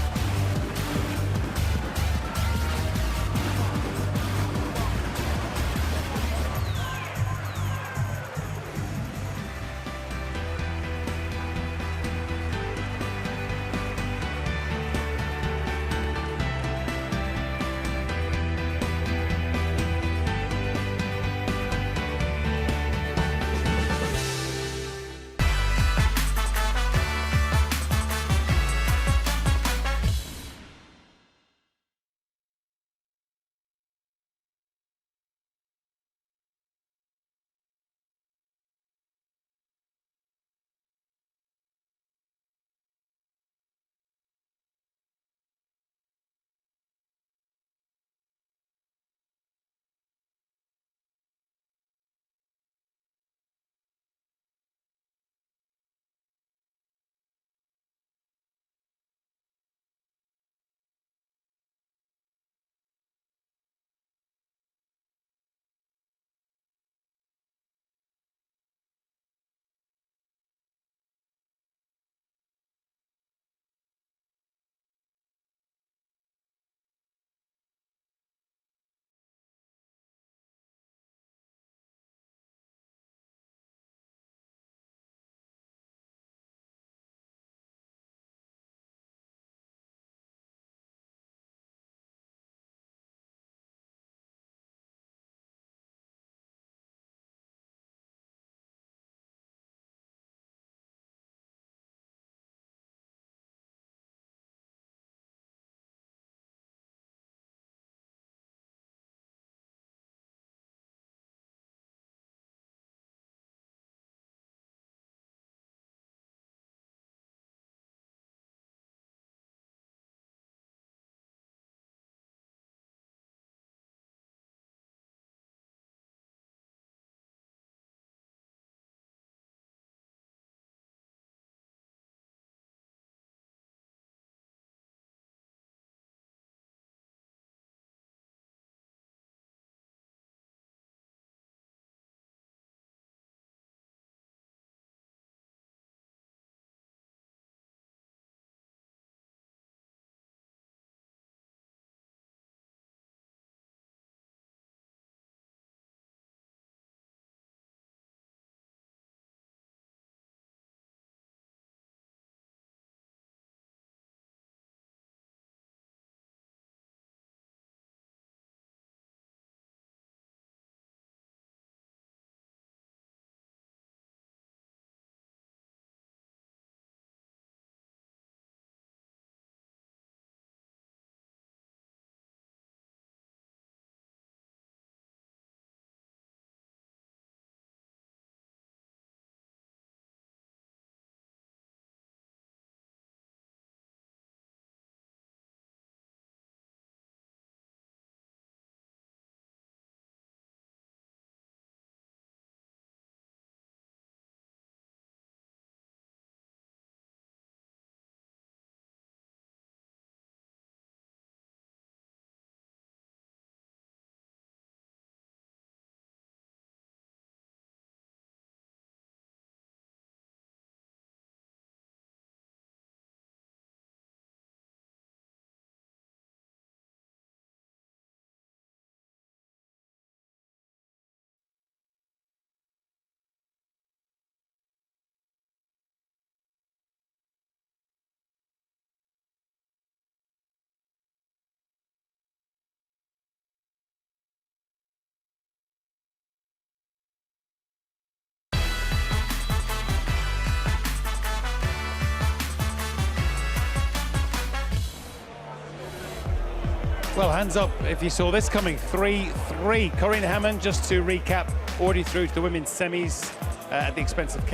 Well, hands up if you saw this coming. 3-3. Corinne Hammond, just to recap, already through to the women's semis at the expense of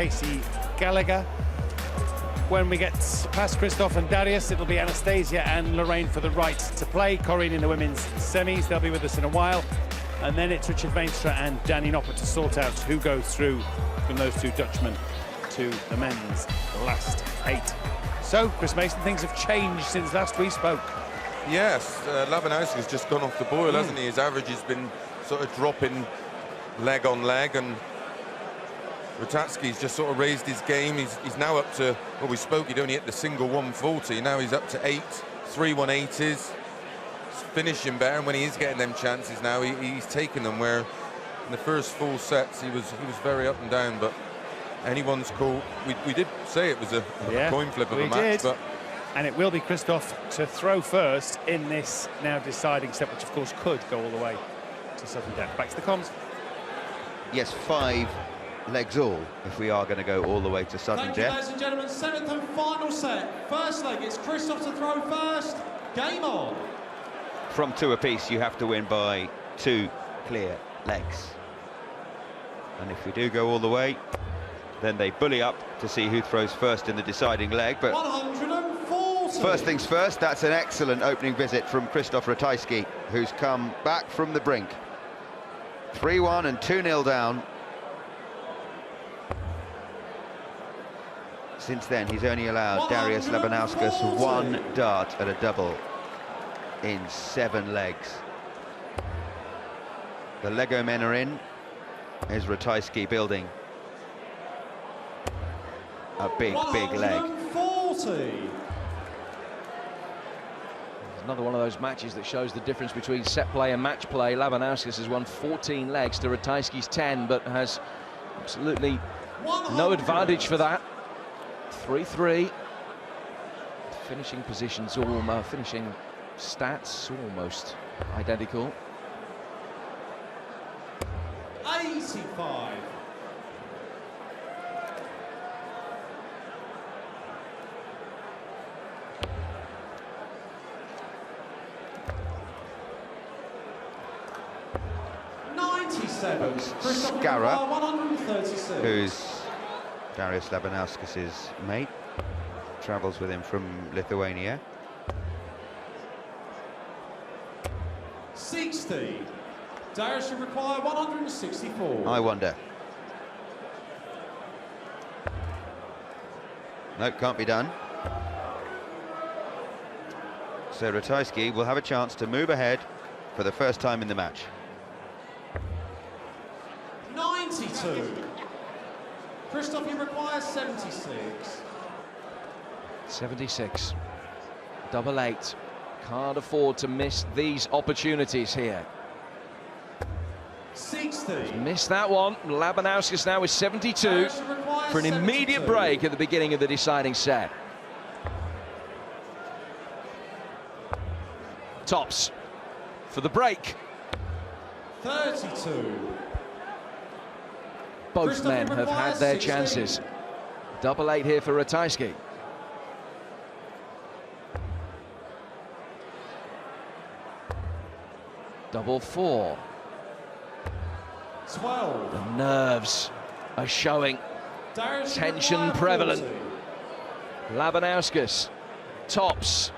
Gallagher. When we get past Christoph and Darius, it'll be Anastasia and Lorraine for the right to play. Corinne in the women's semis. They'll be with us in a while. And then it's Richard Veenstra and Danny Noppert to sort out who goes through from those two Dutchmen to the men's last 8. So, Chris Mason, things have changed since last we spoke. Yes, Labanauskas has just gone off the boil, hasn't he? His average has been sort of dropping leg on leg, and Ratajski's just sort of raised his game. He's now up to, well, we spoke, he'd only hit the single 140. Now he's up to 3 180s. Finishing better, and when he is getting them chances now, he's taking them, where in the first 4 sets he was very up and down. But anyone's call. We did say it was a coin flip of a match, but and it will be Christoph to throw first in this now deciding set, which of course could go all the way to sudden death. Back to the comms. Yes, 5 legs all if we are going to go all the way to sudden Thank you, death. ladies and gentlemen. 7th and final set. First leg, it's Christoph to throw first. Game on. From 2 apiece, you have to win by 2 clear legs. And if we do go all the way, then they bully up to see who throws first in the deciding leg. But 140. First things first, that's an excellent opening visit from Christoph Ratajski, who's come back from the brink. 3-1 and 2-0 down. Since then, he's only allowed Darius Labanauskas 1 dart at a double in 7 legs. The Lego men are in. Here's Ratajski building a big leg. 140. Another one of those matches that shows the difference between set play and match play. Labanauskas has won 14 legs to Ratajski's 10, but has absolutely no advantage for that. 3-3. Finishing positions, finishing stats almost identical. 85. Skara, 136. who's Darius Labanauskas' mate, travels with him from Lithuania. 60. Darius should require 164. I wonder. Nope, can't be done. So Ratajski will have a chance to move ahead for the first time in the match. 92. Christoph, you require 76. 76. Double 8. Can't afford to miss these opportunities here. 60. Missed that one. Labanauskas now is 72 for an immediate break at the beginning of the deciding set. Tops for the break. 32. Both men have had their chances. Double 8 here for Ratajski. Double 4. 12. The nerves are showing. Tension prevalent. Labanauskas tops.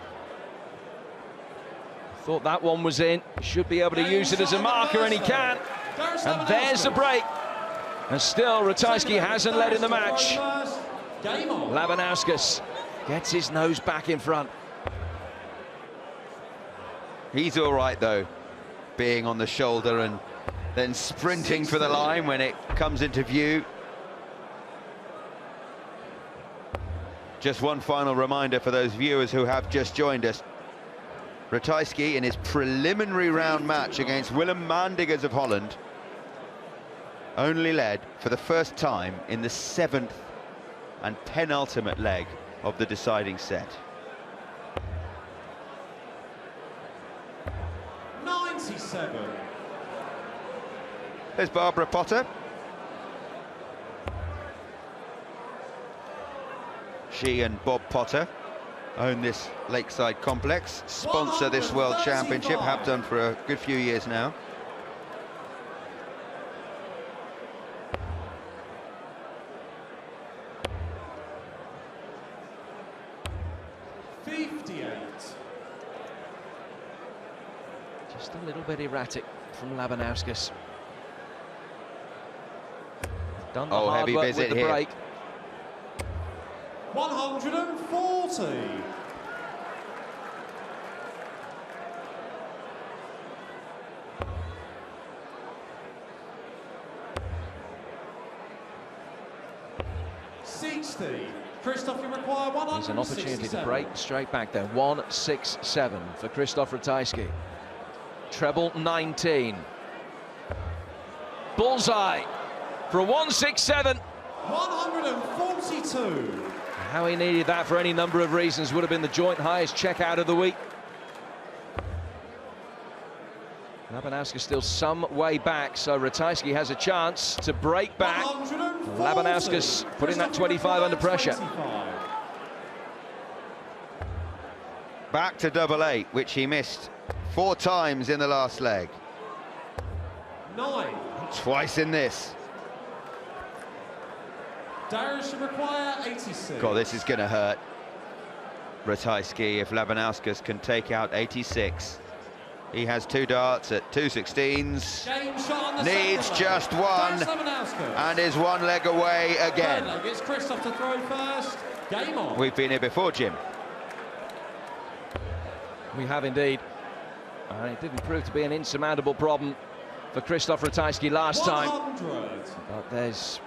Thought that one was in. Should be able to use it as a marker, and he can. And there's the break. And still, Ratajski hasn't led in the match. Labanauskas gets his nose back in front. He's all right, though, being on the shoulder and then sprinting for the line when it comes into view. Just one final reminder for those viewers who have just joined us. Ratajski, in his preliminary round match against Willem Mandigers of Holland, only led for the first time in the 7th and penultimate leg of the deciding set. 97. There's Barbara Potter. She and Bob Potter own this Lakeside complex, sponsor this World Championship, have done for a good few years now. Just a little bit erratic from Labanauskas. Done the hard heavy work visit with the here. break. 140. Christoph, you require 167. There's an opportunity to break straight back there. 167 for Christoph Ratajski. Treble 19. Bullseye for a 167. 142. How he needed that for any number of reasons. Would have been the joint highest checkout of the week. Labanauskas still some way back, so Ratajski has a chance to break back. Labanauskas putting that 25 under pressure. Back to double 8, which he missed 4 times in the last leg. 9. Twice in this. Darius should require 86. God, this is going to hurt Ratajski if Labanauskas can take out 86. He has 2 darts at 2 16s. Needs just one and is 1 leg away again. Third leg, it's Christoph to throw first. Game on. We've been here before, Jim. We have indeed. And it didn't prove to be an insurmountable problem for Christoph Ratajski last time. But there's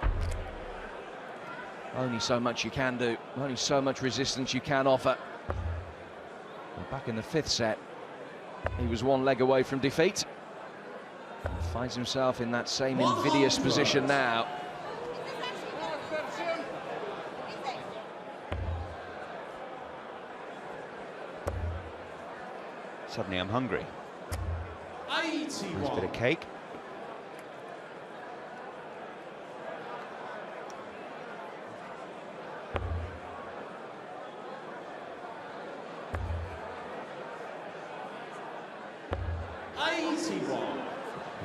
only so much you can do, only so much resistance you can offer. And back in the 5th set, he was 1 leg away from defeat. And finds himself in that same invidious position now. Suddenly I'm hungry. 81. Nice bit of cake.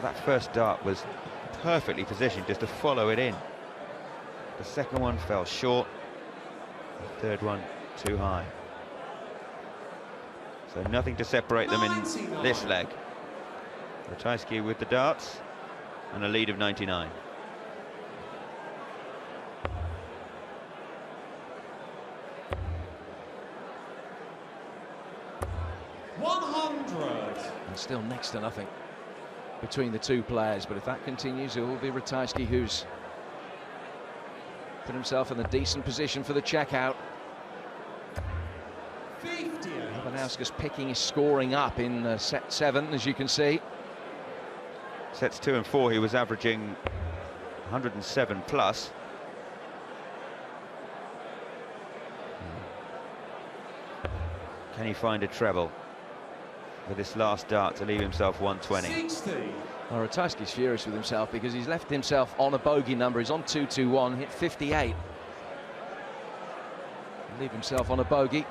That first dart was perfectly positioned just to follow it in. The second one fell short. The third one too high. So nothing to separate them in this leg. Ratajski with the darts and a lead of 99. And still next to nothing between the 2 players, but if that continues, it will be Ratajski who's put himself in a decent position for the checkout. Labanauskas picking his scoring up in set 7, as you can see. Sets 2 and 4, he was averaging 107 plus. Can he find a treble with this last dart to leave himself 120? 60. Well, Ratajski's furious with himself because he's left himself on a bogey number. He's on 221, hit 58. Leave himself on a bogey.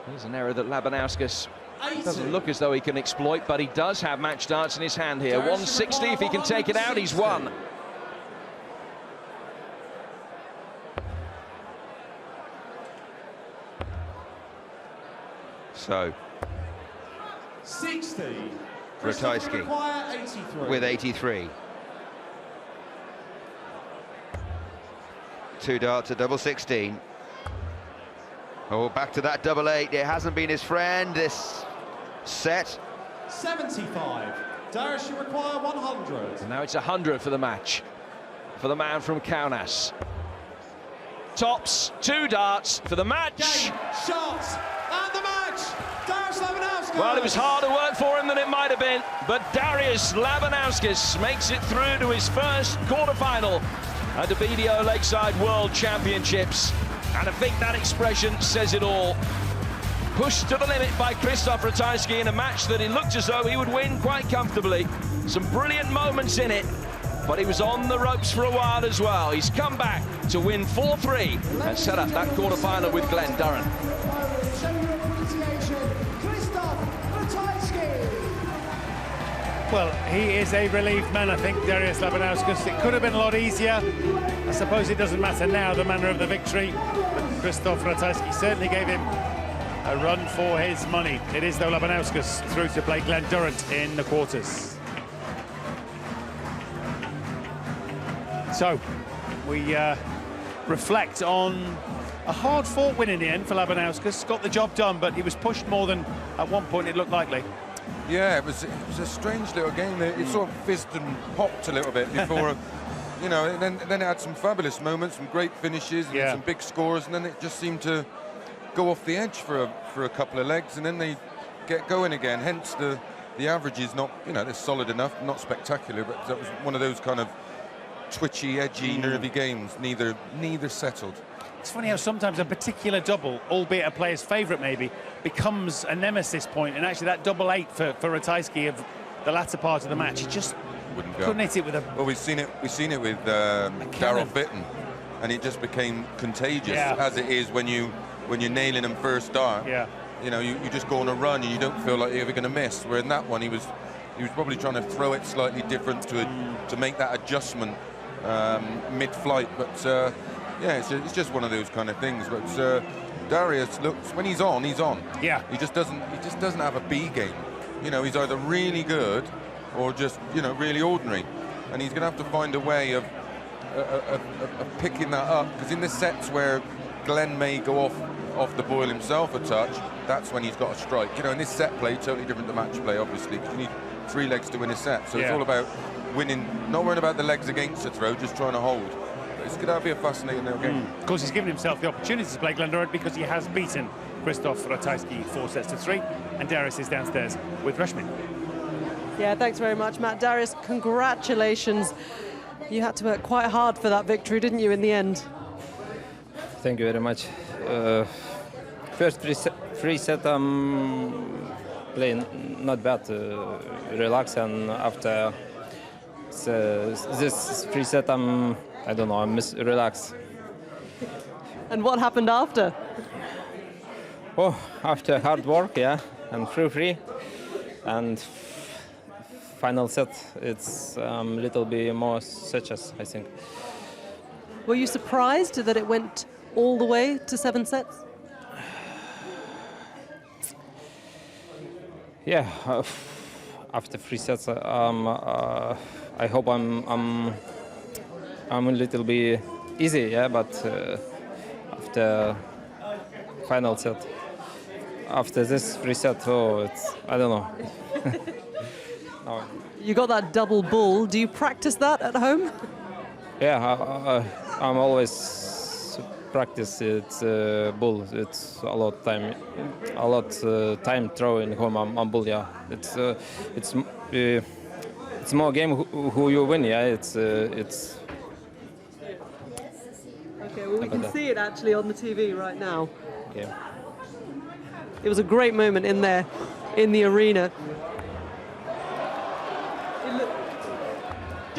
Here's an error that Labanauskas doesn't look as though he can exploit, but he does have match darts in his hand here. 160, if he can take it out, he's won. So 60. Ratajski with 83. 2 darts at double 16. Oh, back to that double 8. It hasn't been his friend this set. 75. Darius should require 100. And now it's 100 for the match for the man from Kaunas. Tops, 2 darts for the match. Game, shots, and the match. Darius Labanauskas. Well, it was harder work for him than it might have been, but Darius Labanauskas makes it through to his first quarter-final at the BDO Lakeside World Championships. And I think that expression says it all. Pushed to the limit by Christoph Ratajski in a match that it looked as though he would win quite comfortably. Some brilliant moments in it, but he was on the ropes for a while as well. He's come back to win 4-3 and set up that quarter-final with Glenn Durran. Well, he is a relieved man, I think, Darius Labanauskas. It could have been a lot easier. I suppose it doesn't matter now, the manner of the victory. But Christoph Ratajski certainly gave him A run for his money. It is, though, Labanauskas through to play Glenn Durrant in the quarters. So, we reflect on a hard-fought win in the end for Labanauskas. Got the job done, but he was pushed more than at one point it looked likely. Yeah, it was a strange little game. It sort of fizzed and popped a little bit before, you know, and then it had some fabulous moments, some great finishes, and some big scores, and then it just seemed to go off the edge for a couple of legs, and then they get going again. Hence the average is not, you know, they're solid enough, not spectacular, but that was one of those kind of twitchy, edgy, nervy games. Neither settled. It's funny how sometimes a particular double, albeit a player's favourite maybe, becomes a nemesis point, and actually that double 8 for Ratajski of the latter part of the match, he just couldn't hit it with a... Well, we've seen it with Darryl Fitton, and it just became contagious, as it is when you're nailing them first dart. You know, you just go on a run and you don't feel like you're ever going to miss. Where in that one, he was probably trying to throw it slightly different to make that adjustment mid-flight, but. Yeah, it's just one of those kind of things. But Darius looks, when he's on. Yeah. He just doesn't have a B game. You know, he's either really good or just, you know, really ordinary. And he's going to have to find a way of picking that up, because in the sets where Glenn may go off the boil himself a touch, that's when he's got to strike. You know, in this set play, totally different to match play, obviously, because you need 3 legs to win a set. So it's all about winning, not worrying about the legs against the throw, just trying to hold. It's going to be a fascinating little game. Of course, he's given himself the opportunity to play Glenn Durrant because he has beaten Christoph Ratajski 4-3, and Darius is downstairs with Reshmin. Yeah, thanks very much, Matt. Darius, congratulations. You had to work quite hard for that victory, didn't you, in the end? Thank you very much. First free set, playing not bad, relax, and after this free set, I don't know, I relax. And what happened after? Oh, after hard work, and free, and final set, it's a little bit more success, I think. Were you surprised that it went all the way to 7 sets? Yeah, after 3 sets, I hope I'm a little bit easy, but after final set, after this 3 set, I don't know. No. You got that double bull. Do you practice that at home? Yeah, I'm always practice it bull. It's a lot time throwing home. I'm bull. Yeah, it's more game who you win. Yeah, it's. Okay, well, we can see it actually on the TV right now. Yeah. It was a great moment in there, in the arena.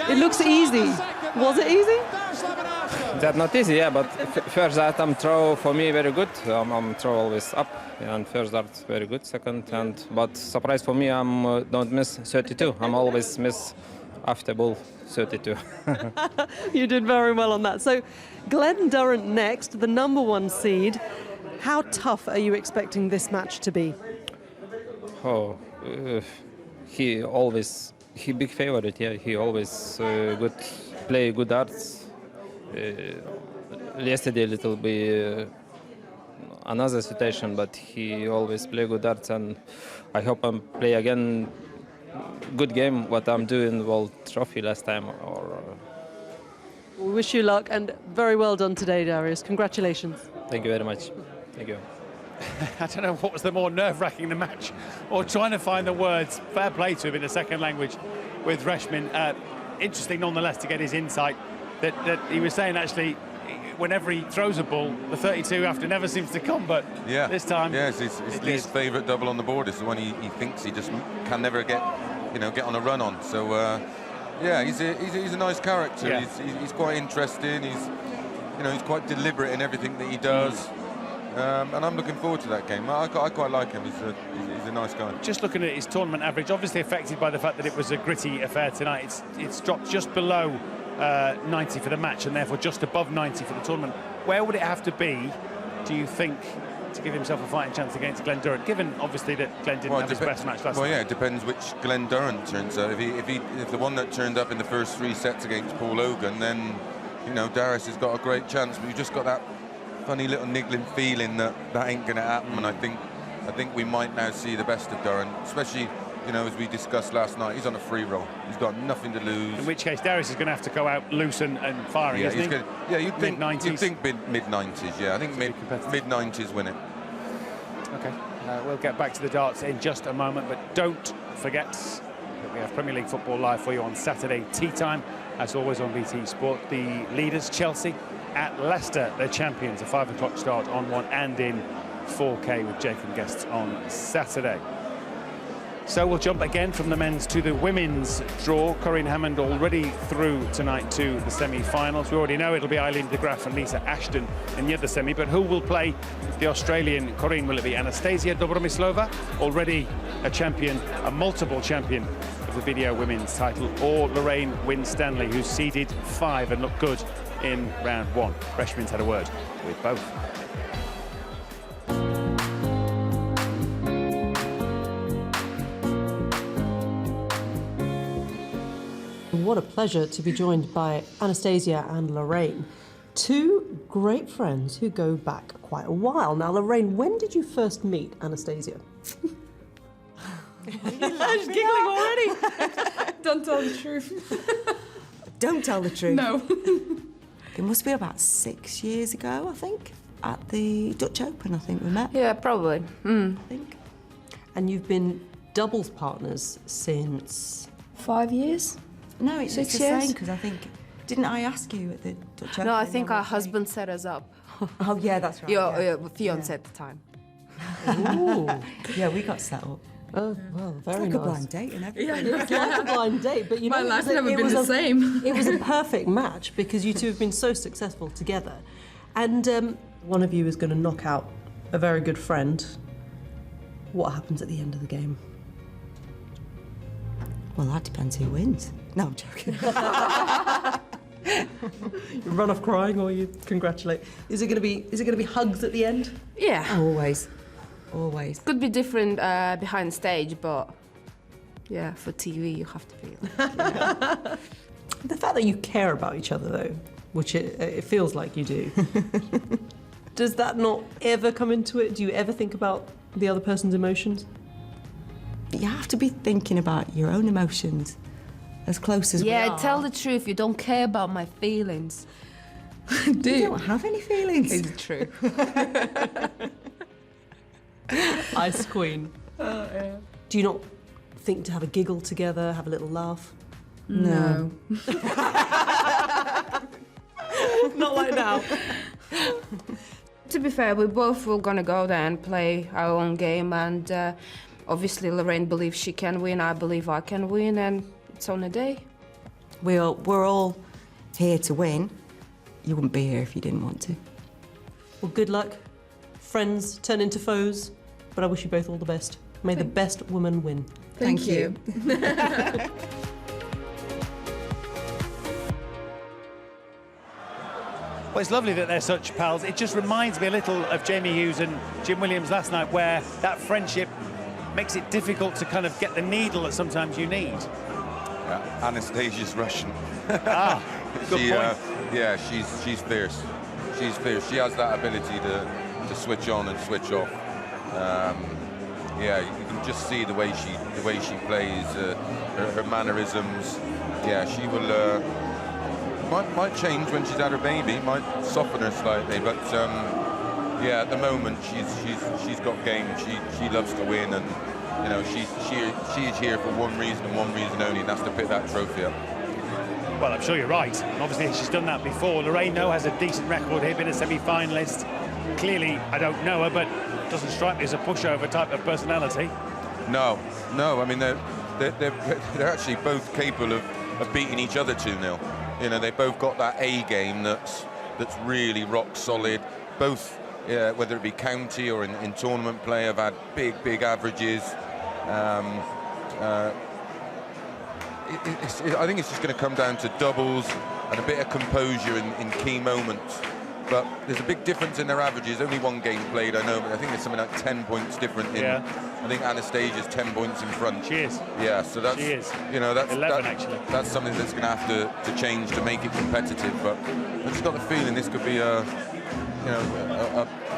It looks easy. Was it easy? That's not easy, yeah, but first attempt throw for me very good. I'm throw always up, and first dart very good. Second, but surprise for me, don't miss 32. I'm always miss after ball 32. You did very well on that. So, Glenn Durrant next, the #1 seed. How tough are you expecting this match to be? Oh, he big favorite. Yeah, he always play good darts. Yesterday a little bit another situation, but he always play good darts, and I hope I play again good game what I'm doing World Trophy last time. We wish you luck, and very well done today, Darius. Congratulations. Thank you very much. Thank you. I don't know what was the more nerve-wracking, the match or trying to find the words. Fair play to him in the second language with Reshmin. Interesting nonetheless to get his insight that he was saying actually whenever he throws a ball, the 32 after never seems to come, but this time... Yeah, it's his least favourite double on the board. It's the one he thinks he just can never get on a run on. So, yeah, he's a nice character. Yeah. He's quite interesting. He's quite deliberate in everything that he does. And I'm looking forward to that game. I quite like him. He's a nice guy. Just looking at his tournament average, obviously affected by the fact that it was a gritty affair tonight. It's dropped just below 90 for the match, and therefore just above 90 for the tournament. Where would it have to be, do you think, to give himself a fighting chance against Glen Durrant, given obviously that Glen didn't have his best match last night? Yeah, it depends which Glen Durrant turns out. If the one that turned up in the first 3 sets against Paul Hogan, then you know Darius has got a great chance. But you've just got that funny little niggling feeling that ain't going to happen. And I think we might now see the best of Durrant, especially, you know, as we discussed last night. He's on a free roll. He's got nothing to lose. In which case, Darius is going to have to go out loose and firing, isn't he? You'd think mid-90s. Yeah, I think mid-90s win it. Okay, we'll get back to the darts in just a moment, but don't forget that we have Premier League football live for you on Saturday tea time, as always on BT Sport. The leaders, Chelsea, at Leicester, the champions, a 5 o'clock start on 1 and in 4K with Jake and guests on Saturday. So we'll jump again from the men's to the women's draw. Corinne Hammond already through tonight to the semi-finals. We already know it'll be Eileen de Graaf and Lisa Ashton in the other semi, but who will play the Australian Corinne? Will it be Anastasia Dobromyslova, already a champion, a multiple champion of the video women's title, or Lorraine Winstanley, who's seeded 5 and looked good in round 1? Freshman's had a word with both. What a pleasure to be joined by Anastasia and Lorraine, 2 great friends who go back quite a while. Now, Lorraine, when did you first meet Anastasia? She's giggling already. Don't tell the truth. Don't tell the truth. No. It must be about 6 years ago, I think, at the Dutch Open, I think we met. Yeah, probably. I think. And you've been doubles partners since... 5 years? No, it's 6 the years? same, because I think... Didn't I ask you at the Dutch Open? No, I think our husband set us up. Oh, yeah, that's right. Your fiancé at the time. Ooh. Yeah, we got set up. Oh, well, very it's like nice. a blind date and everything. Yeah, it's like a blind date, but you know, My life's never been the same. It was a perfect match because you two have been so successful together. And one of you is going to knock out a very good friend. What happens at the end of the game? Well, that depends who wins. No, I'm joking. You run off crying or you congratulate? Is it going to be hugs at the end? Yeah. Always. Always. Could be different behind stage, but yeah, for TV you have to be like, The fact that you care about each other, though, which it feels like you do, does that not ever come into it? Do you ever think about the other person's emotions? You have to be thinking about your own emotions as close as we are. yeah, tell the truth, you don't care about my feelings. Do You don't have any feelings. It's true. Ice Queen. Yeah. Do you not think to have a giggle together, have a little laugh? No. Not like now. To be fair, we both were gonna go there and play our own game, and obviously Lorraine believes she can win, I believe I can win, and it's on a day. We're all here to win. You wouldn't be here if you didn't want to. Well, good luck. Friends turn into foes, but I wish you both all the best. May the best woman win. Thank you. Well, it's lovely that they're such pals. It just reminds me a little of Jamie Hughes and Jim Williams last night, where that friendship makes it difficult to kind of get the needle that sometimes you need. Yeah, Anastasia's Russian. Good point. Yeah, she's fierce. She's fierce. She has that ability to switch on and switch off. Yeah, you can just see the way she plays, her mannerisms. Yeah, she will. Might change when she's had her baby. Might soften her slightly, but yeah, at the moment she's got game. She loves to win, and you know she is here for one reason and one reason only, and that's to pick that trophy up. Well, I'm sure you're right. And obviously, she's done that before. Lorraine, though, has a decent record here, been a semi-finalist. Clearly, I don't know her, but doesn't strike me as a pushover type of personality. No. I mean, they're actually both capable of beating each other 2-0. You know, they both got that A game that's really rock solid. Both, whether it be county or in tournament play, have had big averages. I think it's just going to come down to doubles and a bit of composure in key moments. but there's a big difference in their averages. Only one game played, I know, but I think there's something like 10 points different in. I think Anastasia's 10 points in front. She is. Yeah, so that's, she is. You know, that's 11 actually. That's something that's going to have to change to make it competitive. But I just got the feeling this could be a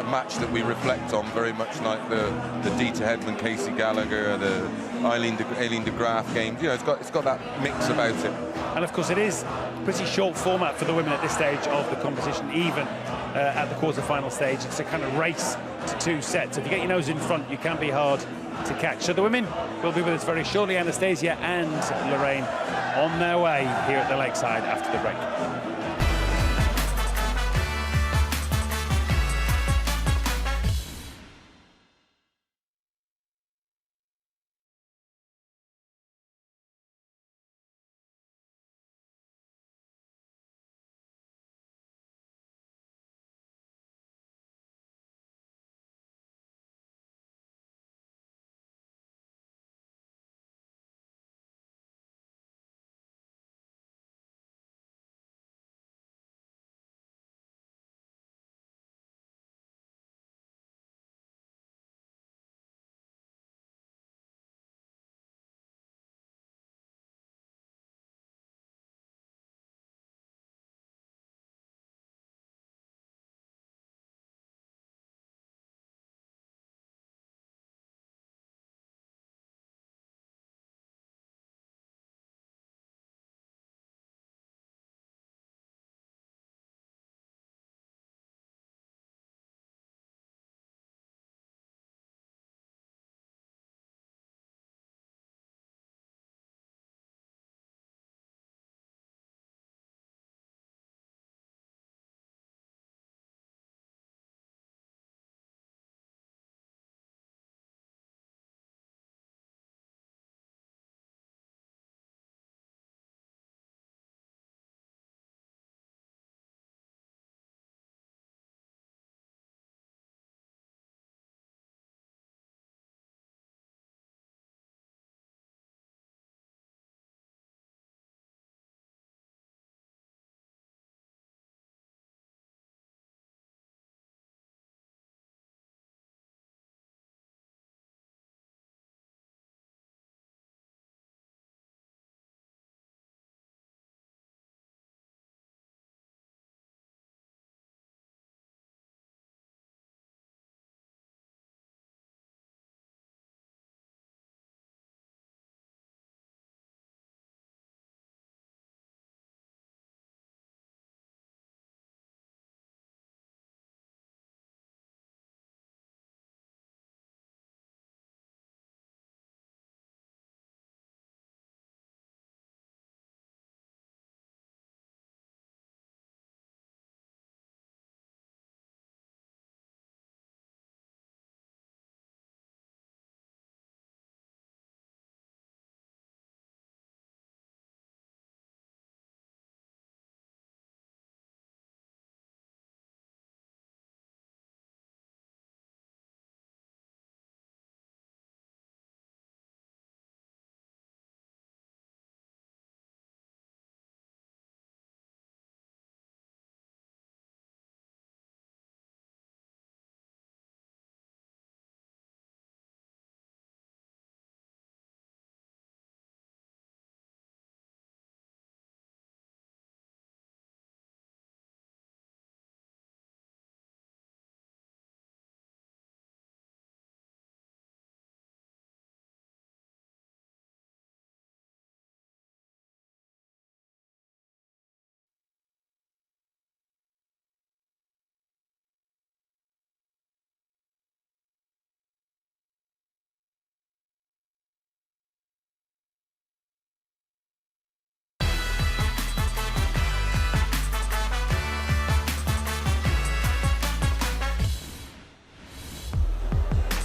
match that we reflect on, very much like the Dieter Hedman, Casey Gallagher, the Eileen de Graaf games. You know, it's got that mix about it. And of course, it is pretty short format for the women at this stage of the competition, even at the quarter-final stage. It's a kind of race to 2 sets. If you get your nose in front, you can be hard to catch. So the women will be with us very shortly. Anastasia and Lorraine on their way here at the Lakeside after the break.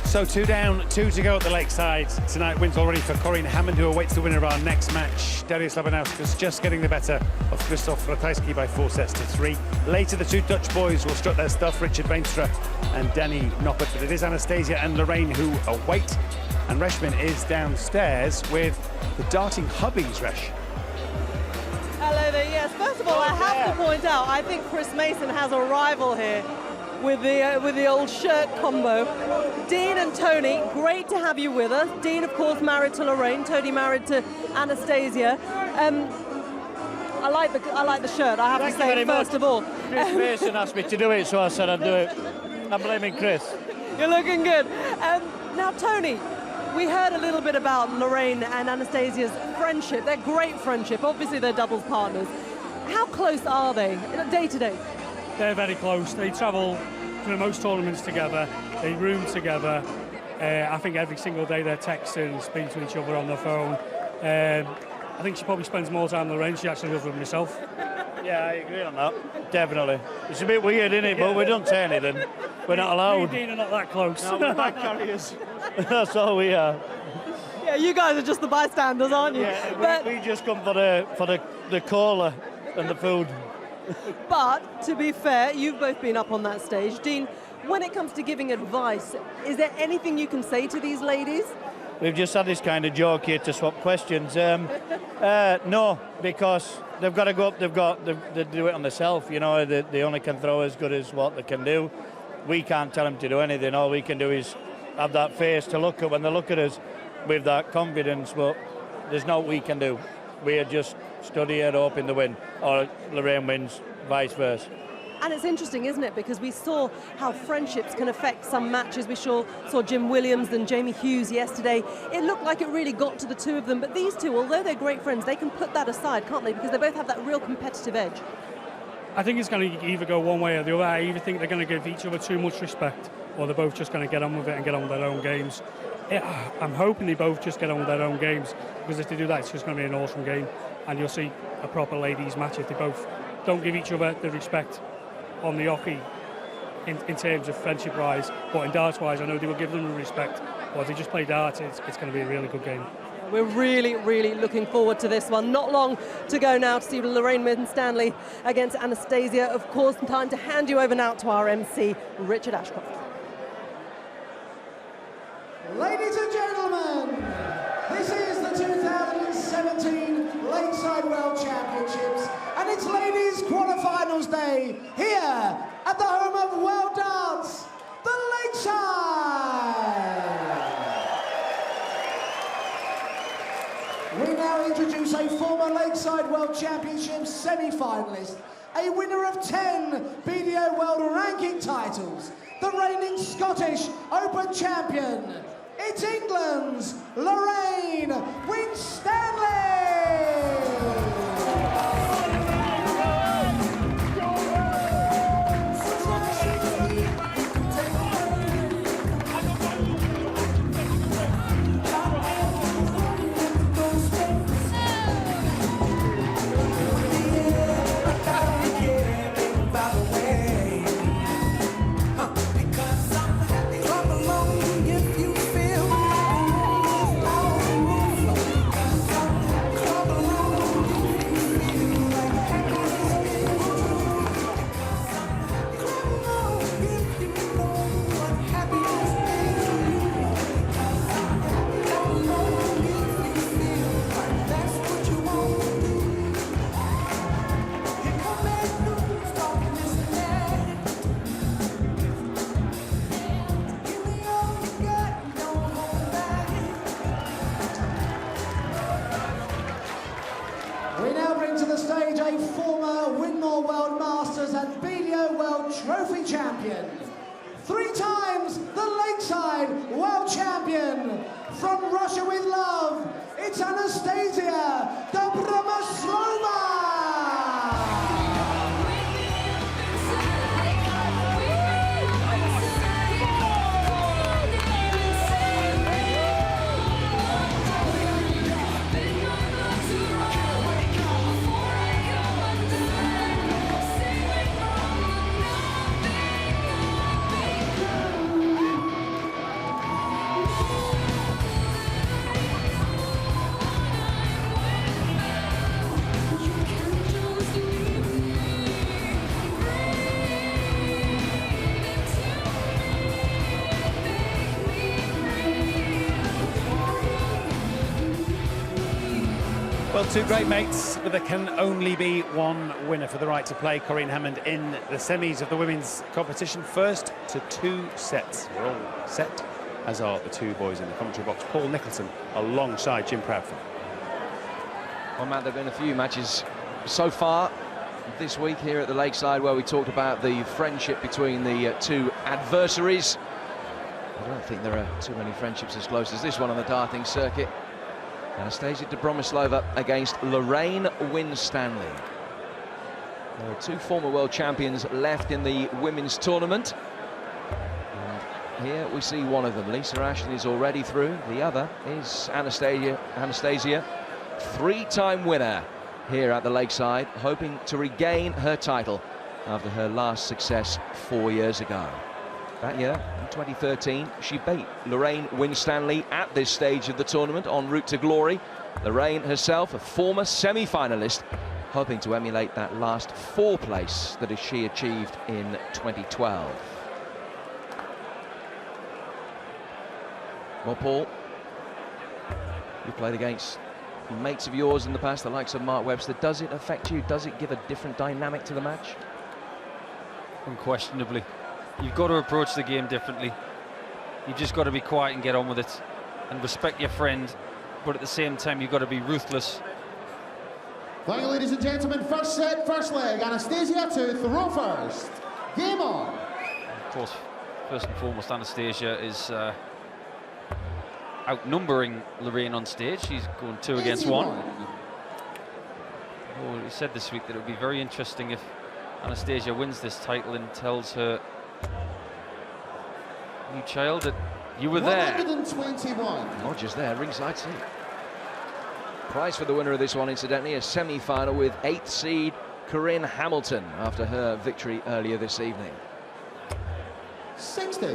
So 2 down, 2 to go at the Lakeside. Tonight wins already for Corinne Hammond, who awaits the winner of our next match. Darius Labanauskas just getting the better of Christoph Ratajski by 4 sets to 3. Later, the 2 Dutch boys will strut their stuff, Richard Veenstra and Danny Noppert. But it is Anastasia and Lorraine who await. And Reshmin is downstairs with the darting hubbies, Resh. Hello there, yes. First of all, I have to point out, I think Chris Mason has a rival here with the old shirt combo. Dean and Tony, great to have you with us. Dean, of course, married to Lorraine. Tony married to Anastasia. I like the shirt, I have to say, first of all. Chris Mason asked me to do it, so I said I'd do it. I'm blaming Chris. You're looking good. Now, Tony, we heard a little bit about Lorraine and Anastasia's friendship, their great friendship. Obviously, they're doubles partners. How close are they, day to day? They're very close. They travel to most tournaments together. They room together. I think every single day they're texting and speaking to each other on the phone. I think she probably spends more time with Lorraine. She actually does with myself. Yeah, I agree on that. Definitely. It's a bit weird, isn't it? But we don't say anything. We're not allowed. Me and Dean are not that close. No, we're bag carriers. That's all we are. Yeah, you guys are just the bystanders, aren't you? Yeah, but we just come for the cola and the food. But, to be fair, you've both been up on that stage. Dean, when it comes to giving advice, is there anything you can say to these ladies? We've just had this kind of joke here to swap questions. No, because they've got to go up, they do it on themselves, you know, they only can throw as good as what they can do. We can't tell them to do anything. All we can do is have that face to look at when they look at us with that confidence, but there's no we can do. We are just stood here hoping to win, or Lorraine wins, vice versa. And it's interesting, isn't it? Because we saw how friendships can affect some matches. We saw Jim Williams and Jamie Hughes yesterday. It looked like it really got to the two of them. But these two, although they're great friends, they can put that aside, can't they? Because they both have that real competitive edge. I think it's going to either go one way or the other. I either think they're going to give each other too much respect, or they're both just going to get on with it and get on with their own games. I'm hoping they both just get on with their own games, because if they do that, it's just going to be an awesome game. And you'll see a proper ladies match if they both don't give each other the respect on the hockey in terms of friendship-wise, but in darts-wise, I know they will give them the respect. But if they just play darts, it's going to be a really good game. We're really, really looking forward to this one. Not long to go now to see Lorraine Winstanley against Anastasia. Of course, time to hand you over now to our MC, Richard Ashcroft. Ladies and gentlemen, this is the 2017 Lakeside World Championships, and it's ladies quarterfinals day here at the home of World Darts, the Lakeside. We now introduce a former Lakeside World Championships semi-finalist, a winner of 10 BDO World Ranking titles, the reigning Scottish Open champion. It's England's Lorraine Winstanley! We now bring to the stage a former Winmore World Masters and BDO World Trophy champion. 3 times the Lakeside World Champion. From Russia with love, it's Anastasia Dobromyslova! Well, two great mates, but there can only be one winner for the right to play Corinne Hammond in the semis of the women's competition. First to 2 sets. We're all set, as are the two boys in the commentary box. Paul Nicholson alongside Jim Proudfoot. Well, Matt, there have been a few matches so far this week here at the Lakeside where we talked about the friendship between the two adversaries. I don't think there are too many friendships as close as this one on the darting circuit. Anastasia Dobromyslova against Lorraine Winstanley. There are two former world champions left in the women's tournament. And here we see one of them. Lisa Ashton is already through. The other is Anastasia, three-time winner here at the Lakeside, hoping to regain her title after her last success 4 years ago. That year, in 2013, she beat Lorraine Winstanley at this stage of the tournament en route to glory. Lorraine herself, a former semi-finalist, hoping to emulate that last 4th place that she achieved in 2012. Well, Paul, you've played against mates of yours in the past, the likes of Mark Webster. Does it affect you? Does it give a different dynamic to the match? Unquestionably. You've got to approach the game differently. You've just got to be quiet and get on with it and respect your friend, but at the same time you've got to be ruthless. Thank you, ladies and gentlemen. First set, first leg. Anastasia to throw first. Game on. Of course, first and foremost, Anastasia is outnumbering Lorraine on stage. She's going 2 against 1. Well, he said this week that it would be very interesting if Anastasia wins this title and tells her new child that you were there. 121. Rogers there, ringside seat. Prize for the winner of this one, incidentally, a semi-final with 8th seed Corinne Hamilton after her victory earlier this evening. 60.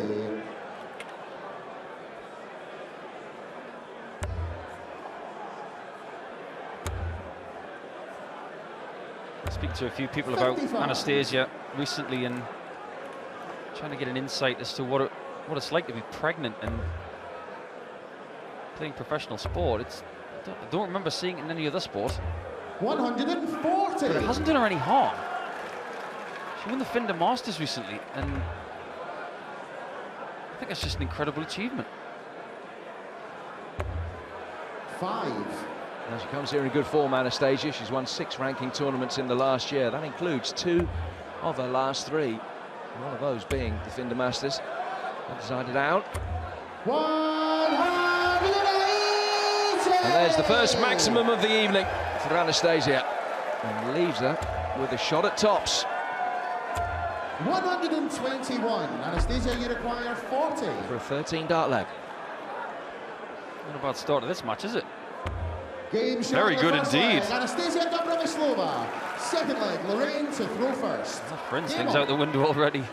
Speak to a few people about 55. Anastasia recently and trying to get an insight as to what it's like to be pregnant and playing professional sport. I don't remember seeing it in any other sport. 140. But it hasn't done her any harm. She won the Fender Masters recently, and I think that's just an incredible achievement. 5. Now she comes here in good form, Anastasia. She's won 6 ranking tournaments in the last year. That includes 2 of her last 3. One of those being the Fender Masters. Decided out. 180. And there's the first maximum of the evening for Anastasia. And leaves her with a shot at tops. 121. Anastasia, you require 40. For a 13 dart leg. Not a bad start to this match, is it? Game shot. Very good indeed. Anastasia Dobromyslova. Second leg, Lorraine to throw first. That friends things out the window already.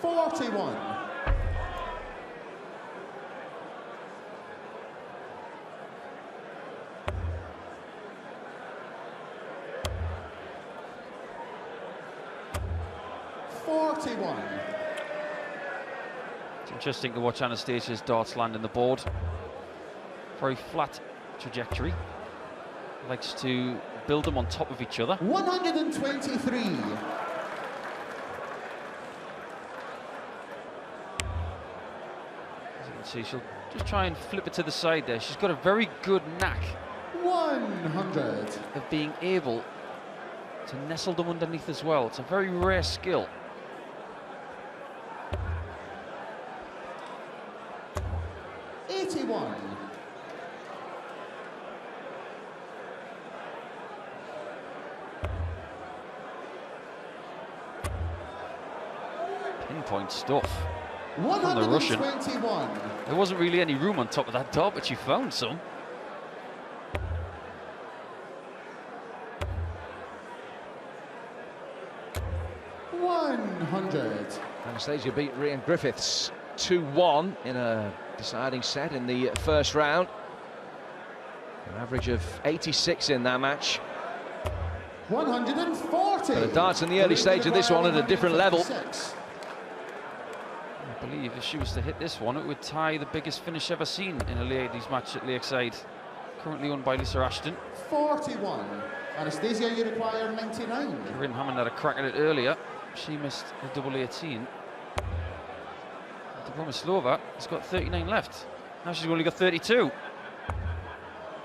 $41. It's interesting to watch Anastasia's darts land in the board. Very flat trajectory. Likes to build them on top of each other. 123. As you can see, she'll just try and flip it to the side there. She's got a very good knack 100 of being able to nestle them underneath as well. It's a very rare skill. 81. Pinpoint stuff. 121. From the Russian. There wasn't really any room on top of that dart, but she found some. Anastasia beat Rhian Griffiths 2-1 in a deciding set in the first round. An average of 86 in that match. 140. But the darts in the early stage of this one at a different level. I believe if she was to hit this one, it would tie the biggest finish ever seen in a ladies' match at Lakeside, currently owned by Lisa Ashton. 41. Anastasia, you require 99. Corinne Hammond had a crack at it earlier. She missed a double 18. Dobromyslova has got 39 left. Now she's only got 32.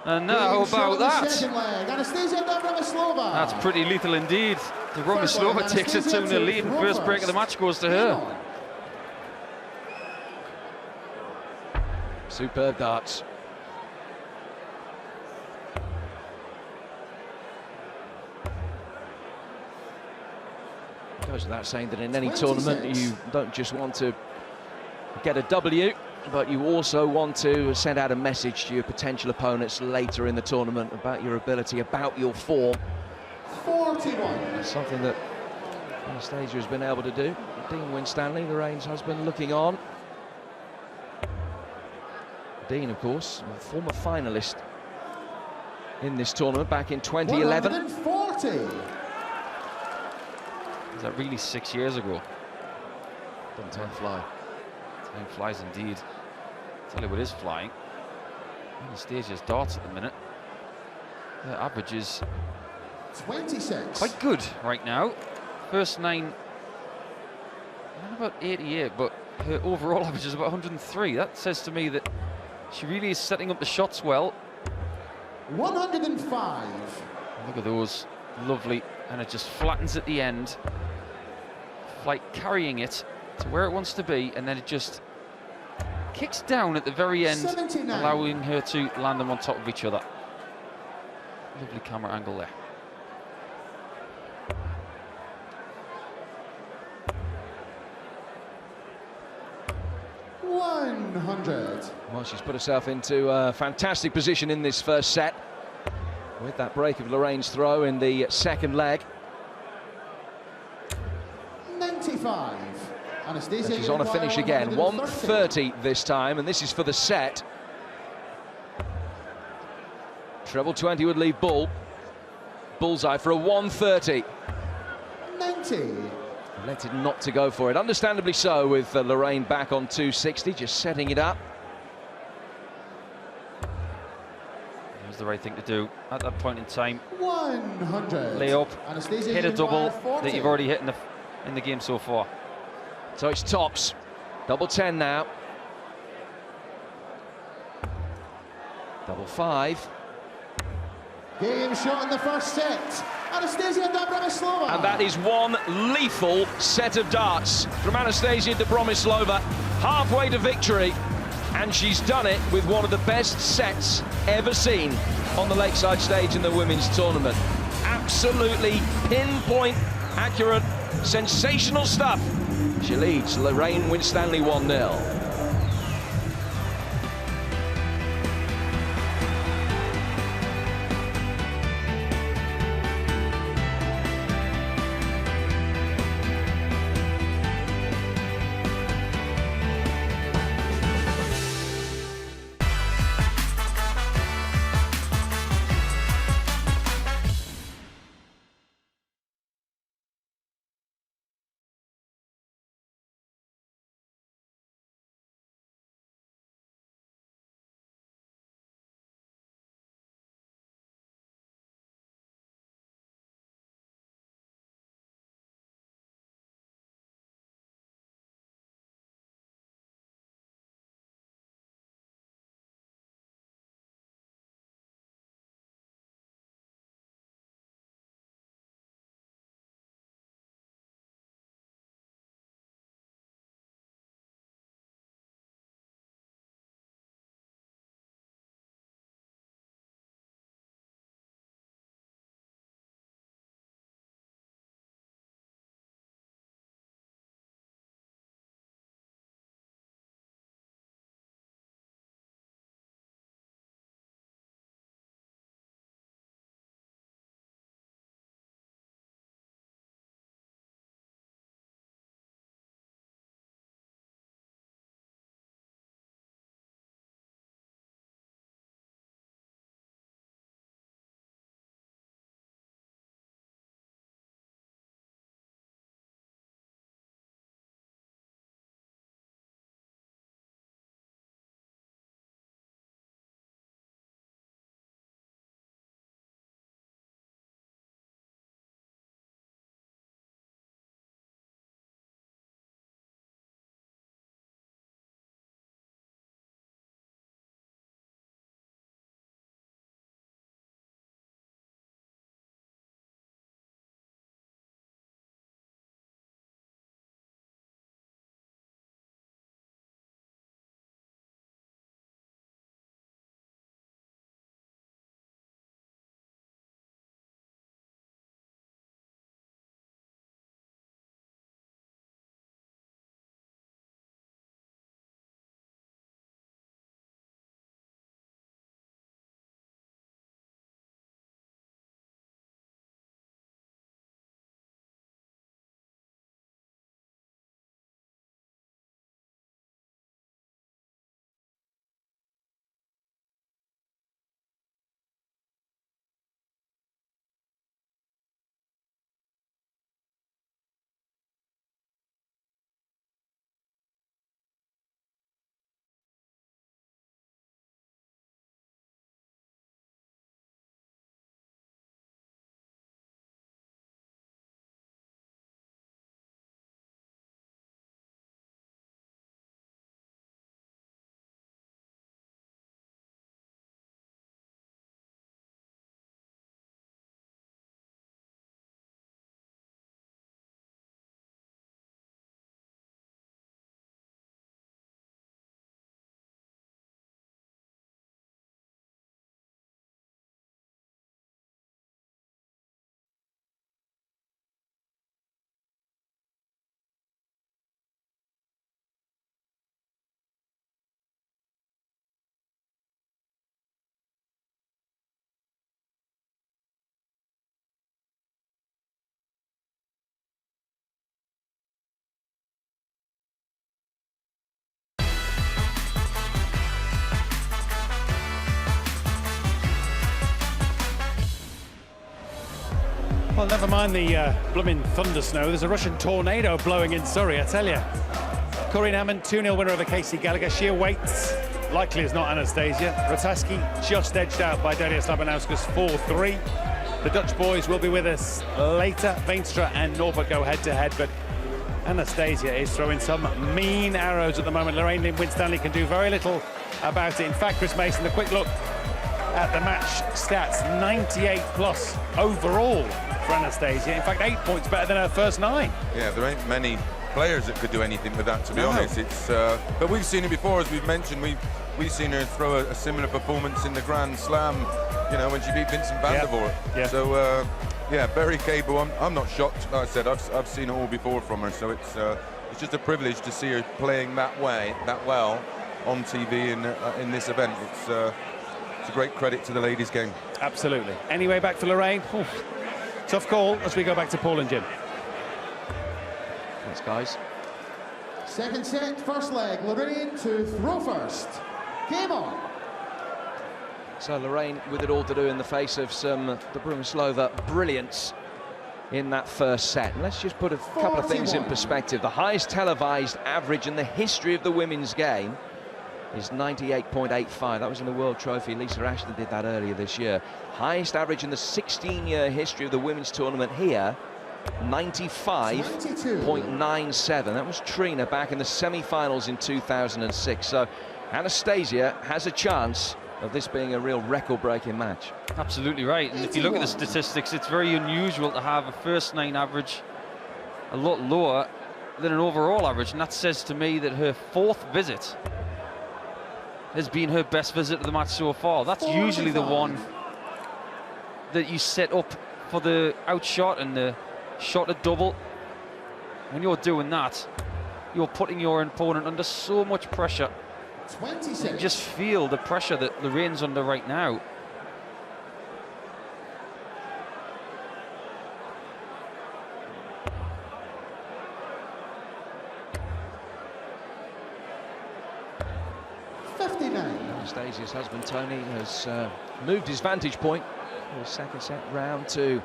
And now, how about that? Anastasia Dobromyslova. That's pretty lethal indeed. Dobromyslova takes a 2-0 lead, and first break of the match goes to her. Superb darts. Goes without saying that in any tournament you don't just want to get a W, but you also want to send out a message to your potential opponents later in the tournament about your ability, about your form. 41. That's something that Anastasia has been able to do. Dean Winstanley, Lorraine's husband, looking on. Dean, of course, a former finalist in this tournament back in 2011. 140. Is that really 6 years ago? Doesn't time fly? Time flies indeed. Tell you what is flying. Anastasia's darts at the minute. Her average is 26. quite good right now. First 9, not about 88, but her overall average is about 103. That says to me that she really is setting up the shots well. 105. Look at those, lovely, and it just flattens at the end, like carrying it to where it wants to be, and then it just kicks down at the very end, 79. allowing her to land them on top of each other. Lovely camera angle there. Well, she's put herself into a fantastic position in this first set with that break of Lorraine's throw in the second leg. 95. Anastasia, And she's on a finish again. 130 this time, and this is for the set. Treble 20 would leave Bull. Bullseye for a 130. 90. Elected not to go for it, understandably so, with Lorraine back on 260, just setting it up. It was the right thing to do at that point in time. 100. Lay up, Anastasia, hit a double 40. that you've already hit in the game so far. So it's tops. Double 10 now. Double 5. Game shot in the first set. Anastasia Dobromyslova. And that is one lethal set of darts from Anastasia Dobromyslova, halfway to victory, and she's done it with one of the best sets ever seen on the Lakeside stage in the women's tournament. Absolutely pinpoint accurate, sensational stuff. She leads Lorraine Winstanley 1-0. Well, never mind the blooming thunder snow. There's a Russian tornado blowing in Surrey, I tell you. Corinne Hammond, 2-0 winner over Casey Gallagher. She awaits, likely as not, Anastasia. Ratajski just edged out by Darius Labanauskas 4-3. The Dutch boys will be with us later. Veenstra and Noppert go head-to-head, but Anastasia is throwing some mean arrows at the moment. Lorraine Winstanley can do very little about it. In fact, Chris Mason, a quick look at the match stats, 98 plus overall for Anastasia. In fact, 8 points better than her first 9. Yeah, there ain't many players that could do anything with that, to be honest. It's but we've seen it before, as we've mentioned. We've seen her throw a similar performance in the Grand Slam, you know, when she beat Vincent van der Voort. Yeah. So yeah, very capable. I'm not shocked. Like I said, I've seen it all before from her, so it's just a privilege to see her playing that well on TV in this event. It's a great credit to the ladies' game. Absolutely. Anyway, back for Lorraine. Oof. Tough call as we go back to Paul and Jim. Thanks, guys. Second set, first leg. Lorraine to throw first. Game on. So Lorraine with it all to do in the face of some Dobromyslova brilliance in that first set. And let's just put a couple of things in perspective. The highest televised average in the history of the women's game is 98.85. That was in the World Trophy. Lisa Ashton did that earlier this year. Highest average in the 16-year history of the women's tournament here, 95.97. That was Trina back in the semi-finals in 2006. So Anastasia has a chance of this being a real record-breaking match. Absolutely right. And if you look at the statistics, it's very unusual to have a first 9 average a lot lower than an overall average. And that says to me that her 4th visit has been her best visit of the match so far. That's usually the one that you set up for the outshot and the shot at double. When you're doing that, you're putting your opponent under so much pressure. 26. You just feel the pressure that Lorraine's under right now. Anastasia's husband Tony has moved his vantage point for the second set round to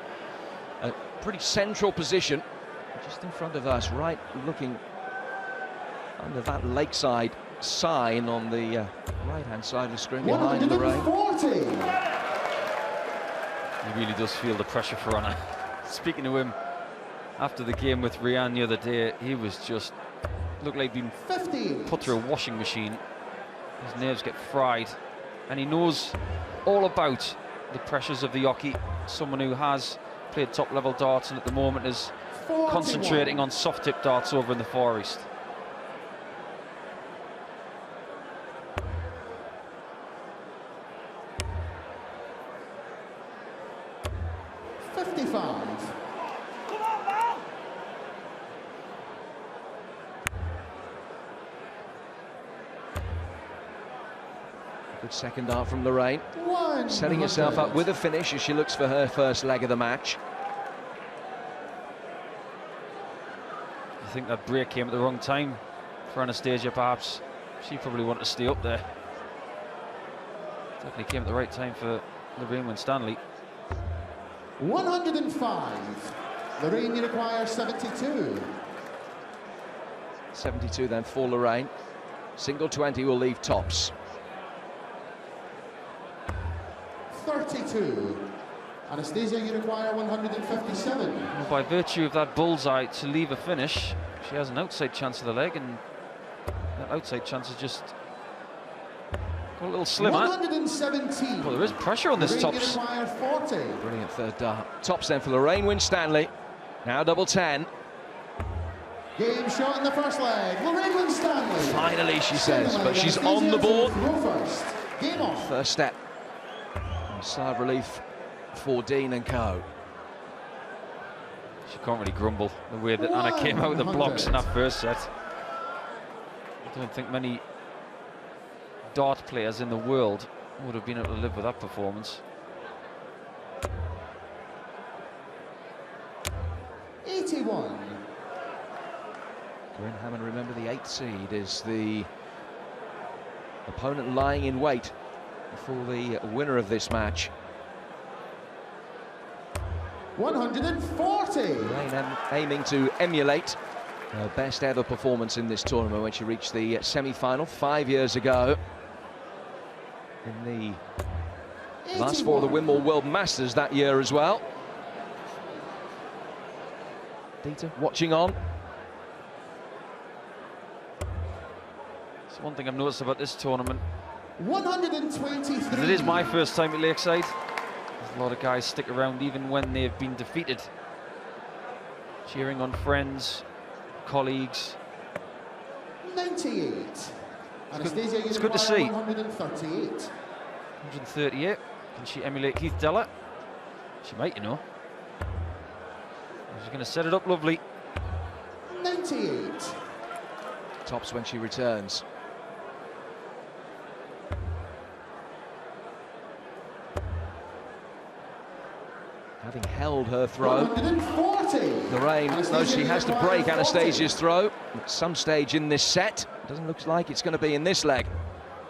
a pretty central position, just in front of us, right looking under that Lakeside sign on the right-hand side of the screen behind Lorraine. He really does feel the pressure for Anna. Speaking to him after the game with Rianne the other day, he was just looked like he'd been put through a washing machine. His nerves get fried, and he knows all about the pressures of the Yoki. Someone who has played top-level darts and at the moment is concentrating on soft-tip darts over in the Far East. Good second dart from Lorraine, setting herself up with a finish as she looks for her first leg of the match. I think that break came at the wrong time for Anastasia, perhaps. She probably wanted to stay up there. Definitely came at the right time for Lorraine Winstanley. 105. Lorraine, you require 72. 72 then for Lorraine. Single 20 will leave tops. 32. Anastasia, you require 157. Well, by virtue of that bullseye to leave a finish, she has an outside chance of the leg, and that outside chance is just got a little slimmer. 117. Well, there is pressure on this tops. Require 40. Brilliant third dart. Tops then for Lorraine Winstanley. Now double 10. Game shot in the first leg. Lorraine Winstanley. Finally, she says, but she's on the board. First. Game on. First step. Sigh of relief for Dean and co. She can't really grumble the way that Anna came out with the blocks in that first set. I don't think many dart players in the world would have been able to live with that performance. 81. Corinne Hammond, remember the 8th seed is the opponent lying in wait for the winner of this match. 140. Lorraine aiming to emulate her best ever performance in this tournament when she reached the semi-final 5 years ago in the last four of the Wimbledon World Masters that year as well. Dieter watching on. It's one thing I've noticed about this tournament. 123. It is my first time at Lakeside. There's a lot of guys stick around even when they've been defeated, cheering on friends, colleagues. 98. It's good to see. 138. 138. Can she emulate Keith Deller? She might, you know. She's going to set it up lovely. 98. Tops when she returns. Having held her throw, 140. Lorraine knows she has to break Anastasia's throw at some stage in this set. Doesn't look like it's going to be in this leg.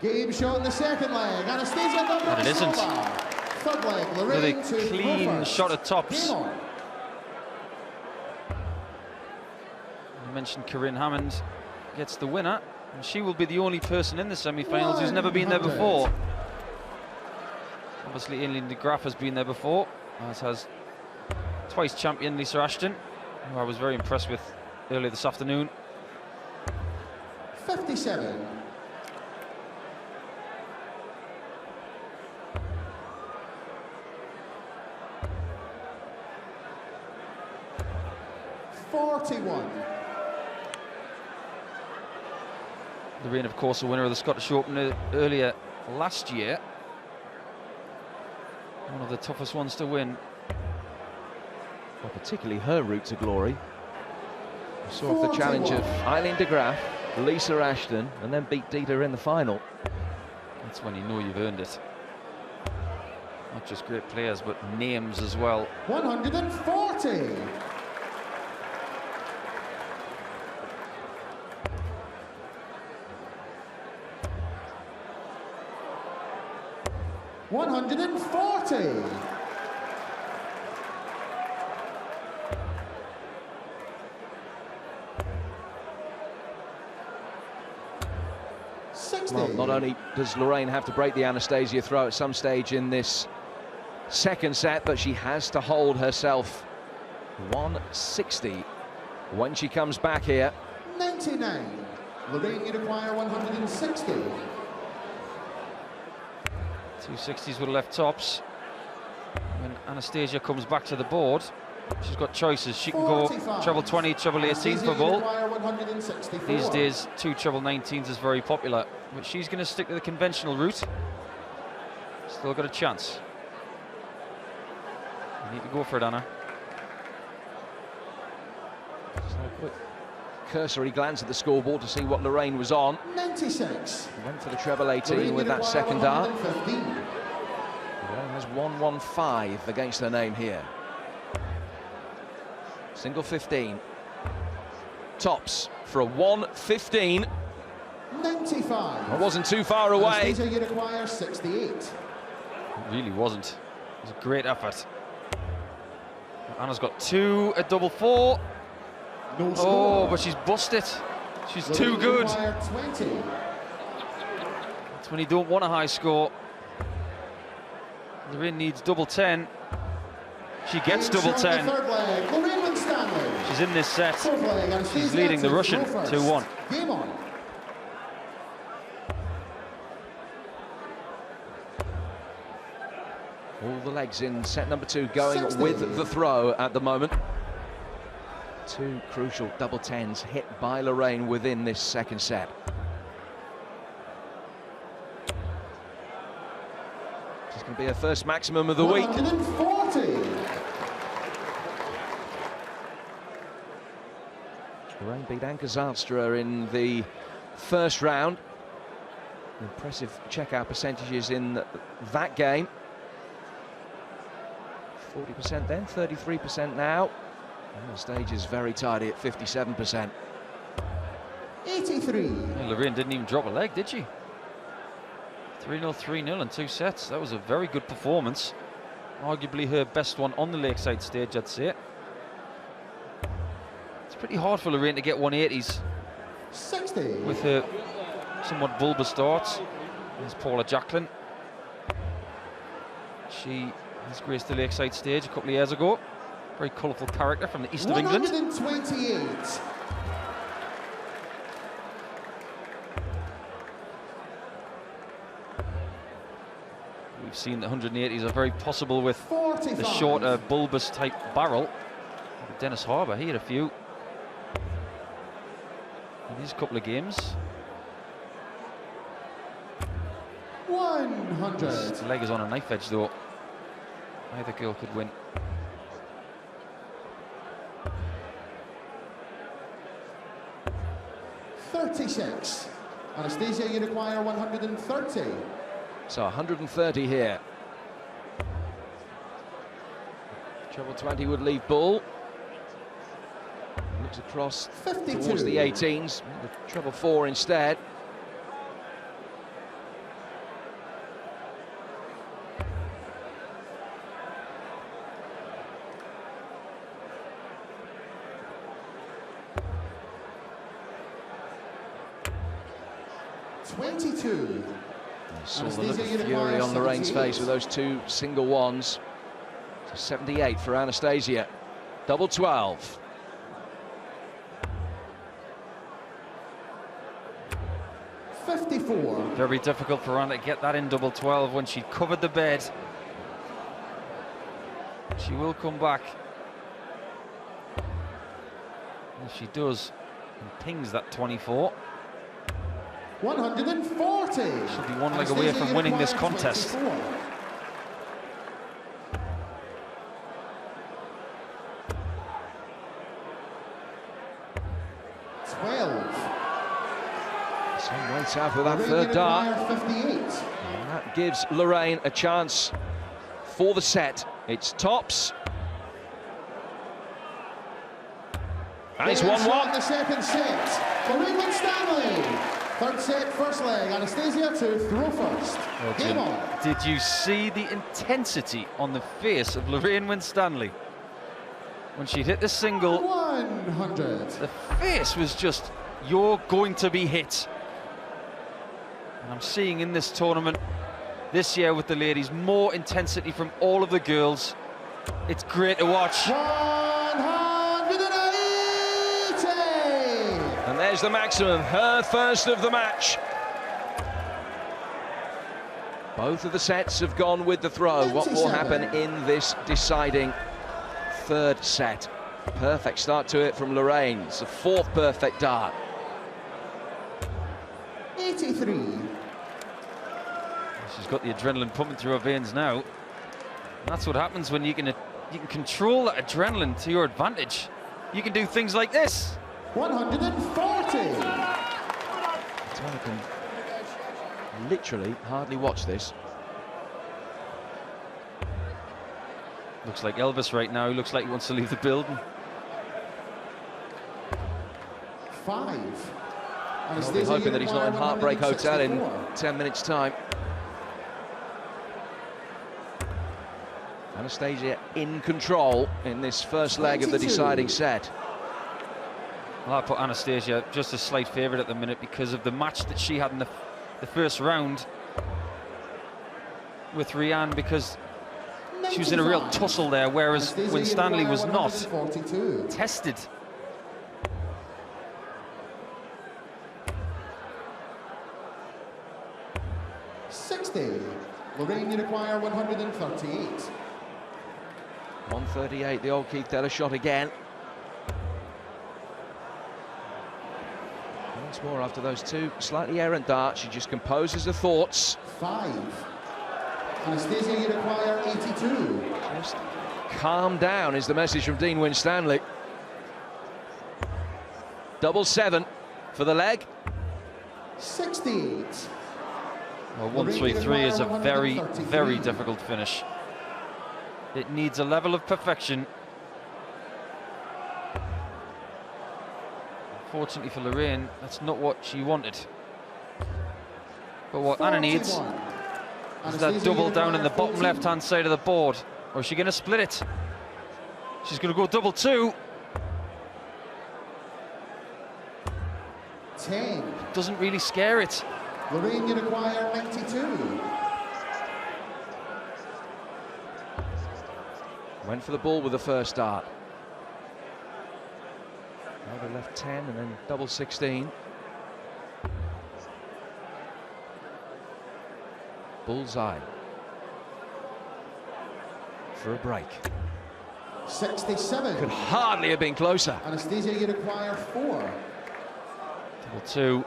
Game shot in the second leg. Anastasia Dobromyslova. But it isn't. Third leg, Really Lorraine to clean Noppert. shot at tops. Game on. You mentioned Corinne Hammond gets the winner, and she will be the only person in the semi-finals who's never been there before. Obviously, Aileen de Graaf has been there before, as has twice champion Lisa Ashton, who I was very impressed with earlier this afternoon. 57. Lorraine, of course, a winner of the Scottish Open earlier last year. One of the toughest ones to win. Well, particularly her route to glory. We saw off the challenge of Aileen de Graaf, Lisa Ashton, and then beat Dieter in the final. That's when you know you've earned it. Not just great players, but names as well. 140. $140. Well, not only does Lorraine have to break the Anastasia throw at some stage in this second set, but she has to hold herself 160 when she comes back here. 99. Lorraine, you require 160. 260s with left tops. When Anastasia comes back to the board, she's got choices. She can go treble 20, treble 18 for ball. These days, 2 treble 19s is very popular, but she's going to stick to the conventional route. Still got a chance. You need to go for it, Anna. Just a quick cursory glance at the scoreboard to see what Lorraine was on. 96. Went for the treble 18 with that second dart. Lorraine has 115 against her name here. Single 15. Tops for a 115. 95. I wasn't too far away. Anastasia, you require 68. It really wasn't. It was a great effort. Anna's got 2 at double 4. No oh, score. but she's busted. She's Lorraine, too good. you require 20. That's when you don't want a high score. Lorraine needs double 10. She gets double 10. Third leg, Lorraine Winstanley. She's in this set. Fourth leg, Anastasia She's leading the to Russian go first. 2-1. Game on. All the legs in set number 2 going 60. with the throw at the moment. 2 crucial double 10s hit by Lorraine within this second set. This is going to be her first maximum of the week. 140. Lorraine beat Anka Zalstra in the first round. Impressive checkout percentages in that game. 40% then, 33% now. And the stage is very tidy at 57%. 83. Yeah, Lorraine didn't even drop a leg, did she? 3-0, 3-0 in 2 sets. That was a very good performance. Arguably her best one on the Lakeside stage, I'd say. It's pretty hard for Lorraine to get 180s 60. with her somewhat bulbous darts. There's Paula Jacklin. She has graced the Lakeside stage a couple of years ago. Very colourful character from the east of England. 128. We've seen the 180s are very possible with 45. the shorter, bulbous type barrel. Dennis Harbour, he had a few in these couple of games. 100. His leg is on a knife edge though. Either girl could win. $36. Anastasia, you require 130. So 130 here. Treble 20 would leave Bull. Looks across 52. towards the 18s. The treble 4 instead. $22. Saw the look of fury on Lorraine's face with those two single ones. So 78 for Anastasia. Double 12. $54. Very difficult for Anna to get that in double 12 when she covered the bed. She will come back. If she does, and pings that 24. 140. Should be one leg away from winning this contest. 24. Some weight out for that third dart. 58. And that gives Lorraine a chance for the set. It's tops. And it's 1-1. The second set for Winstanley. Third set, first leg. Anastasia to throw first. Game on. Did you see the intensity on the face of Lorraine Winstanley when she hit the single? 100. The face was just, you're going to be hit. And I'm seeing in this tournament this year with the ladies more intensity from all of the girls. It's great to watch. 180. And there's the maximum, her first of the match. Both of the sets have gone with the throw. What will happen in this deciding third set? Perfect start to it from Lorraine. It's the fourth perfect dart. 83. She's got the adrenaline pumping through her veins now. And that's what happens when you can control that adrenaline to your advantage. You can do things like this. 140. I can literally hardly watch this. Looks like Elvis right now. He looks like he wants to leave the building. 5. I'll be hoping that he's not in Heartbreak Hotel in 10 minutes' time. Anastasia in control in this first leg of the deciding set. Well, I put Anastasia just a slight favourite at the minute because of the match that she had in the first round with Rianne, because she was in a real tussle there, whereas Winstanley was not tested. Lorraine, you require 138. 138, the old Keith Deller shot again. Once more after those two slightly errant darts, she just composes her thoughts. 5. Anastasia, you require 82. Just calm down is the message from Dean Winstanley. Double 7 for the leg. 68. Well, 133 is a very, very difficult finish. It needs a level of perfection. Unfortunately for Lorraine, that's not what she wanted. But what Anna needs is that double down in the bottom left-hand side of the board. Or is she going to split it? She's going to go double 2. 10. Doesn't really scare it. Lorraine, you require 92. Went for the ball with the first dart. Now they left 10 and then double 16. Bullseye. For a break. 67. Could hardly have been closer. Anastasia, you require 4. Double 2.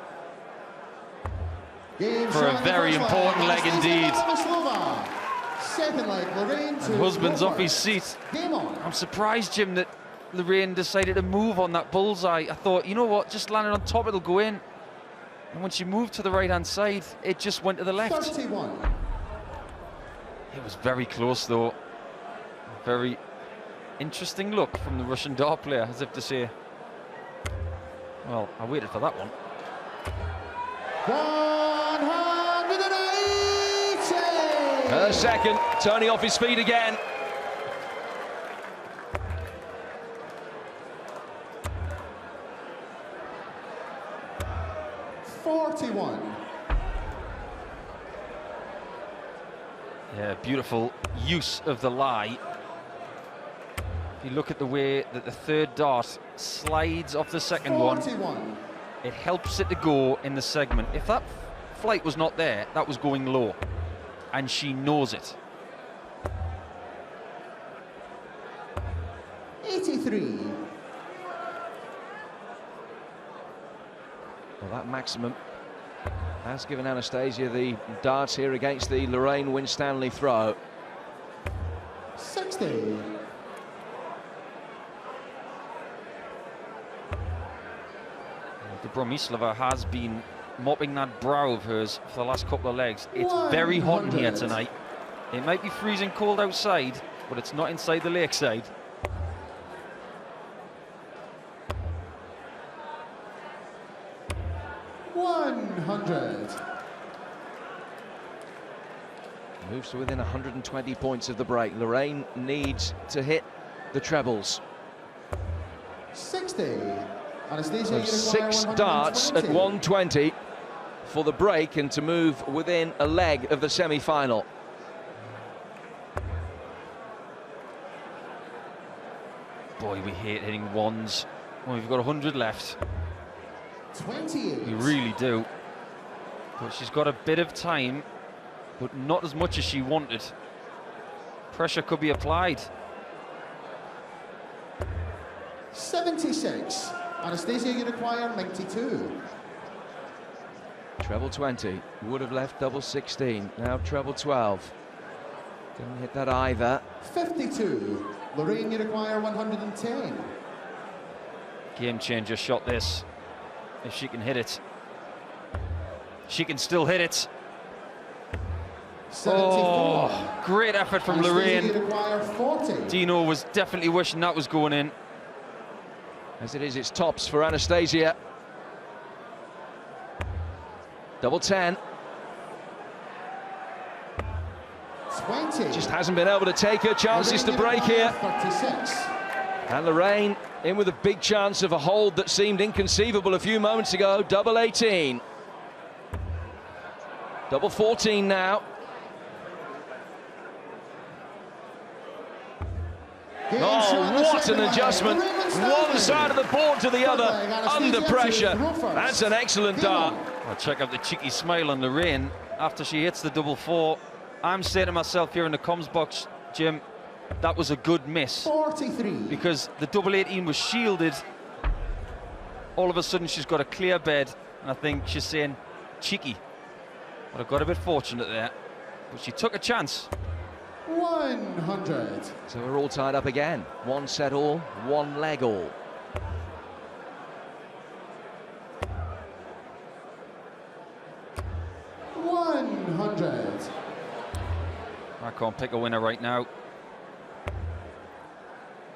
Game For a shot very in the first important leg indeed. Dobromyslova. Second leg, Lorraine And to husband's off Noppert. his seat. Game on. I'm surprised, Jim, that Lorraine decided to move on that bullseye. I thought, you know what, just landing on top, it'll go in. And when she moved to the right-hand side, it just went to the left. 31. It was very close, though. Very interesting look from the Russian dart player, as if to say, well, I waited for that one. 180. Her second, turning off his feet again. Yeah, beautiful use of the lie. If you look at the way that the third dart slides off the second 41. one, it helps it to go in the segment. If that flight was not there, that was going low, and she knows it. 83. Well, that maximum has given Anastasia the darts here against the Lorraine Winstanley throw. 60. Dobromyslova has been mopping that brow of hers for the last couple of legs. It's very hot in here tonight. It might be freezing cold outside, but it's not inside the Lakeside. Moves to within 120 points of the break. Lorraine needs to hit the trebles. 60. Anastasia, So you require 6 darts at 120 for the break and to move within a leg of the semi-final. Boy, we hate hitting ones when we've got 100 left. 28. We really do. But she's got a bit of time, but not as much as she wanted. Pressure could be applied. 76. Anastasia, you require 92. Treble 20 would have left double 16. Now treble 12. Didn't hit that either. 52. Lorraine, you require 110. Game changer shot this. If she can hit it. She can still hit it. 74. Oh, great effort from Anastasia, you Lorraine. require 40. Dino was definitely wishing that was going in. As it is, it's tops for Anastasia. Double 10. 20. Just hasn't been able to take her chances to break here. 36. And Lorraine in with a big chance of a hold that seemed inconceivable a few moments ago. Double 18. Double 14 now. Oh, what an adjustment. One side of the board to the other, under pressure. That's an excellent dart. I'll check out the cheeky smile on Lorraine after she hits the double 4. I'm saying to myself here in the comms box, Jim, that was a good miss. 43. Because the double 18 was shielded. All of a sudden she's got a clear bed, and I think she's saying, cheeky. But I got a bit fortunate there. But she took a chance. 100. So we're all tied up again. One set all, one leg all. I can't pick a winner right now.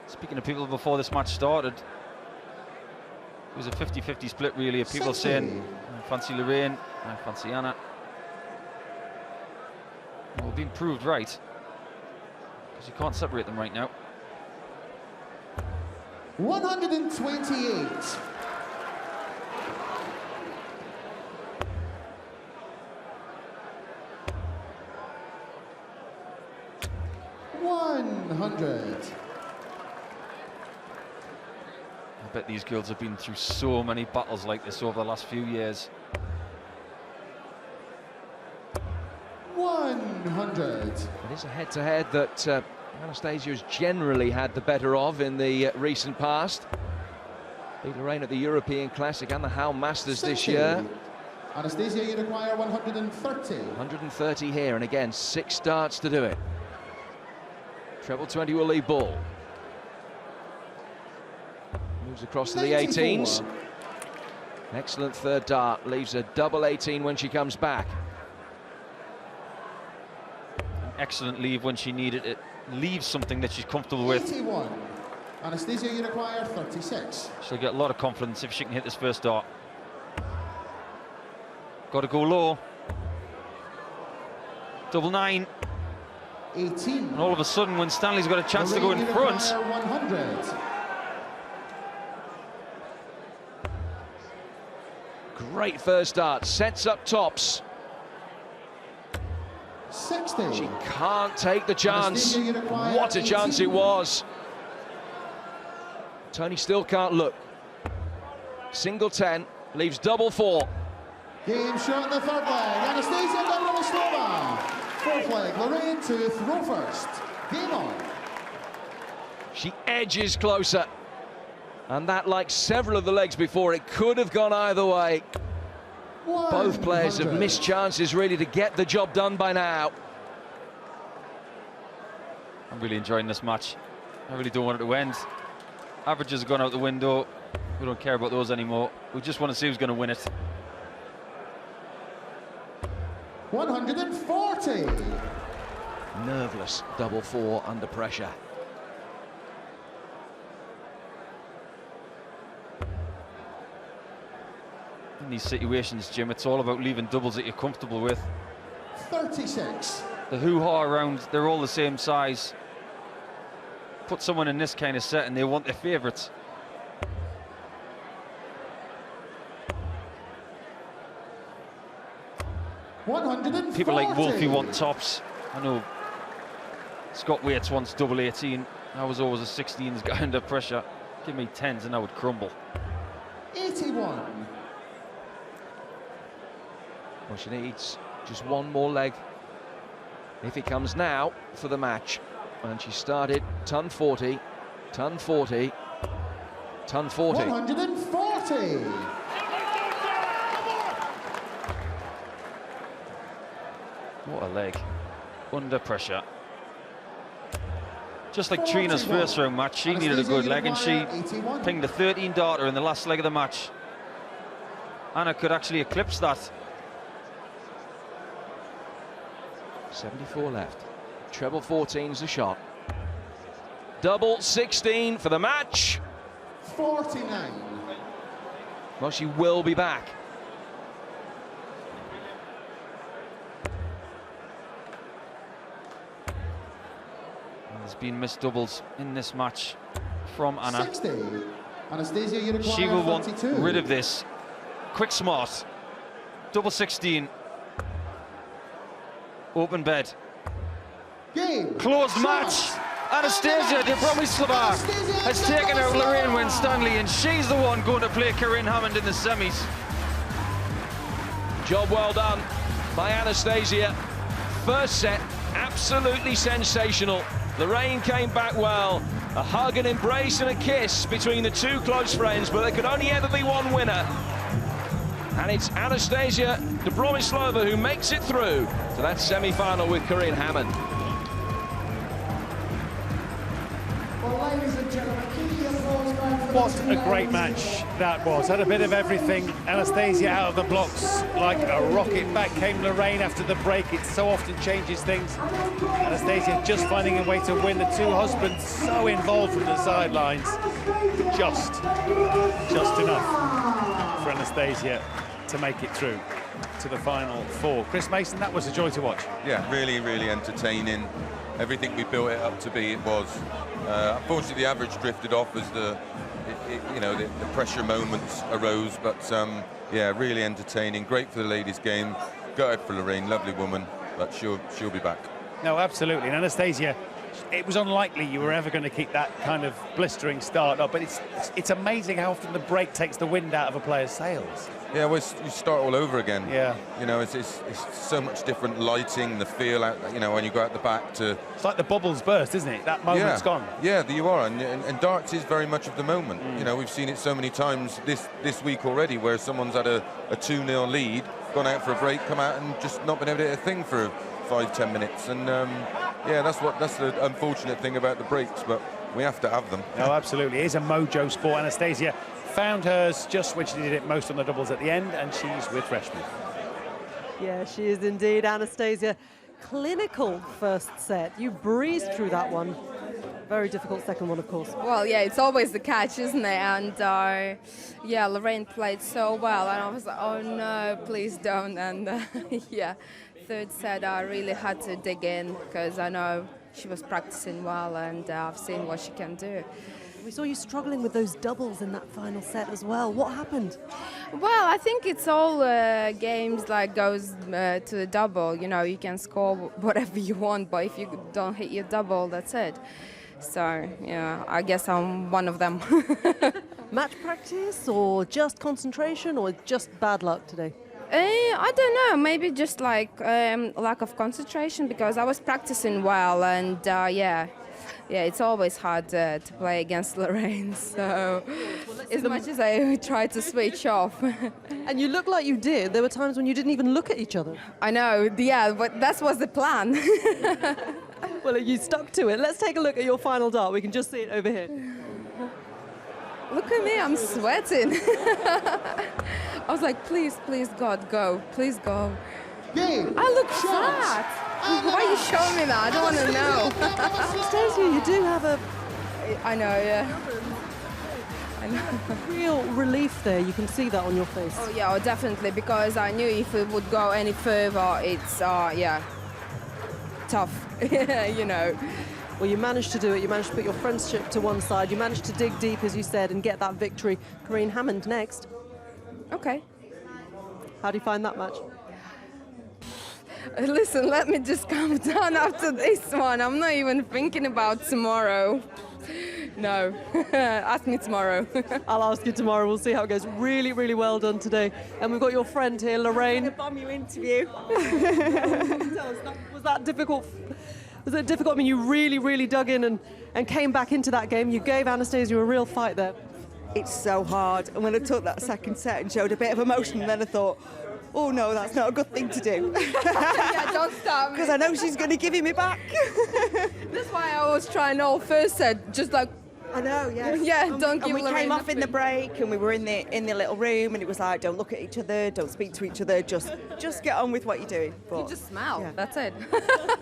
Speaking of people before this match started, it was a 50-50 split really of people saying, I fancy Lorraine, I fancy Anna. Well, we've been proved right. because you can't separate them right now. 128. I bet these girls have been through so many battles like this over the last few years. 100. It is a head-to-head that Anastasia has generally had the better of in the recent past. Beat Lorraine at the European Classic and the Howe Masters this year. Anastasia, you require 130. 130 here, and again, 6 darts to do it. Treble 20 will lead ball. Moves across to the 18s. Excellent third dart, leaves a double 18 when she comes back. Excellent leave when she needed it. Leaves something that she's comfortable with. 81. Anastasia, you require 36. She'll get a lot of confidence if she can hit this first dart. Got to go low. Double 9. 18. And all of a sudden, Winstanley's got a chance to go in front. 100. Great first dart, sets up tops. 60. She can't take the chance. What a chance it was. Tony still can't look. Single 10, leaves double 4. Game shot in the third leg. Anastasia Dobromyslova. Fourth leg, Lorraine to throw first. Game on. She edges closer. And that, like several of the legs before, it could have gone either way. Both players have missed chances really to get the job done by now. I'm really enjoying this match. I really don't want it to end. Averages have gone out the window. We don't care about those anymore. We just want to see who's going to win it. 140. Nerveless double 4 under pressure. In these situations, Jim, it's all about leaving doubles that you're comfortable with. 36. The hoo-ha around, they're all the same size. Put someone in this kind of set and they want their favourites. People like Wolfie want tops. I know Scott Waits wants double 18. I was always a 16s guy under pressure. Give me 10s and I would crumble. 81. Well, she needs just one more leg. If it comes now for the match. And she started ton 40, ton 40, ton 40. 140. What a leg. Under pressure. Just like Trina's first round match, she needed a good leg and she pinged a 13 darter in the last leg of the match. Anna could actually eclipse that. 74 left. Treble 14's the shot. Double 16 for the match. 49. Well, she will be back. There's been missed doubles in this match from Anna. 60. Anastasia, you require She will want 42. rid of this. Quick smart. Double 16. Open bed. Game. Closed match. Anastasia Dobromyslova has taken out Lorraine Winstanley, and she's the one going to play Corinne Hammond in the semis. Job well done by Anastasia. First set, absolutely sensational. Lorraine came back well. A hug, an embrace and a kiss between the two close friends, but there could only ever be one winner. And it's Anastasia Dobromyslova who makes it through to that semi-final with Corinne Hammond. Well, ladies and gentlemen, keep the applause going for What a great match that was. Had a bit of everything. Anastasia out of the blocks like a rocket. Back came Lorraine after the break. It so often changes things. Anastasia just finding a way to win. The two husbands so involved from the sidelines. Just enough for Anastasia to make it through. to the final four. Chris Mason, that was a joy to watch. Yeah, really, really entertaining. Everything we built it up to be, it was. Unfortunately, the average drifted off as the pressure moments arose, but yeah, really entertaining. Great for the ladies' game. Gutted for Lorraine, lovely woman, but she'll be back. No, absolutely. And Anastasia, it was unlikely you were ever going to keep that kind of blistering start up, but it's amazing how often the break takes the wind out of a player's sails. Yeah, well, you start all over again. Yeah. You know, it's so much different lighting, the feel out, you know, when you go out the back to... It's like the bubbles burst, isn't it? That moment's gone. Yeah, you are, and darts is very much of the moment. You know, we've seen it so many times this week already, where someone's had a 2-0 lead, gone out for a break, come out and just not been able to hit a thing for 5-10 minutes. And yeah, that's the unfortunate thing about the breaks, but we have to have them. No, absolutely. It is a mojo sport. Anastasia found hers just when she did it most on the doubles at the end, and she's with Freshman. Yeah, she is indeed, Anastasia. Clinical first set. You breezed through that one. Very difficult second one, of course. Well, yeah, it's always the catch, isn't it? And yeah, Lorraine played so well, and I was like, oh no, please don't. And yeah, third set, I really had to dig in because I know she was practicing well, and I've seen what she can do. We saw you struggling with those doubles in that final set as well. What happened? Well, I think it's all games like goes to the double. You know, you can score whatever you want, but if you don't hit your double, that's it. So, yeah, I guess I'm one of them. Match practice or just concentration or just bad luck today? I don't know, maybe just like lack of concentration because I was practicing well and yeah, it's always hard to play against Lorraine, so as much as I try to switch off. And you look like you did. There were times when you didn't even look at each other. I know, yeah, but that was the plan. Well, you stuck to it. Let's take a look at your final dart. We can just see it over here. Look at me, I'm sweating. I was like, please, please, God, go. Please go. I look fat. Why are you showing me that? I don't want to know. Stacey, you do have a... I know, yeah. I know. Real relief there. You can see that on your face. Oh, yeah, definitely, because I knew if it would go any further, it's, yeah, tough, you know. Well, you managed to do it. You managed to put your friendship to one side. You managed to dig deep, as you said, and get that victory. Corinne Hammond next. Okay. How do you find that match? Listen, let me just calm down after this one. I'm not even thinking about tomorrow. No, ask me tomorrow. I'll ask you tomorrow. We'll see how it goes. Really, really well done today. And we've got your friend here, Lorraine. The bomb you interview. Was that difficult? Was it difficult? I mean, you really, really dug in and came back into that game. You gave Anastasia a real fight there. It's so hard. And when I took that second set and showed a bit of emotion, then I thought, oh no, that's not a good thing to do. Yeah, don't stop me. Because I know she's going to give it me back. That's why I was trying all first set, just like. I know, yeah. Yeah, don't give And we Lorraine came off nothing. in the break, and we were in the little room, and it was like, don't look at each other, don't speak to each other, just get on with what you're doing. But, you just smile. yeah. That's it.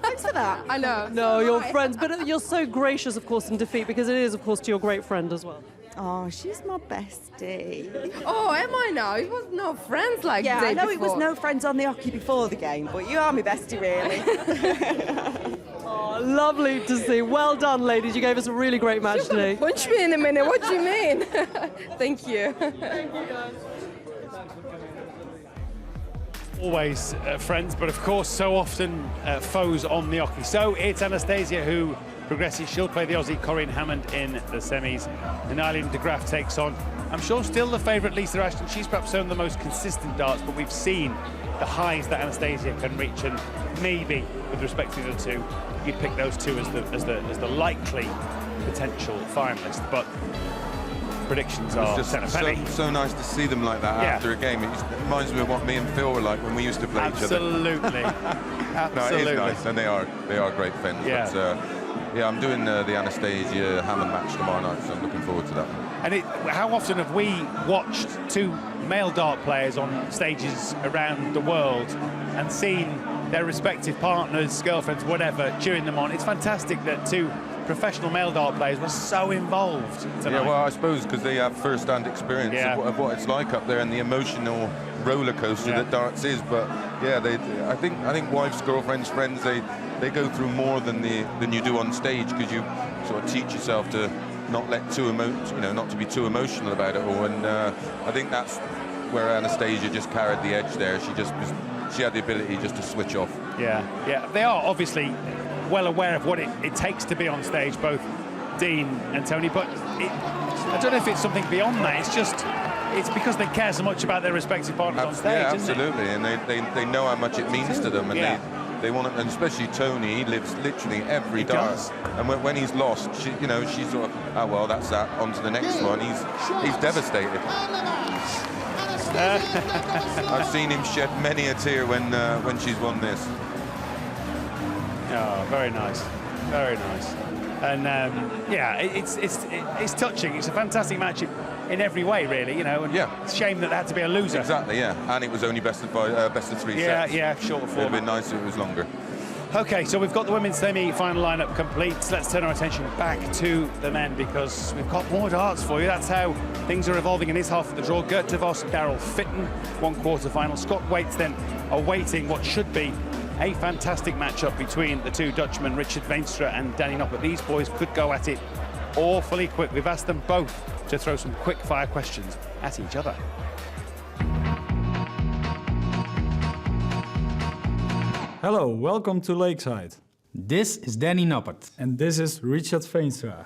Thanks for that. I know. No, so you're right. friends, but you're so gracious, of course, in defeat because it is, of course, to your great friend as well. Oh, she's my bestie. Oh, am I now? It was no friends like Yeah, day I know before. it was no friends on the hockey before the game, but you are my bestie, really. Oh, lovely to see. Well done, ladies. You gave us a really great match today. Punch me in a minute. What do you mean? Thank you. Thank you, guys. Always friends, but of course so often foes on the hockey. So it's Anastasia who progresses. She'll play the Aussie Corinne Hammond in the semis. And Eileen de Graaf takes on, I'm sure, still the favourite Lisa Ashton. She's perhaps shown the most consistent darts, but we've seen the highs that Anastasia can reach, and maybe with respect to the two, you'd pick those two as the likely potential finalist. But predictions are It's just penny. so nice to see them like that after a game. It reminds me of what me and Phil were like when we used to play each other. Absolutely. No, it is nice, and they are great friends. Yeah. But, yeah, I'm doing the Anastasia Hammond match tomorrow night, so I'm looking forward to that. And how often have we watched two male dart players on stages around the world and seen their respective partners, girlfriends, whatever, cheering them on? It's fantastic that two professional male dart players were so involved tonight. Yeah, well, I suppose because they have first-hand experience of what it's like up there and the emotional roller coaster that darts is. But yeah, I think wives, girlfriends, friends, they go through more than you do on stage, because you sort of teach yourself to not not to be too emotional about it all. And I think that's where Anastasia just carried the edge there. She had the ability just to switch off. Yeah, they are obviously well aware of what it takes to be on stage, both Dean and Tony, but I don't know if it's something beyond that. It's because they care so much about their respective partners on stage. Yeah, absolutely, and they know how much it means to them, and they want it, and especially Tony. He lives literally every dart, and when he's lost, she's sort of, oh well, that's that. On to the next one. He's devastated. I've seen him shed many a tear when she's won this. Oh, very nice, very nice. And yeah, it's touching. It's a fantastic match in every way, really. And it's a shame that there had to be a loser. Exactly, yeah. And it was only best of 3 sets. Yeah, short of 4. It would have been nice if it was longer. Okay, so we've got the women's semi-final lineup complete. Let's turn our attention back to the men, because we've got more darts for you. That's how things are evolving in this half of the draw. Gert de Vos, Daryl Fitton, 1 quarter-final. Scott Waits then awaiting what should be a fantastic matchup between the 2 Dutchmen, Richard Veenstra and Danny Noppert. These boys could go at it awfully quick. We've asked them both to throw some quick-fire questions at each other. Hello, welcome to Lakeside. This is Danny Noppert. And this is Richard Veenstra.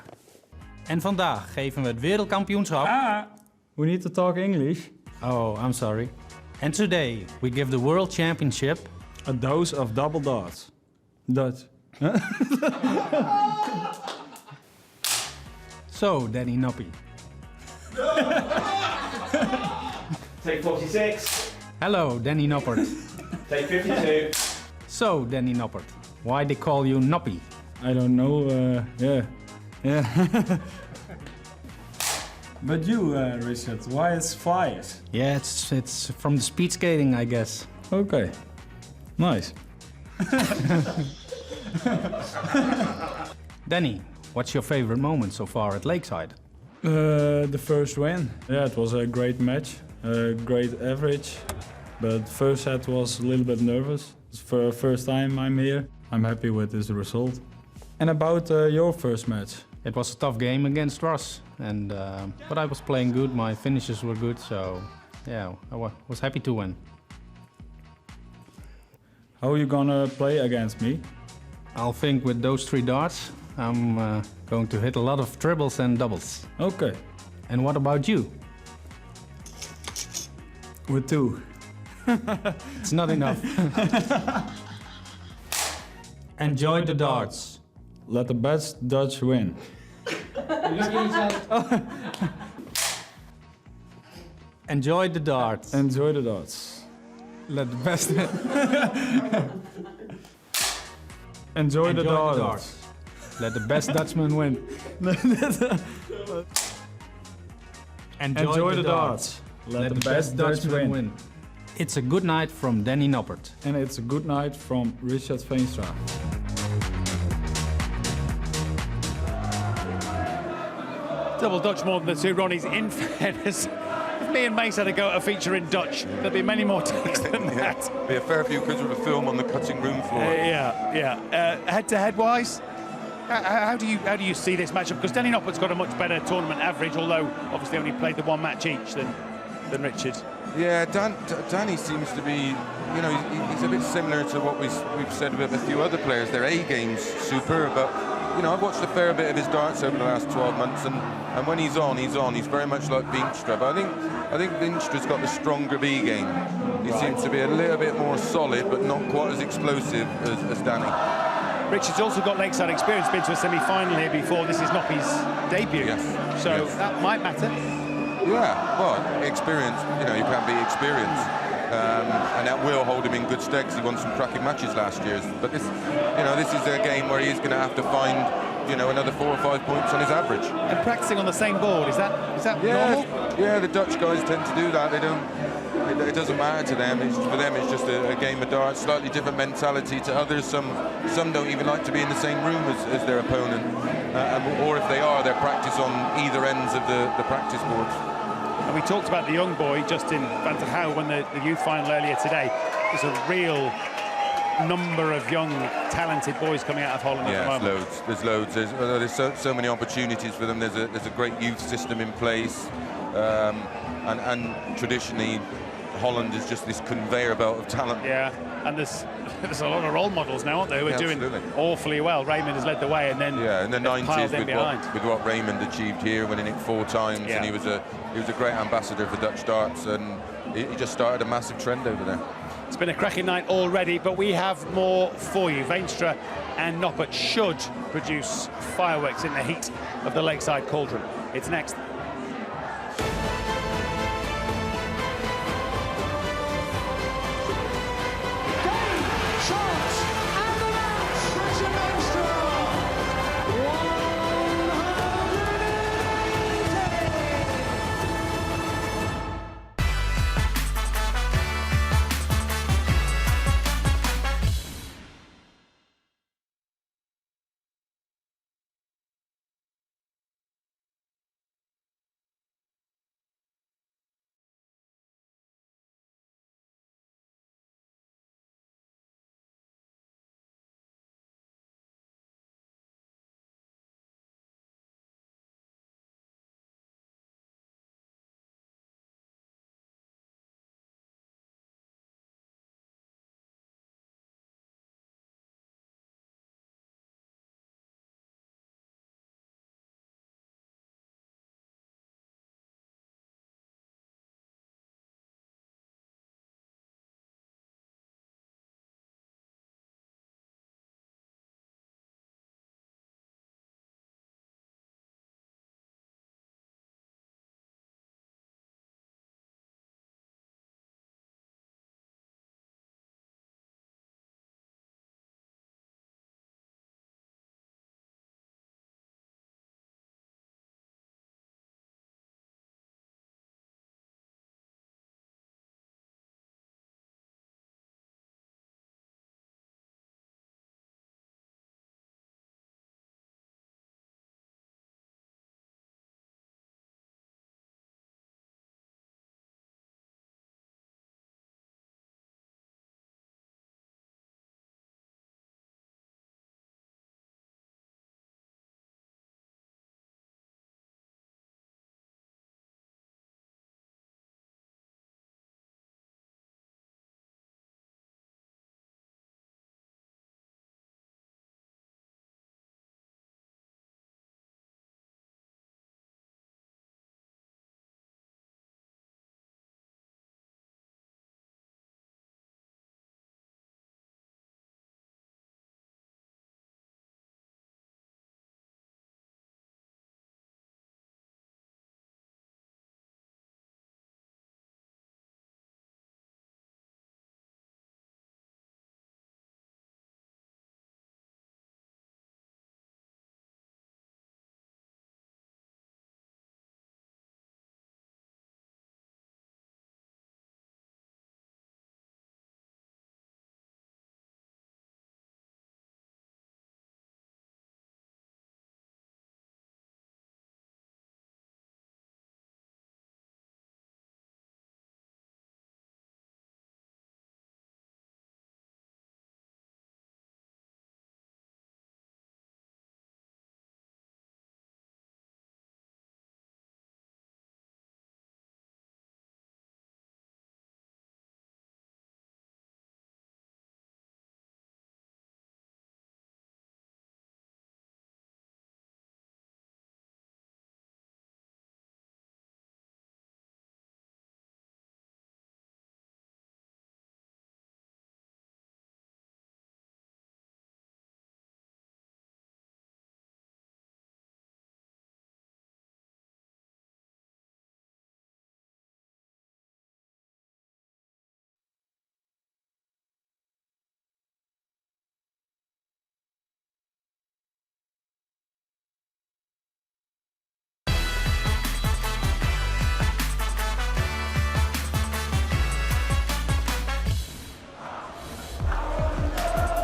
En vandaag geven we het wereldkampioenschap... We need to talk English. Oh, I'm sorry. And today we give the world championship... A dose of double darts. Dutch. So, Danny Noppie. Take 46. Hello, Danny Noppert. Take 52. So, Danny Noppert, why they call you Noppie? I don't know, yeah. But you, Richard, why it's flyers? Yeah, it's from the speed skating, I guess. Okay. Nice. Danny, what's your favorite moment so far at Lakeside? The first win. Yeah, it was a great match, a great average. But first set was a little bit nervous. It's for the first time I'm here. I'm happy with this result. And about your first match? It was a tough game against Ross, but I was playing good. My finishes were good, so yeah, I was happy to win. How are you gonna play against me? I'll think with those 3 darts, I'm going to hit a lot of triples and doubles. Okay. And what about you? With 2. It's not enough. Enjoy the darts. Let the best Dutch win. Enjoy the darts. Enjoy the darts. Let the best... Enjoy the darts. Let the best Dutchman win. Enjoy the darts. Let the best Dutchman win. It's a good night from Danny Noppert. And it's a good night from Richard Veenstra. Double Dutch more than the 2 Ronnies. In fairness, if me and Mace had a go at a feature in Dutch, there'd be many more takes than that. Be a fair few because of the film on the cutting room floor. Head-to-head wise, how do you see this matchup? Because Danny Noppert's got a much better tournament average, although obviously only played the 1 match each than Richard. Yeah, Danny seems to be, he's a bit similar to what we've said about a few other players. Their A game's superb, but I've watched a fair bit of his darts over the last 12 months, and when he's on. He's very much like Veenstra, but I think Veenstra's got the stronger B game. He seems to be a little bit more solid, but not quite as explosive as Danny. Richard's also got Lakeside experience, been to a semi-final here before. This is Noppie's debut, so that might matter. Yeah, well, experience, you can be experienced. And that will hold him in good stead because he won some cracking matches last year. But this is a game where he's going to have to find, another 4 or 5 points on his average. And practicing on the same board, is that normal? Yeah, the Dutch guys tend to do that. They don't. It doesn't matter to them. For them, it's just a game of darts. Slightly different mentality to others. Some don't even like to be in the same room as their opponent, or if they are, they're practice on either ends of the practice boards. And we talked about the young boy, Justin van der Houw, won the youth final earlier today. There's a real number of young, talented boys coming out of Holland at the moment. There's loads. There's so many opportunities for them. There's a great youth system in place, and traditionally, Holland is just this conveyor belt of talent. Yeah, and there's a lot of role models now, aren't there, who are doing awfully well. Raymond has led the way, and then in the 90s with what Raymond achieved here, winning it 4 times, and he was a great ambassador for Dutch darts, and he just started a massive trend over there. It's been a cracking night already, but we have more for you. Veenstra and Noppert should produce fireworks in the heat of the Lakeside cauldron. It's next.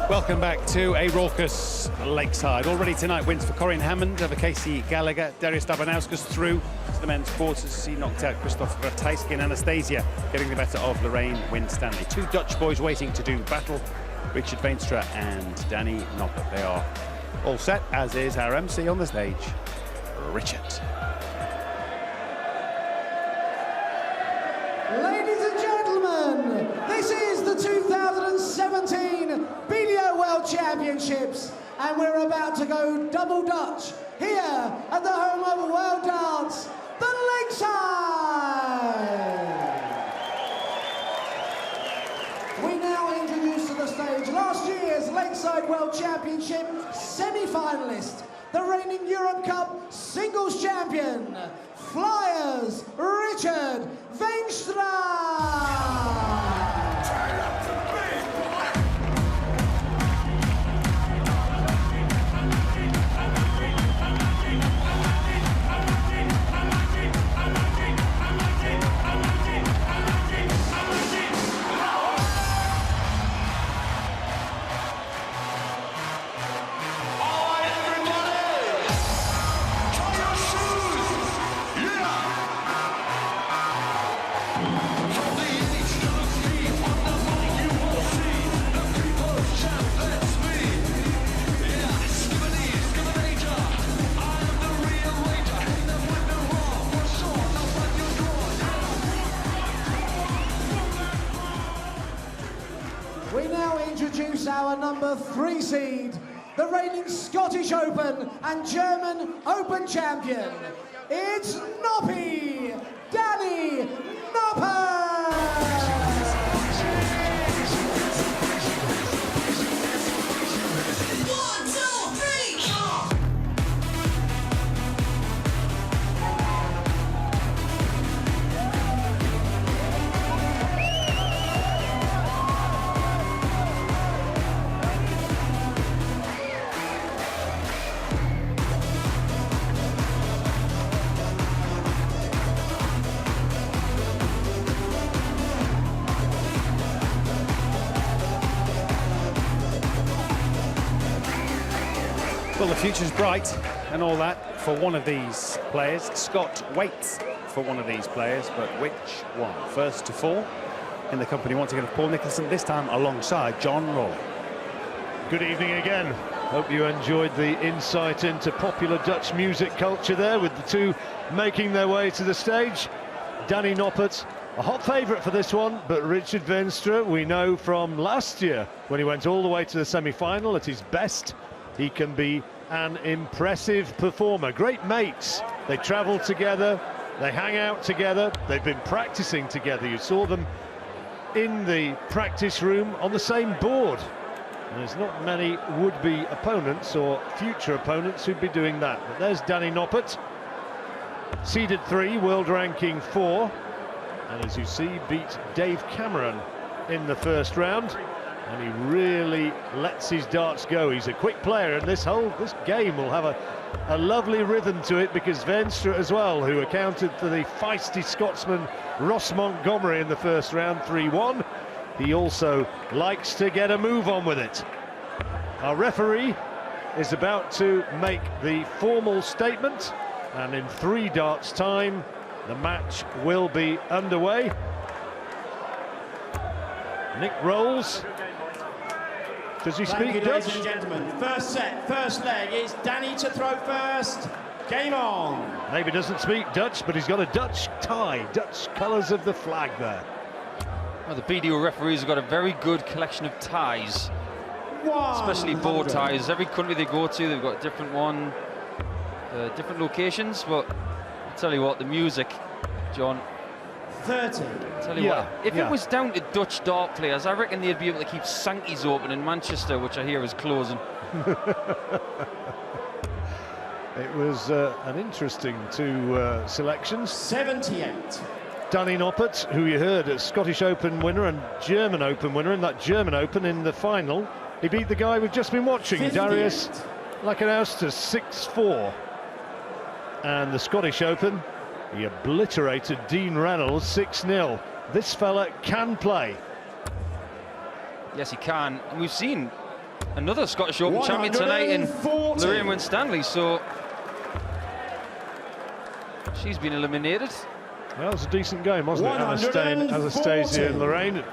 Welcome back to a raucous Lakeside. Already tonight, wins for Hammond over Casey Gallagher. Darius Labanauskas through to the men's quarters. He knocked out Ratajski and Anastasia, getting the better of Lorraine Winstanley. Two Dutch boys waiting to do battle, Richard Veenstra and Danny Noppert. They are all set, as is our MC on the stage, Richard. Ladies and gentlemen, this is the 2017 Bilio World Championships, and we're about to go double Dutch here at the home of World Dance, the Lakeside. We now introduce to the stage last year's Lakeside World Championship semi-finalist, the reigning Europe Cup singles champion, Flyers, Richard Veenstra. We now introduce our number 3 seed, the reigning Scottish Open and German Open champion. It's Noppy, Danny Noppert! Well, the future's bright and all that for one of these players. Scott waits for one of these players, but which one? First to fall in the company once again of Paul Nicholson, this time alongside John Roll. Good evening again. Hope you enjoyed the insight into popular Dutch music culture there, with the two making their way to the stage. Danny Noppert, a hot favourite for this one, but Richard Veenstra, we know from last year when he went all the way to the semi-final, at his best he can be an impressive performer. Great mates, they travel together, they hang out together, they've been practicing together. You saw them in the practice room on the same board. And there's not many would-be opponents or future opponents who'd be doing that. But there's Danny Noppert, seeded 3, world ranking 4, and as you see, beat Dave Cameron in the first round. And he really lets his darts go. He's a quick player, and this game will have a lovely rhythm to it, because Veenstra as well, who accounted for the feisty Scotsman Ross Montgomery in the first round, 3-1. He also likes to get a move on with it. Our referee is about to make the formal statement, and in 3 darts time, the match will be underway. Nick Rolls. Does he speak Dutch? Ladies and gentlemen, first set, first leg, it's Danny to throw first. Game on. Maybe doesn't speak Dutch, but he's got a Dutch tie, Dutch colours of the flag there. Well, the BDO referees have got a very good collection of ties, especially bow ties. Every country they go to, they've got a different one, different locations. But I'll tell you what, the music, John. 30. Tell you what, if it was down to Dutch dart players, I reckon they'd be able to keep Sankey's open in Manchester, which I hear is closing. It was an interesting 2 selections. 78. Danny Noppert, who you heard, a Scottish Open winner and German Open winner in that German Open in the final. He beat the guy we've just been watching, 58. Darius Labanauskas, 6-4. And the Scottish Open, he obliterated Dean Reynolds 6-0. This fella can play. Yes, he can. And we've seen another Scottish Open champion tonight in Lorraine Winstanley, so she's been eliminated. That was a decent game, wasn't it? Anastasia and Lorraine. I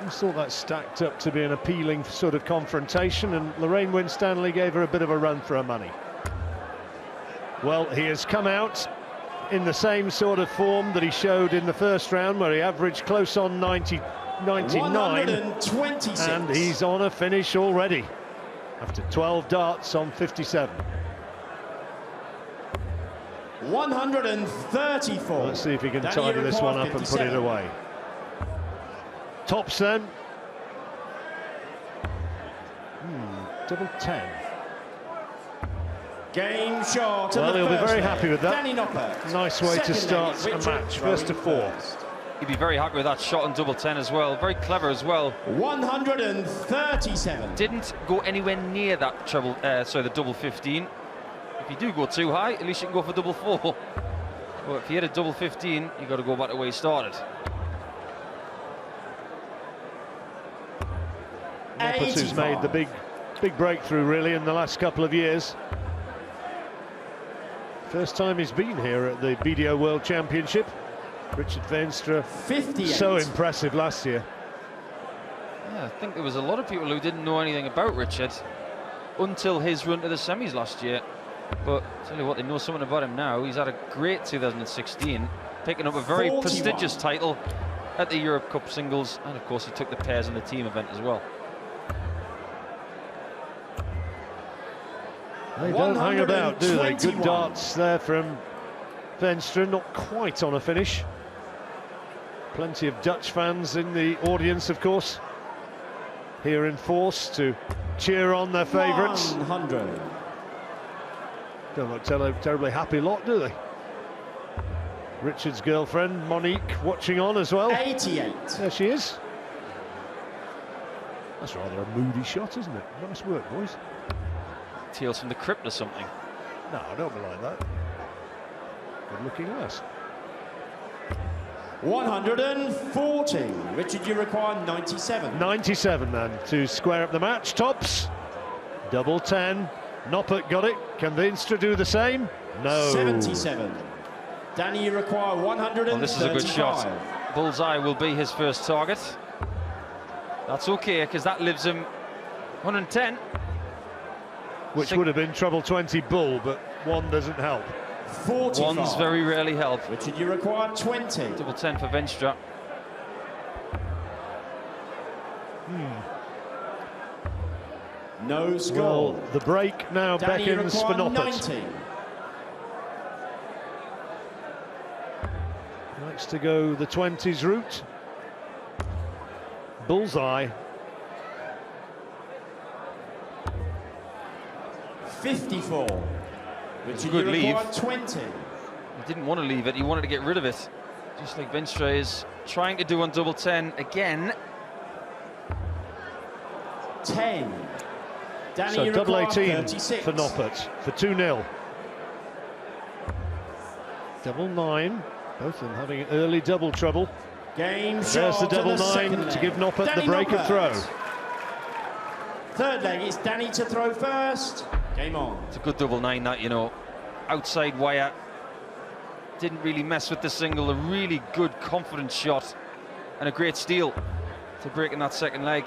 just thought that stacked up to be an appealing sort of confrontation, and Lorraine Winstanley gave her a bit of a run for her money. Well, he has come out in the same sort of form that he showed in the first round, where he averaged close on 99, 126. and he's on a finish already after 12 darts on 57. 134. Let's see if he can tidy this one up and put it away. Tops then. Double 10. Game shot. Well, he'll be very happy with that. Danny Noppert. Nice way to start a match. First to 4. He'd be very happy with that shot on double 10 as well. Very clever as well. 137. Didn't go anywhere near that the double 15. If you do go too high, at least you can go for double 4. Well, if you hit a double 15, you've got to go back to where you started. Noppert, who's made the big breakthrough really in the last couple of years. First time he's been here at the BDO World Championship. Richard Veenstra, 58. So impressive last year. Yeah, I think there was a lot of people who didn't know anything about Richard until his run to the semis last year. But tell you what, they know something about him now. He's had a great 2016, picking up a very 41. prestigious title at the Europe Cup singles, and of course he took the pairs in the team event as well. They don't hang about, do they? Good darts there from Veenstra, not quite on a finish. Plenty of Dutch fans in the audience, of course, here in force to cheer on their favourites. 100. Don't look terribly happy lot, do they? Richard's girlfriend, Monique, watching on as well. 88. There she is. That's rather a moody shot, isn't it? Nice work, boys. Tales from the crypt or something. No, don't be like that. Good looking lass. 140. Richard, you require 97. 97 then to square up the match. Tops. Double 10. Noppert got it. Can Veenstra do the same? No. 77. Danny, you require 135. Well, this is a good shot. Bullseye will be his first target. That's okay, because that leaves him 110. Which would have been treble 20 bull, but one doesn't help. 45. Ones very rarely help. Richard, you require 20. Double 10 for Veenstra. No score. Well, the break now Danny, beckons for Noppert. 90. Likes to go the 20s route. Bullseye. 54. It's a good leave. 20. He didn't want to leave it, he wanted to get rid of it. Just like Veenstra is trying to do on double 10 again. 10. Danny, So you double require 18 36. for Noppert for 2-0. Double 9. Both of them having early double trouble. Game There's shot the double and the 9 second to leg. give Noppert Danny the break of Noppert. throw. Third leg, it's Danny to throw first. Game on. It's a good double 9 that, you know. Outside wire. Didn't really mess with the single. A really good confident shot. And a great steal to break in that second leg.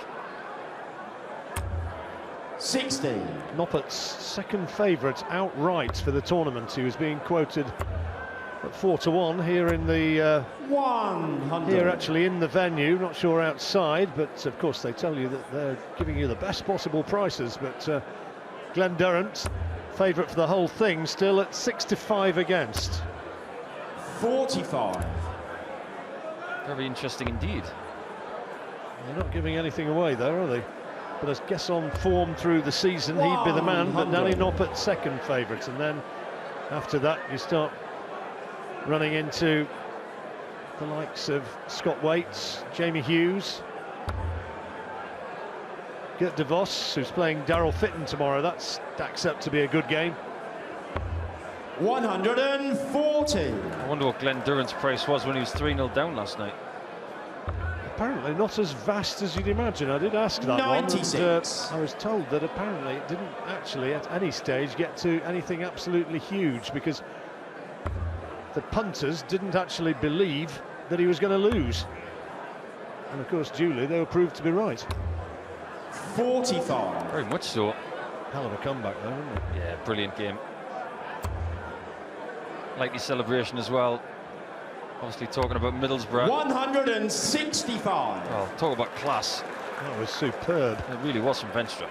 60. Noppert's second favourite outright for the tournament. He was being quoted at 4-1 here in the 100. here actually in the venue. Not sure outside, but of course they tell you that they're giving you the best possible prices. But Glenn Durrant, favourite for the whole thing, still at 6-5 against. 45. Very interesting indeed. They're not giving anything away there, are they? But I guess on form through the season, he'd be the man. But Danny Noppert, second favourite, and then after that, you start running into the likes of Scott Waits, Jamie Hughes, Gert de Vos, who's playing Daryl Fitton tomorrow. That stacks up to be a good game. 140. I wonder what Glenn Durrant's price was when he was 3-0 down last night. apparently not as vast as you'd imagine. I did ask that 96. one, and I was told that apparently it didn't actually at any stage get to anything absolutely huge, because the punters didn't actually believe that he was going to lose. And of course, duly, they were proved to be right. 45. Very much so. Hell of a comeback though, isn't it? Yeah, brilliant game. Likely celebration as well. Obviously talking about Middlesbrough. 165. Well, talk about class. That was superb. It really was from Veenstra.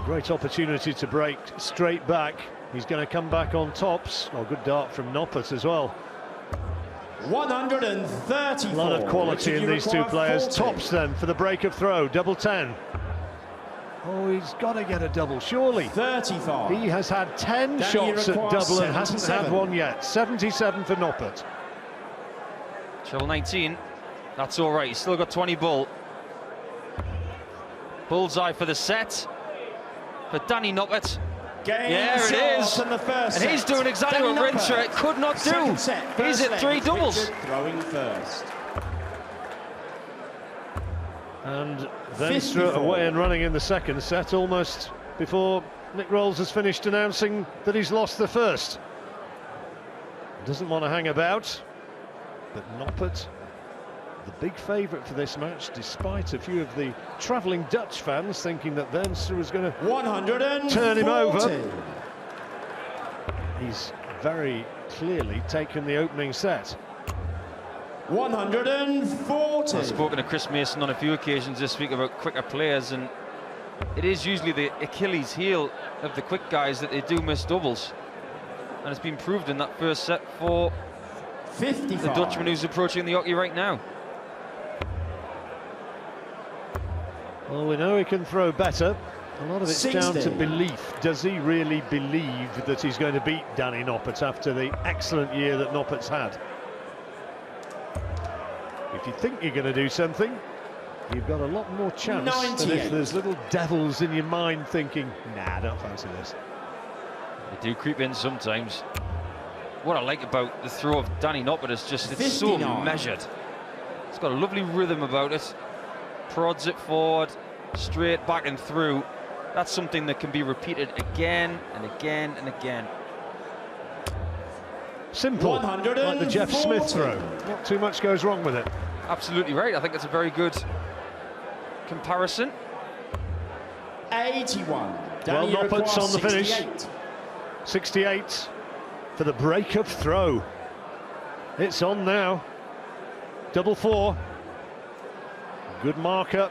Great opportunity to break straight back. He's going to come back on tops. Oh, good dart from Noppert as well. 134. A lot of quality in these two players. 40. Tops then for the break of throw, double 10. Oh, he's got to get a double, surely. 35. He has had 10 Danny shots at double 77. and hasn't had one yet. 77 for Noppert. Treble 19. That's all right. He's still got 20 bull. Bullseye for the set. For Danny Noppert. Yeah, it is. And he's doing exactly what Veenstra could not do. He's at 3 doubles. Throwing first. And Veenstra 54. away and running in the second set, almost before Nick Rolls has finished announcing that he's lost the first. Doesn't want to hang about, but Noppert, the big favourite for this match, despite a few of the travelling Dutch fans thinking that Veenstra was going to turn him over. He's very clearly taken the opening set. 140. I've spoken to Chris Mason on a few occasions this week about quicker players, and it is usually the Achilles heel of the quick guys that they do miss doubles. And it's been proved in that first set for 55. The Dutchman who's approaching the hockey right now. Well, we know he can throw better. A lot of it's 60. down to belief. Does he really believe that he's going to beat Danny Noppert after the excellent year that Noppert's had? If you think you're going to do something, you've got a lot more chance 98. than if there's little devils in your mind thinking, nah, I don't fancy this. They do creep in sometimes. What I like about the throw of Danny Noppert is just it's so 59. measured. It's got a lovely rhythm about it. Prods it forward, straight back and through. That's something that can be repeated again and again and again. Simple, like the Jeff Smith throw. Not too much goes wrong with it. Absolutely right. I think it's a very good comparison. 81. Well, Danny Noppert's on the finish. 68. 68 for the break-up throw. It's on now. Double 4. Good marker.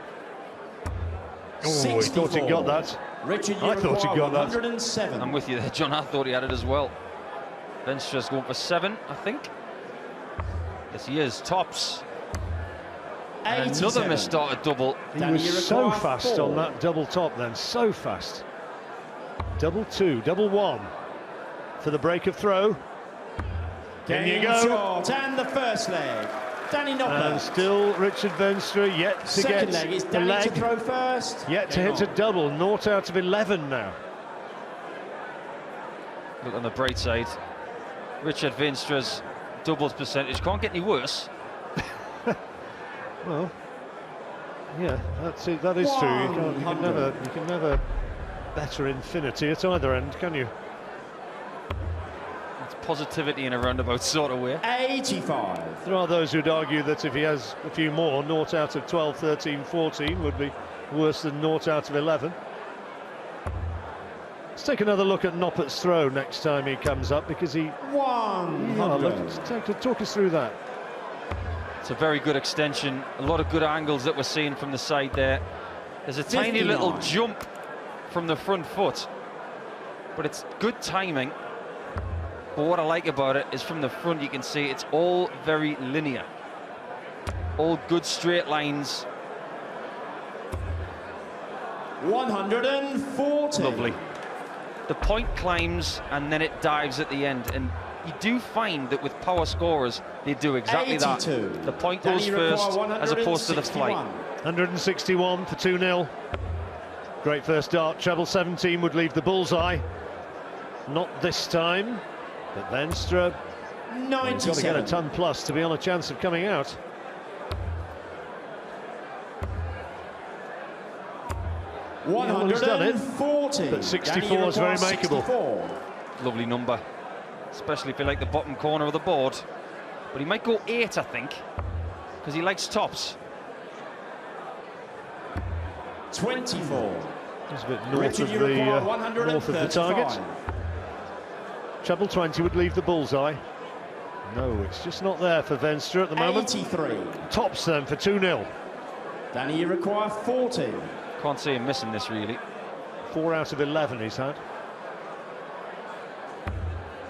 Oh, he thought he got that. Richard, I thought he got that. 107. I'm with you there, John. I thought he had it as well. Veenstra's going for 7, I think. Yes, he is. Tops. And another missed-started double. He was so fast on that double top then, so fast. Double 2, double 1 for the break of throw. In you go. Short, and the first leg. Danny Noppert. And still Richard Veenstra yet to Second get leg is the Danny leg. to throw first. Yet to hit a double. 0 out of 11 now. Look on the bright side. Richard Veenstra's doubles percentage can't get any worse. Well, yeah, that's it. That is true. You can never better infinity at either end, can you? It's positivity in a roundabout sort of way. 85. There are those who'd argue that if he has a few more, 0 out of 12, 13, 14 would be worse than 0 out of 11. Let's take another look at Noppert's throw next time he comes up, because he... 100. Talk us through that. It's a very good extension. A lot of good angles that we're seeing from the side there. There's a tiny 59. little jump from the front foot, but it's good timing. But what I like about it is from the front you can see it's all very linear. All good straight lines. 140. Lovely. The point climbs and then it dives at the end, and you do find that with power scorers they do exactly 82. that. The point goes first as opposed to the flight. 161 for 2-0. Great first dart. Treble 17 would leave the bullseye. Not this time, but Veenstra has got to get a ton plus to be on a chance of coming out. well, he's done it. 140. But 64 is very makeable. 64. Lovely number, especially if you like the bottom corner of the board. But he might go 8, I think, because he likes tops. 24. It's a bit north of the target. Treble 20 would leave the bullseye. No, it's just not there for Veenstra at the moment. 83. Tops them for 2-0. Danny, you require 40. Can't see him missing this, really. 4 out of 11 he's had.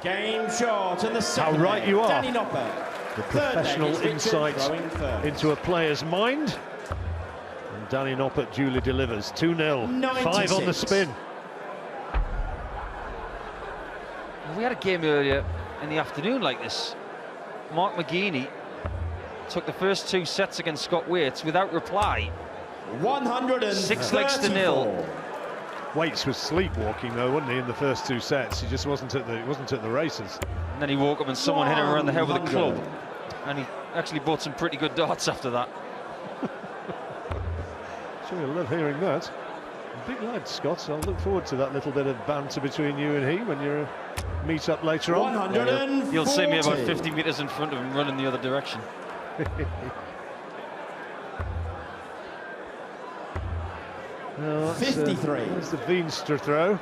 Game shot and the second. How right you are. Danny Noppert. The professional insight into a player's mind. And Danny Noppert duly delivers. 2-0. 5 on the spin. We had a game earlier in the afternoon like this. Mark McGeaney took the first 2 sets against Scott Waits without reply. 106 legs to 0. Waits was sleepwalking though, wasn't he, in the first 2 sets? He just wasn't at the races. And then he woke up and someone hit him around the head with a club. And he actually bought some pretty good darts after that. Sure, you'll love hearing that. Big lad, Scott. I'll look forward to that little bit of banter between you and he when you meet up later on. 140. You'll see me about 50 metres in front of him running the other direction. No, 53. There's the Veenstra throw.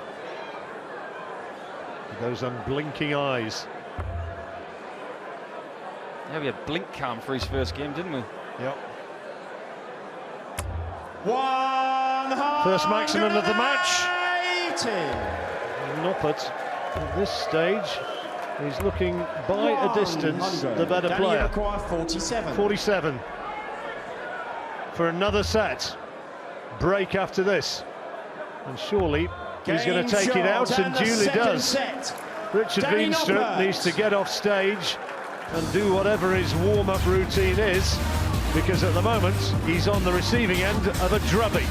With those unblinking eyes. Yeah, we had blink cam for his first game, didn't we? Yep. 180. First maximum of the match. Noppert at this stage is looking by a distance the better player. 47. 47 for another set. Break after this, and surely he's going to take it out, and duly does. Set. Richard Veenstra needs to get off stage and do whatever his warm-up routine is, because at the moment he's on the receiving end of a drubbing.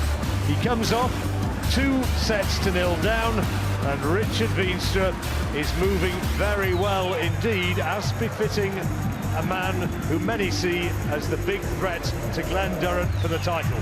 He comes off 2 sets to 0 down, and Richard Veenstra is moving very well indeed, as befitting a man who many see as the big threat to Glen Durrant for the title.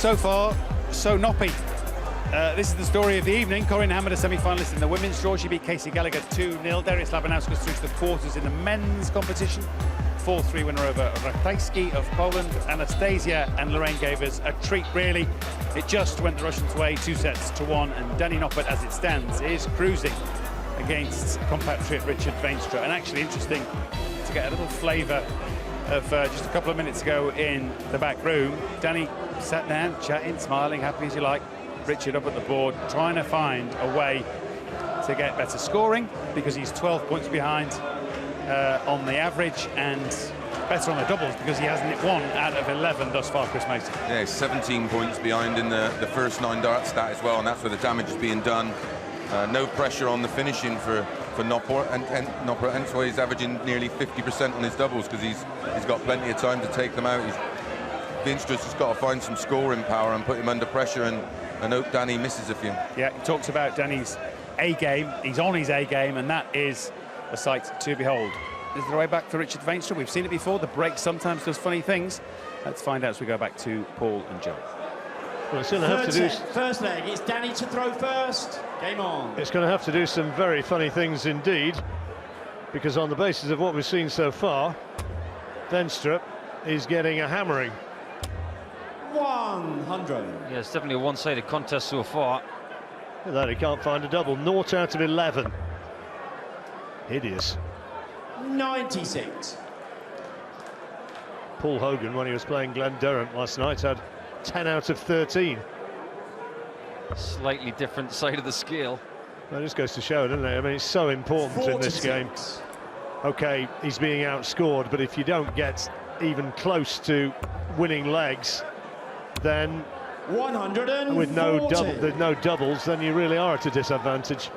So far, so Noppert. This is the story of the evening. Corinne Hammond, a semi-finalist in the women's draw. She beat Casey Gallagher 2-0. Darius Labanauskas through to the quarters in the men's competition. 4-3 winner over Ratajski of Poland. Anastasia and Lorraine gave us a treat, really. It just went the Russians' way, 2-1, and Dani Noppert, as it stands, is cruising against compatriot Richard Veenstra. And actually interesting to get a little flavour of just a couple of minutes ago in the back room. Dani sat down, chatting, smiling, happy as you like. Richard up at the board, trying to find a way to get better scoring, because he's 12 points behind on the average, and better on the doubles because he hasn't hit 1 out of 11 thus far, Chris Mason. Yeah, 17 points behind in the first 9 dart stat as well, and that's where the damage is being done. No pressure on the finishing for Noppert, and Noppert, hence why he's averaging nearly 50% on his doubles, because he's got plenty of time to take them out. Veenstra's just got to find some scoring power and put him under pressure, and hope Dani misses a few. Yeah, he talks about Dani's A game. He's on his A game, and that is a sight to behold. Is there a way back for Richard Veenstra? We've seen it before. The break sometimes does funny things. Let's find out as we go back to Paul and Joe. Well, it's going to have to do. First leg, it's Dani to throw first. Game on. It's going to have to do some very funny things indeed, because on the basis of what we've seen so far, Veenstra is getting a hammering. 100. Yeah, it's definitely a one-sided contest so far. Look at that, he can't find a double. 0 out of 11. Hideous. 96. Paul Hogan, when he was playing Glen Durham last night, had 10 out of 13. Slightly different side of the scale. That just goes to show, doesn't it? I mean, it's so important 46. In this game. OK, he's being outscored, but if you don't get even close to winning legs, then 140. with no doubles, then you really are at a disadvantage.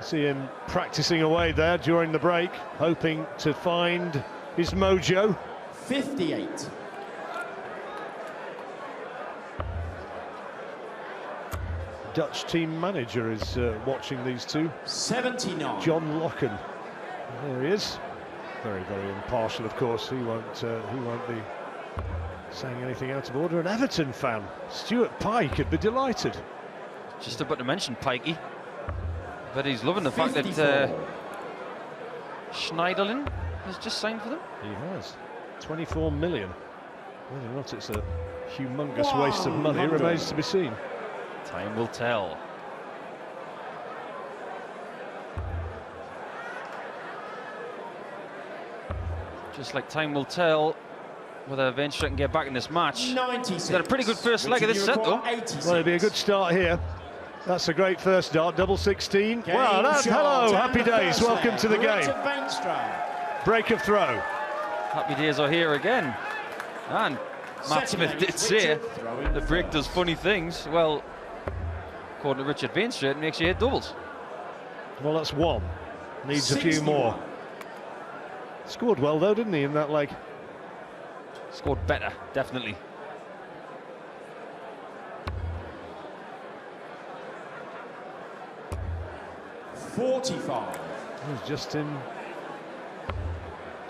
See him practicing away there during the break, hoping to find his mojo. 58. Dutch team manager is watching these two. 79. John Locken. There he is. Very, very impartial, of course. He won't be saying anything out of order. An Everton fan, Stuart Pike, would be delighted. Just about to mention Pikey, but he's loving the 54. Fact that Schneiderlin has just signed for them. He has. 24 million. Whether or not it's a humongous waste of money remains to be seen. Time will tell. Just like time will tell whether Veenstra can get back in this match. 96. He's got a pretty good first leg of this set, though. 86. Well, it'll be a good start here. That's a great first dart, double 16. Wow, hello, happy days. Welcome to the game. Break of throw. Happy days are here again. And Matt Smith did say the break does funny things. Well, according to Richard Veenstra, it makes you hit doubles. Well, that's one. Needs 61. A few more. Scored well, though, didn't he, in that leg? Scored better, definitely. $45. He's Justin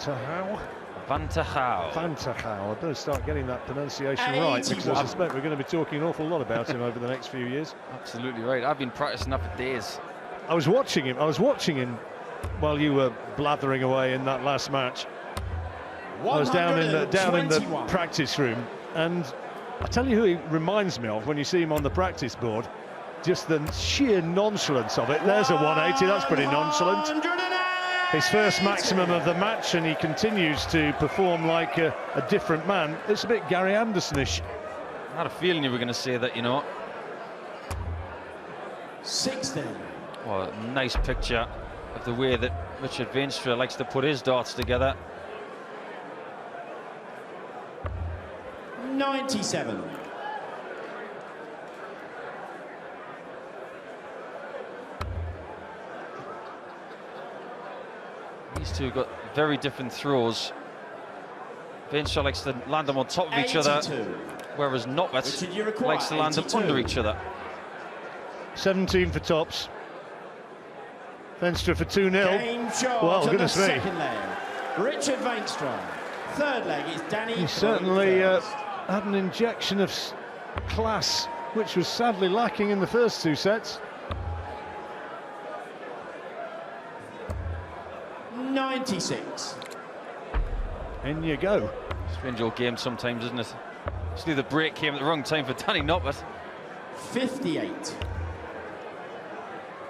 Tahau. Van Tahau. Van Tahau. I better start getting that pronunciation right, because I suspect we're going to be talking an awful lot about him over the next few years. Absolutely right. I've been practicing that for days. I was watching him while you were blathering away in that last match. I was down in the practice room, and I tell you who he reminds me of when you see him on the practice board. Just the sheer nonchalance of it. There's a 180, that's pretty nonchalant. His first maximum of the match, and he continues to perform like a different man. It's a bit Gary Anderson-ish. I had a feeling you were going to say that, you know. 60. Well, a nice picture of the way that Richard Veenstra likes to put his darts together. 97. These two got very different throws. Veenstra likes to land them on top of each other, whereas Noppert likes to land them under each other. 17 for tops. Veenstra for 2-0. Game shot. Well, goodness me. Second leg. Richard Veenstra. Third leg is Danny. He certainly had an injection of class, which was sadly lacking in the first two sets. 96. In you go. Strange old game sometimes, isn't it? Actually, the break came at the wrong time for Danny Noppert. 58.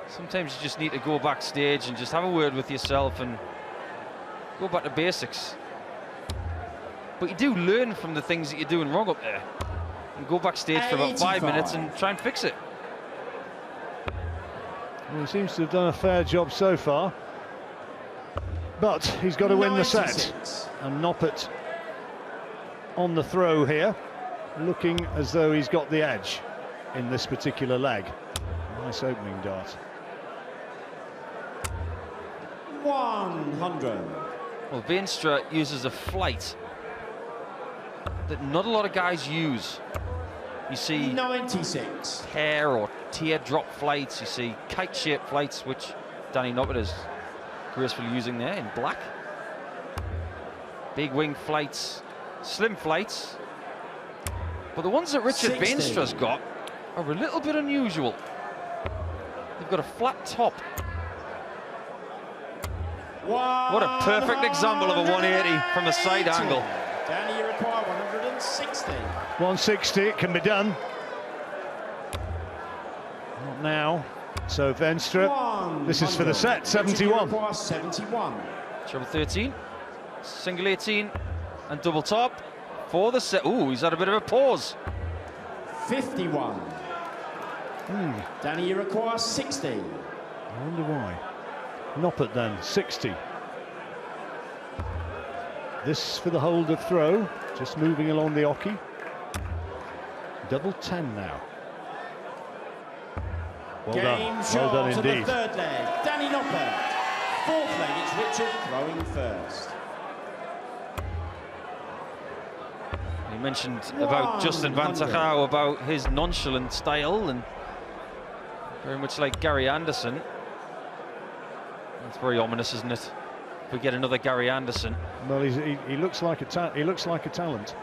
Sometimes you just need to go backstage and just have a word with yourself and go back to basics. But you do learn from the things that you're doing wrong up there. And go backstage for about 5 minutes and try and fix it. Well, he seems to have done a fair job so far. But he's got to win the set. And Noppert on the throw here, looking as though he's got the edge in this particular leg. Nice opening dart. 100. Well, Veenstra uses a flight that not a lot of guys use. You see 96 hair or teardrop flights, you see kite-shaped flights, which Danny Noppert is gracefully using there in black. Big wing flights, slim flights. But the ones that Richard Veenstra's got are a little bit unusual. They've got a flat top. What a perfect example of a 180 from the side angle. Danny, you require 160. 160, it can be done. Not now. So Veenstra, this is for the set, 71. 71. Treble 13, single 18, and double top for the set. Ooh, he's had a bit of a pause. 51. Danny, you require 60. I wonder why. Noppert then, 60. This for the hold of throw, just moving along the oki. Double 10 now. Well Game done, shot well done to indeed. the third leg, Danny Noppert. Fourth leg, it's Richard throwing first. You mentioned about Justin Van Tachau, about his nonchalant style, and very much like Gary Anderson. It's very ominous, isn't it? If we get another Gary Anderson. Well, he looks like a talent.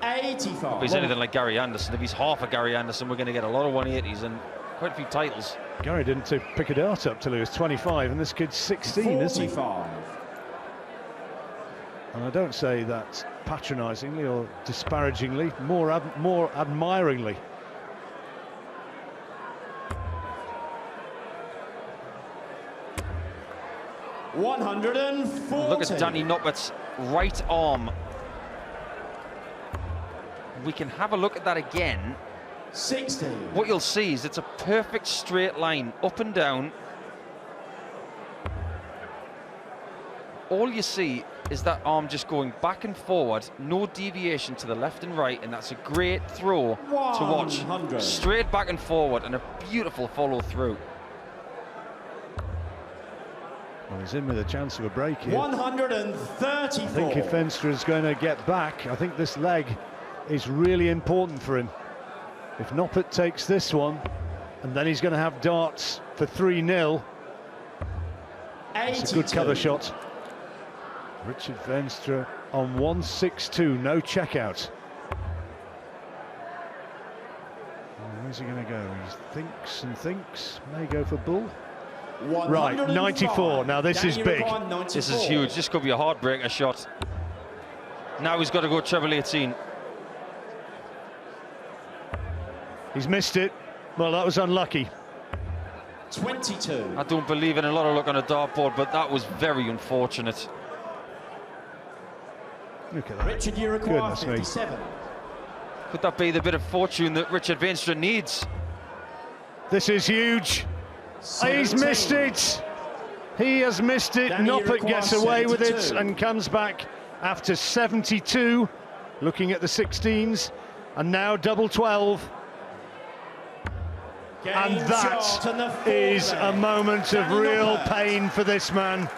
85. If he's anything like Gary Anderson, if he's half a Gary Anderson, we're going to get a lot of 180s and quite a few titles. Gary didn't pick a dart up till he was 25, and this kid's 16, isn't he? 45. And I don't say that patronisingly or disparagingly, more admiringly. Look at Danny Noppert's right arm. We can have a look at that again. 60. What you'll see is it's a perfect straight line up and down. All you see is that arm just going back and forward, no deviation to the left and right, and that's a great throw to watch. 100. Straight back and forward, and a beautiful follow through. Well, he's in with a chance of a break here. 134. I think if Veenstra is going to get back, I think this leg is really important for him. If Noppert takes this one, and then he's going to have darts for 3-0. It's a good cover shot. Richard Veenstra on 162, no checkout. Where's he going to go? He thinks and thinks, may go for bull. Right, 94. Now this is big. This is huge. This could be a heartbreaker shot. Now he's got to go treble 18. He's missed it. Well, that was unlucky. 22. I don't believe in a lot of luck on a dartboard, but that was very unfortunate. Look at that. Richard, you require Goodness 57. me. Could that be the bit of fortune that Richard Veenstra needs? This is huge. 17. He's missed it. He has missed it. Danny Noppert gets away with it 72. and comes back after 72. Looking at the 16s, and now double 12. And that is a moment of real pain for this man.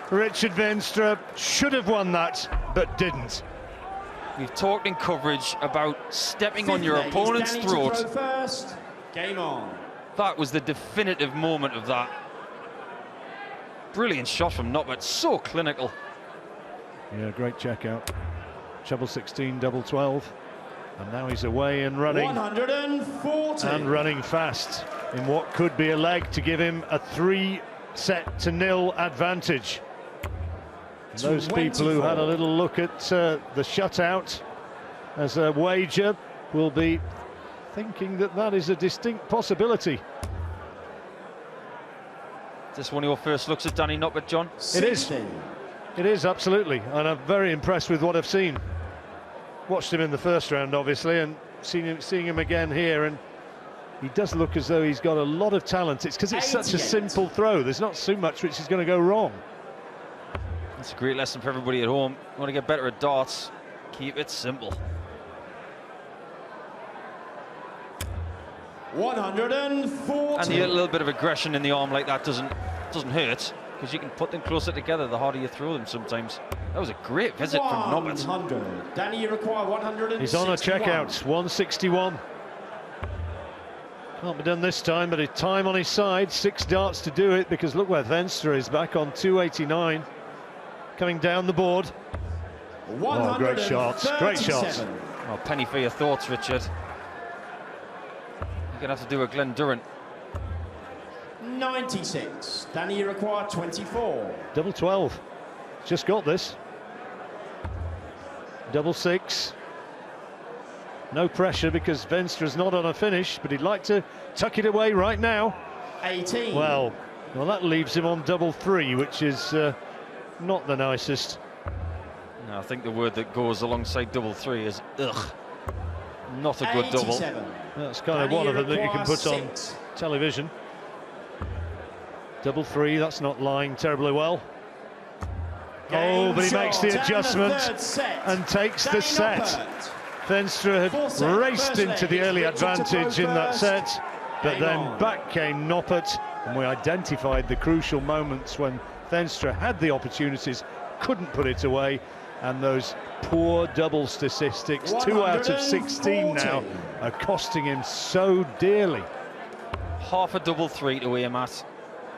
Richard Veenstra should have won that, but didn't. We've talked in coverage about stepping on your opponent's throat. First. Game on. That was the definitive moment of that. Brilliant shot from Noppert, so clinical. Yeah, great check out. Treble 16, double 12. And now he's away and running. 140. And running fast in what could be a leg to give him a 3-0 advantage. Those people who had a little look at the shutout as a wager will be thinking that that is a distinct possibility. Is this one of your first looks at Danny Noppert, John? It is. It is, absolutely. And I'm very impressed with what I've seen. Watched him in the first round, obviously, and seeing him again here, and he does look as though he's got a lot of talent. It's because it's such a simple throw. There's not so much which is going to go wrong. It's a great lesson for everybody at home. You want to get better at darts, keep it simple. 140. And a little bit of aggression in the arm like that doesn't hurt, because you can put them closer together the harder you throw them sometimes. That was a great visit from Noppert. 100. Danny, you require 161. He's on a checkout, 161. Can't be done this time, but his time on his side, 6 darts to do it, because look where Veenstra is, back on 289. Coming down the board. Oh, great shots, great shots. Oh, penny for your thoughts, Richard. You're going to have to do a Glenn Durrant. 96. Danny, you require 24. Double 12. Just got this. Double 6. No pressure because Veenstra's not on a finish, but he'd like to tuck it away right now. 18. Well, that leaves him on double 3, which is not the nicest. No, I think the word that goes alongside double 3 is ugh. Not a good 87. double. That's kind of one of them that you can put on television. Double 3, that's not lying terribly well. Oh, but he makes the adjustment and takes the set. Veenstra had raced into the early advantage in that set, but then back came Noppert, and we identified the crucial moments when Veenstra had the opportunities, couldn't put it away, and those poor double statistics, 2 out of 16 now, are costing him so dearly. Half a double 3 to aim at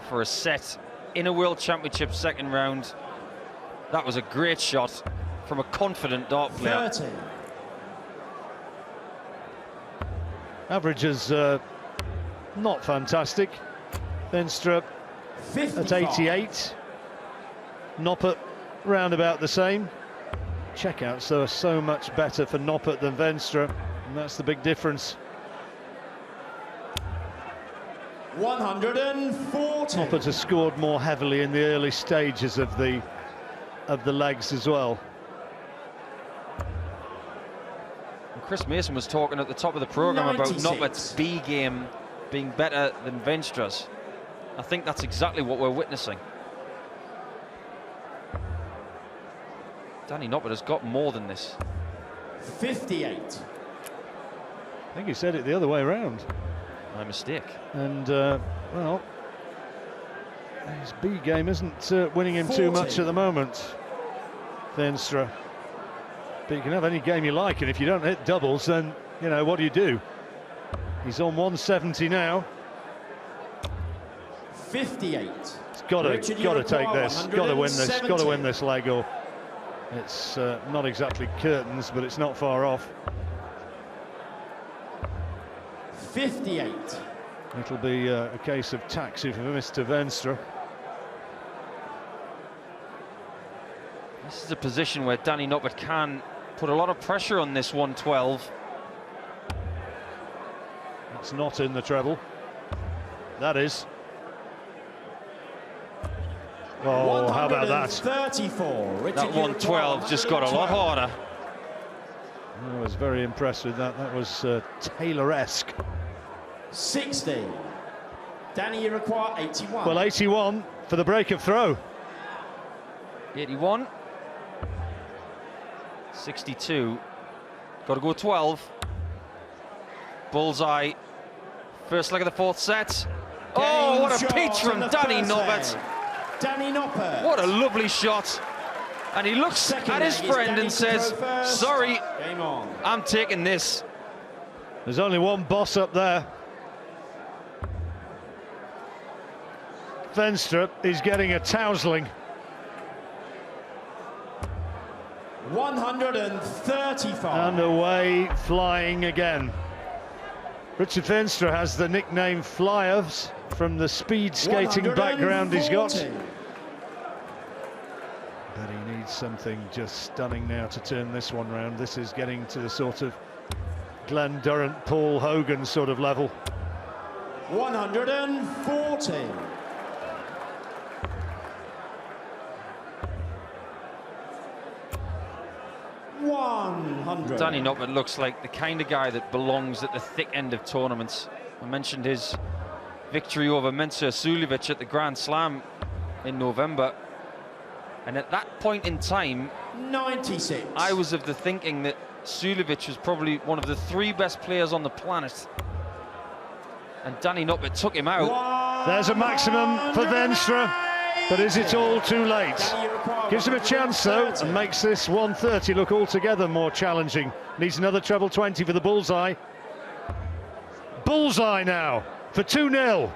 for a set in a World Championship second round. That was a great shot from a confident dart player. 30. Average is not fantastic. Veenstra at 88. Noppert round about the same. Checkouts though are so much better for Noppert than Veenstra, and that's the big difference. 140. Noppert has scored more heavily in the early stages of the legs as well. Chris Mason was talking at the top of the programme about 96. Noppert's B game being better than Veenstra's. I think that's exactly what we're witnessing. Danny Noppert has got more than this. 58. I think he said it the other way around. My mistake. And well, his B game isn't winning him too much at the moment, Veenstra. But you can have any game you like, and if you don't hit doubles, then you know what do you do? He's on 170 now. 58. He's got to take this. Got to win this. Got to win this leg, or it's not exactly curtains, but it's not far off. 58. It'll be a case of taxi for Mr. Veenstra. This is a position where Danny Noppert can put a lot of pressure on this 112. That's not in the treble. That is. Oh, how about that? 34. That 112 just got a lot harder. I was very impressed with that. That was Taylor-esque. 60. Danny, you require 81. Well, 81 for the break of throw. 81. 62. Got to go 12. Bullseye. First leg of the fourth set. Oh, what a peach from Danny Noppert. Danny Noppert. What a lovely shot. And he looks at his friend and says, sorry, I'm taking this. There's only one boss up there. Veenstra is getting a tousling. 135. And away, flying again. Richard Veenstra has the nickname Flyers from the speed skating background he's got. But he needs something just stunning now to turn this one round. This is getting to the sort of Glenn Durrant, Paul Hogan sort of level. 140. Danny Noppert looks like the kind of guy that belongs at the thick end of tournaments. I mentioned his victory over Mensur Suljovic at the Grand Slam in November. And at that point in time, 96. I was of the thinking that Suljovic was probably one of the 3 best players on the planet. And Danny Noppert took him out. There's a maximum for Veenstra, but is it all too late? Gives him a chance though, and makes this 130 look altogether more challenging. Needs another treble 20 for the bullseye. Bullseye now for 2-0.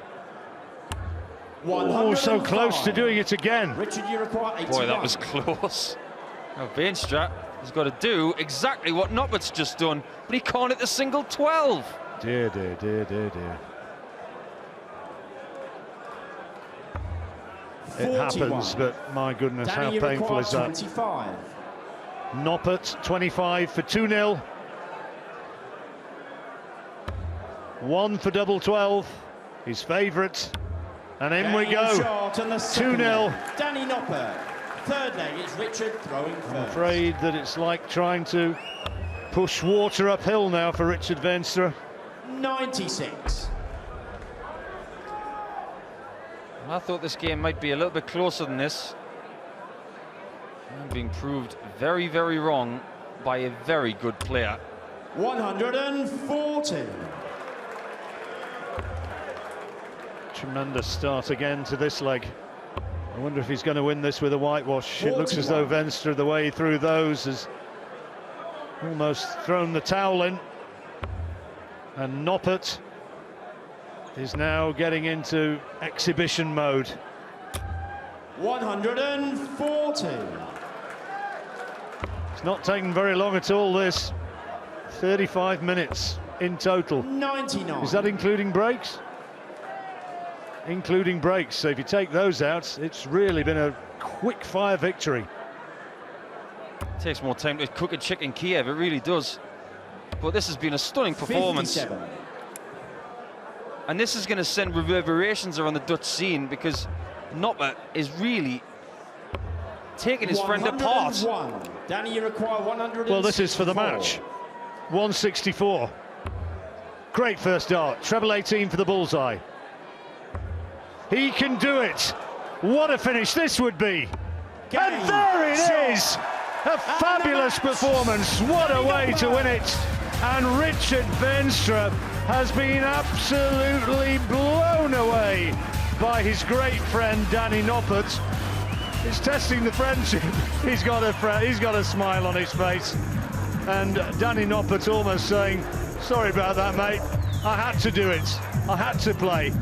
Oh, so close to doing it again. Richard, you require 81. Boy, that was close. Now Veenstra has got to do exactly what Noppert's just done, but he can't hit the single 12. Dear, dear, dear, dear, dear. It 41. happens, but my goodness, Danny, how painful is that? 25. Noppert, 25 for 2-0. 1 for double 12, his favourite. And in we go, 2-0. Danny Noppert. Third leg is Richard throwing first. I'm afraid that it's like trying to push water uphill now for Richard Veenstra. 96. I thought this game might be a little bit closer than this. I'm being proved very, very wrong by a very good player. 140. Tremendous start again to this leg. I wonder if he's going to win this with a whitewash. It looks as though Veenstra, the way through those, has almost thrown the towel in. And Noppert is now getting into exhibition mode. 140. It's not taken very long at all, this. 35 minutes in total. 99. Is that including breaks? Including breaks, so if you take those out, it's really been a quick-fire victory. It takes more time to cook a chicken Kiev, it really does. But this has been a stunning performance. 57. And this is going to send reverberations around the Dutch scene, because Noppert is really taking his friend apart. Danny, you require 100. Well, this is for the match. 164. Great first dart. Treble 18 for the bullseye. He can do it. What a finish this would be. And there it is. A fabulous performance. What a way to win it. And Richard Veenstra has been absolutely blown away by his great friend Danny Noppert. He's testing the friendship. He's got a smile on his face. And Danny Noppert almost saying, sorry about that, mate. I had to do it. I had to play.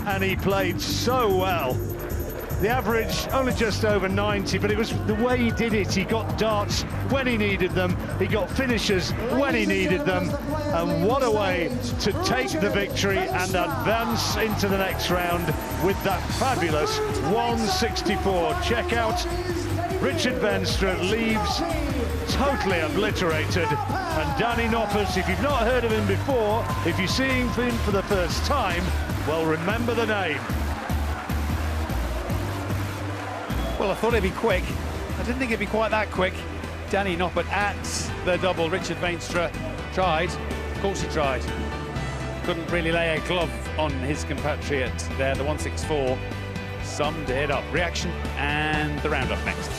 And he played so well. The average only just over 90, but it was the way he did it. He got darts when he needed them. He got finishes when he needed them. And what a way to take the victory and advance into the next round with that fabulous 164. Check out Richard Veenstra leaves totally obliterated. And Danny Noppert, if you've not heard of him before, if you're seeing him for the first time, well, remember the name. Well, I thought it'd be quick. I didn't think it'd be quite that quick. Danny Noppert at the double. Richard Veenstra tried. Of course he tried. Couldn't really lay a glove on his compatriot there, the 164. Summed it up. Reaction and the roundup next.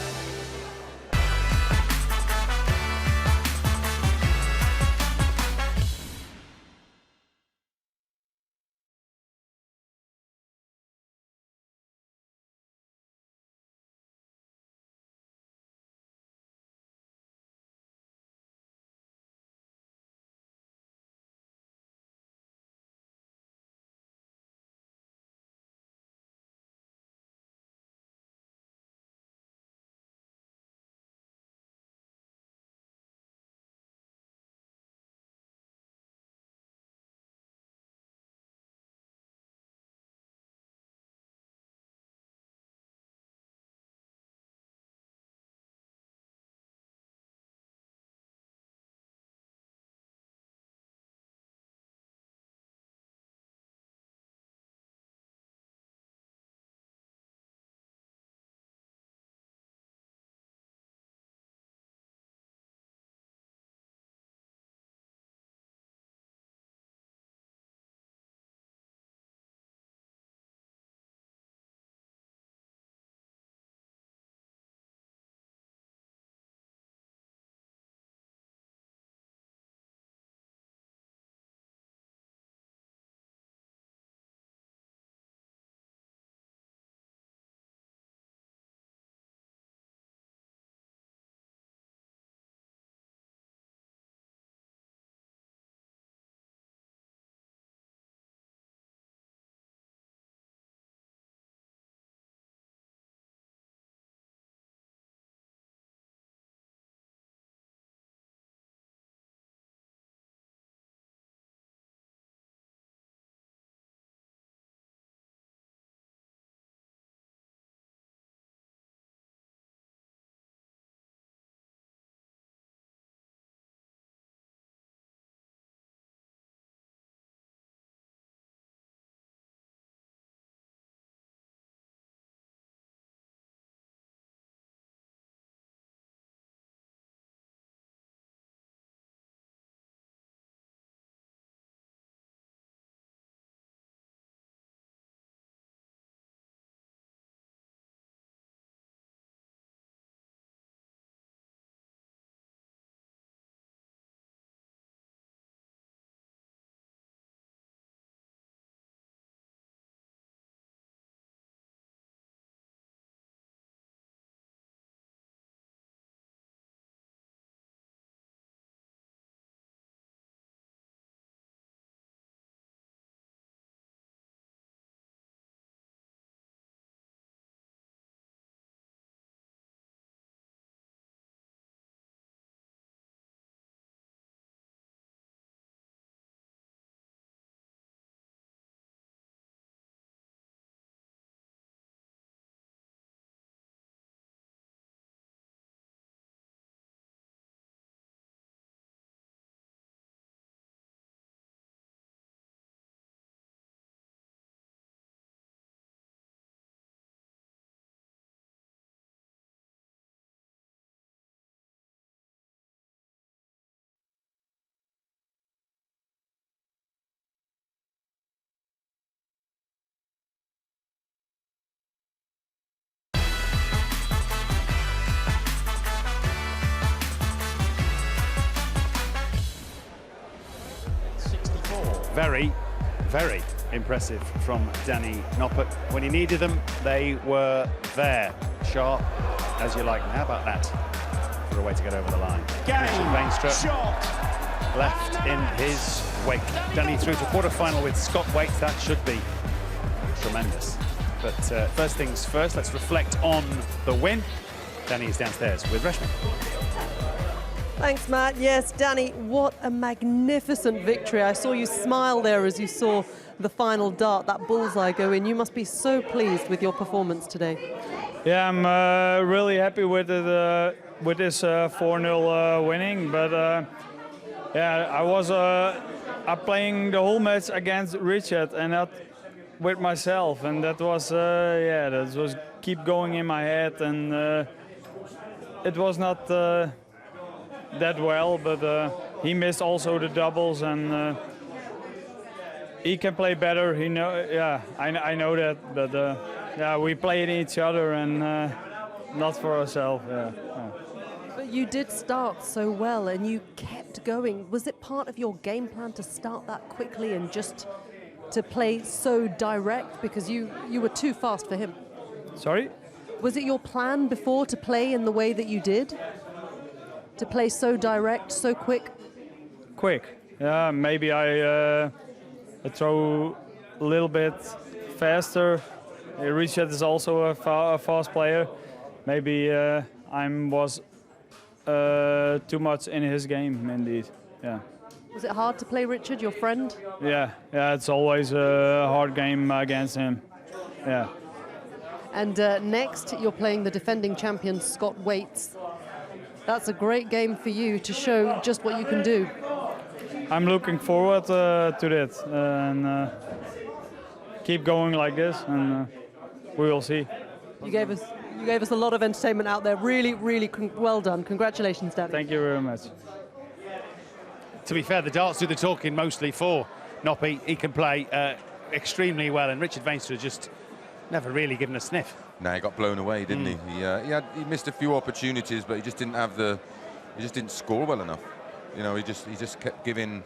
very, very impressive from Danny Noppert. When he needed them, they were there. Sharp as you like. How about that for a way to get over the line? Richard Veenstra left in his wake. Danny through to quarter-final with Scott Waite. That should be tremendous. But first things first, let's reflect on the win. Danny is downstairs with Reshmi. Thanks, Matt. Yes, Danny, what a magnificent victory. I saw you smile there as you saw the final dart, that bullseye go in. You must be so pleased with your performance today. Yeah, I'm really happy with it, with this 4-0 winning. But yeah, I was playing the whole match against Richard and not with myself, and that was yeah, that was keep going in my head, and it was not that well. But he missed also the doubles, and he can play better. He know, yeah, I know that, but yeah, we played each other and not for ourselves. Yeah. But you did start so well, and you kept going. Was it part of your game plan to start that quickly and just to play so direct, because you were too fast for him? Sorry? Was it your plan before to play in the way that you did? To play so direct, so quick? Quick. Yeah, maybe I throw a little bit faster. Richard is also a fast player. Maybe I was too much in his game, indeed. Yeah. Was it hard to play Richard, your friend? Yeah, it's always a hard game against him. Yeah. And next, you're playing the defending champion, Scott Waite. That's a great game for you to show just what you can do. I'm looking forward to that, and keep going like this, and we will see. You gave us a lot of entertainment out there. Really, really well done. Congratulations, Danny. Thank you very much. To be fair, the darts do the talking mostly for Noppy. He can play extremely well, and Richard Veenstra just never really given a sniff. No, he got blown away, didn't he? He missed a few opportunities, but he just didn't have he just didn't score well enough. You know, he just kept giving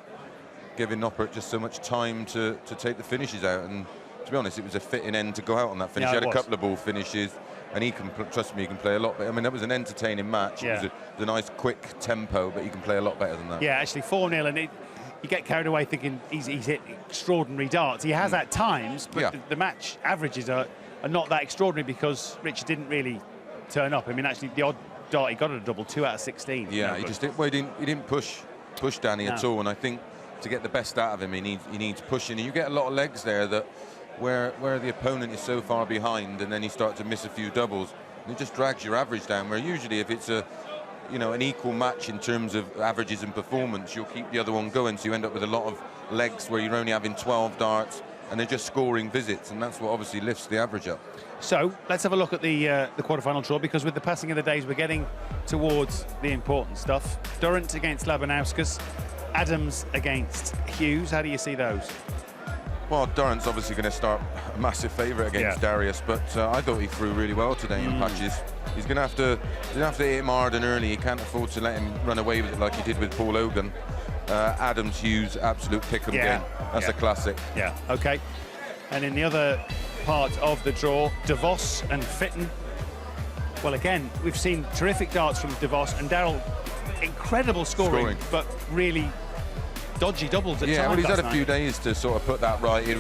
Noppert just so much time to take the finishes out, and to be honest, it was a fitting end to go out on that finish. Yeah, he had a couple of ball finishes, and he can, trust me, he can play a lot better. I mean, that was an entertaining match. Yeah. It was a nice, quick tempo, but he can play a lot better than that. Yeah, actually 4-0, and you get carried away thinking he's hit extraordinary darts. He has at times, but the match averages are not that extraordinary because Richard didn't really turn up. I mean, actually, the odd dart he got at a double, 2 out of 16. Yeah, he just didn't. Well, he didn't push Danny at all, and I think to get the best out of him, he needs pushing. And you get a lot of legs there that where the opponent is so far behind, and then he starts to miss a few doubles, and it just drags your average down. Where usually, if it's an equal match in terms of averages and performance, you'll keep the other one going, so you end up with a lot of legs where you're only having 12 darts and they're just scoring visits, and that's what obviously lifts the average up. So let's have a look at the quarterfinal draw, because with the passing of the days, we're getting towards the important stuff. Durrant against Labanauskas, Adams against Hughes. How do you see those? Well, Durrant's obviously going to start a massive favourite against Darius, but I thought he threw really well today in patches. He's going to have to hit him hard and early. He can't afford to let him run away with it like he did with Paul Hogan. Adams, Hughes, absolute pick-em game. That's a classic. Yeah, OK. And in the other part of the draw, DeVos and Fitton. Well, again, we've seen terrific darts from DeVos, and Darryl, incredible scoring, but really dodgy doubles at times. Yeah, well, he's had a few days to sort of put that right. He'd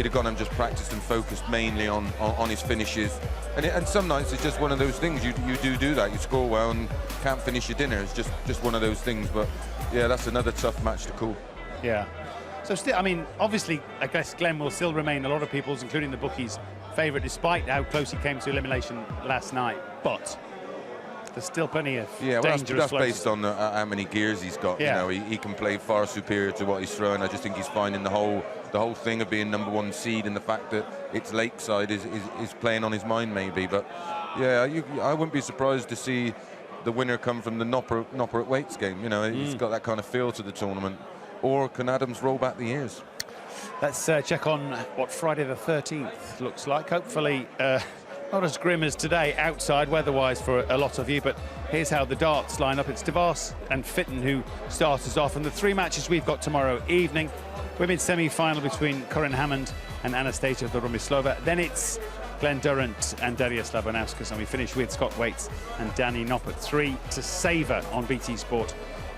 have gone and just practiced and focused mainly on his finishes. And some nights it's just one of those things. You do that. You score well and can't finish your dinner. It's just one of those things. But yeah, that's another tough match to call. Yeah. So still, I mean, obviously, I guess Glenn will still remain a lot of people's, including the bookies, favourite, despite how close he came to elimination last night. But there's still plenty of dangerous that's based on how many gears he's got. Yeah. You know, he can play far superior to what he's throwing. I just think he's finding the whole thing of being #1 seed, and the fact that it's Lakeside is playing on his mind maybe. But yeah, I wouldn't be surprised to see the winner come from the Noppert Waits game. You know, he's got that kind of feel to the tournament. Or can Adams roll back the years? Let's check on what Friday the 13th looks like. Hopefully not as grim as today outside weather-wise for a lot of you, but here's how the darts line up. It's DeVos and Fitton who start us off, and the 3 matches we've got tomorrow evening. women's semi-final between Corinne Hammond and Anastasia Dobromyslova. Then it's Glenn Durrant and Darius Labanauskas, and we finish with Scott Waits and Danny Noppert. 3 to savour on BT Sport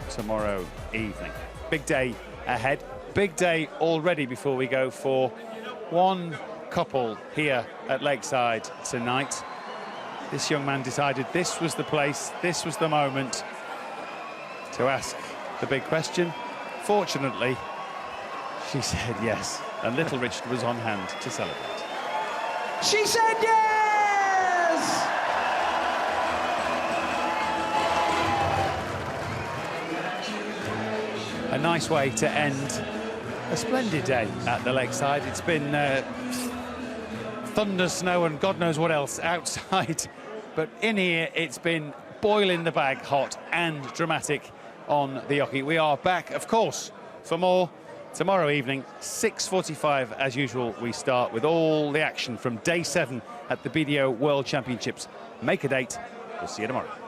tomorrow evening. Big day ahead. Big day already before we go for one couple here at Lakeside tonight. This young man decided this was the place, this was the moment to ask the big question. Fortunately, she said yes, and little Richard was on hand to celebrate. She said yes! A nice way to end a splendid day at the Lakeside. It's been thunder, snow, and God knows what else outside. But in here, it's been boiling the bag hot and dramatic on the Yockey. We are back, of course, for more tomorrow evening, 6:45 as usual. We start with all the action from day 7 at the BDO World Championships. Make a date. We'll see you tomorrow.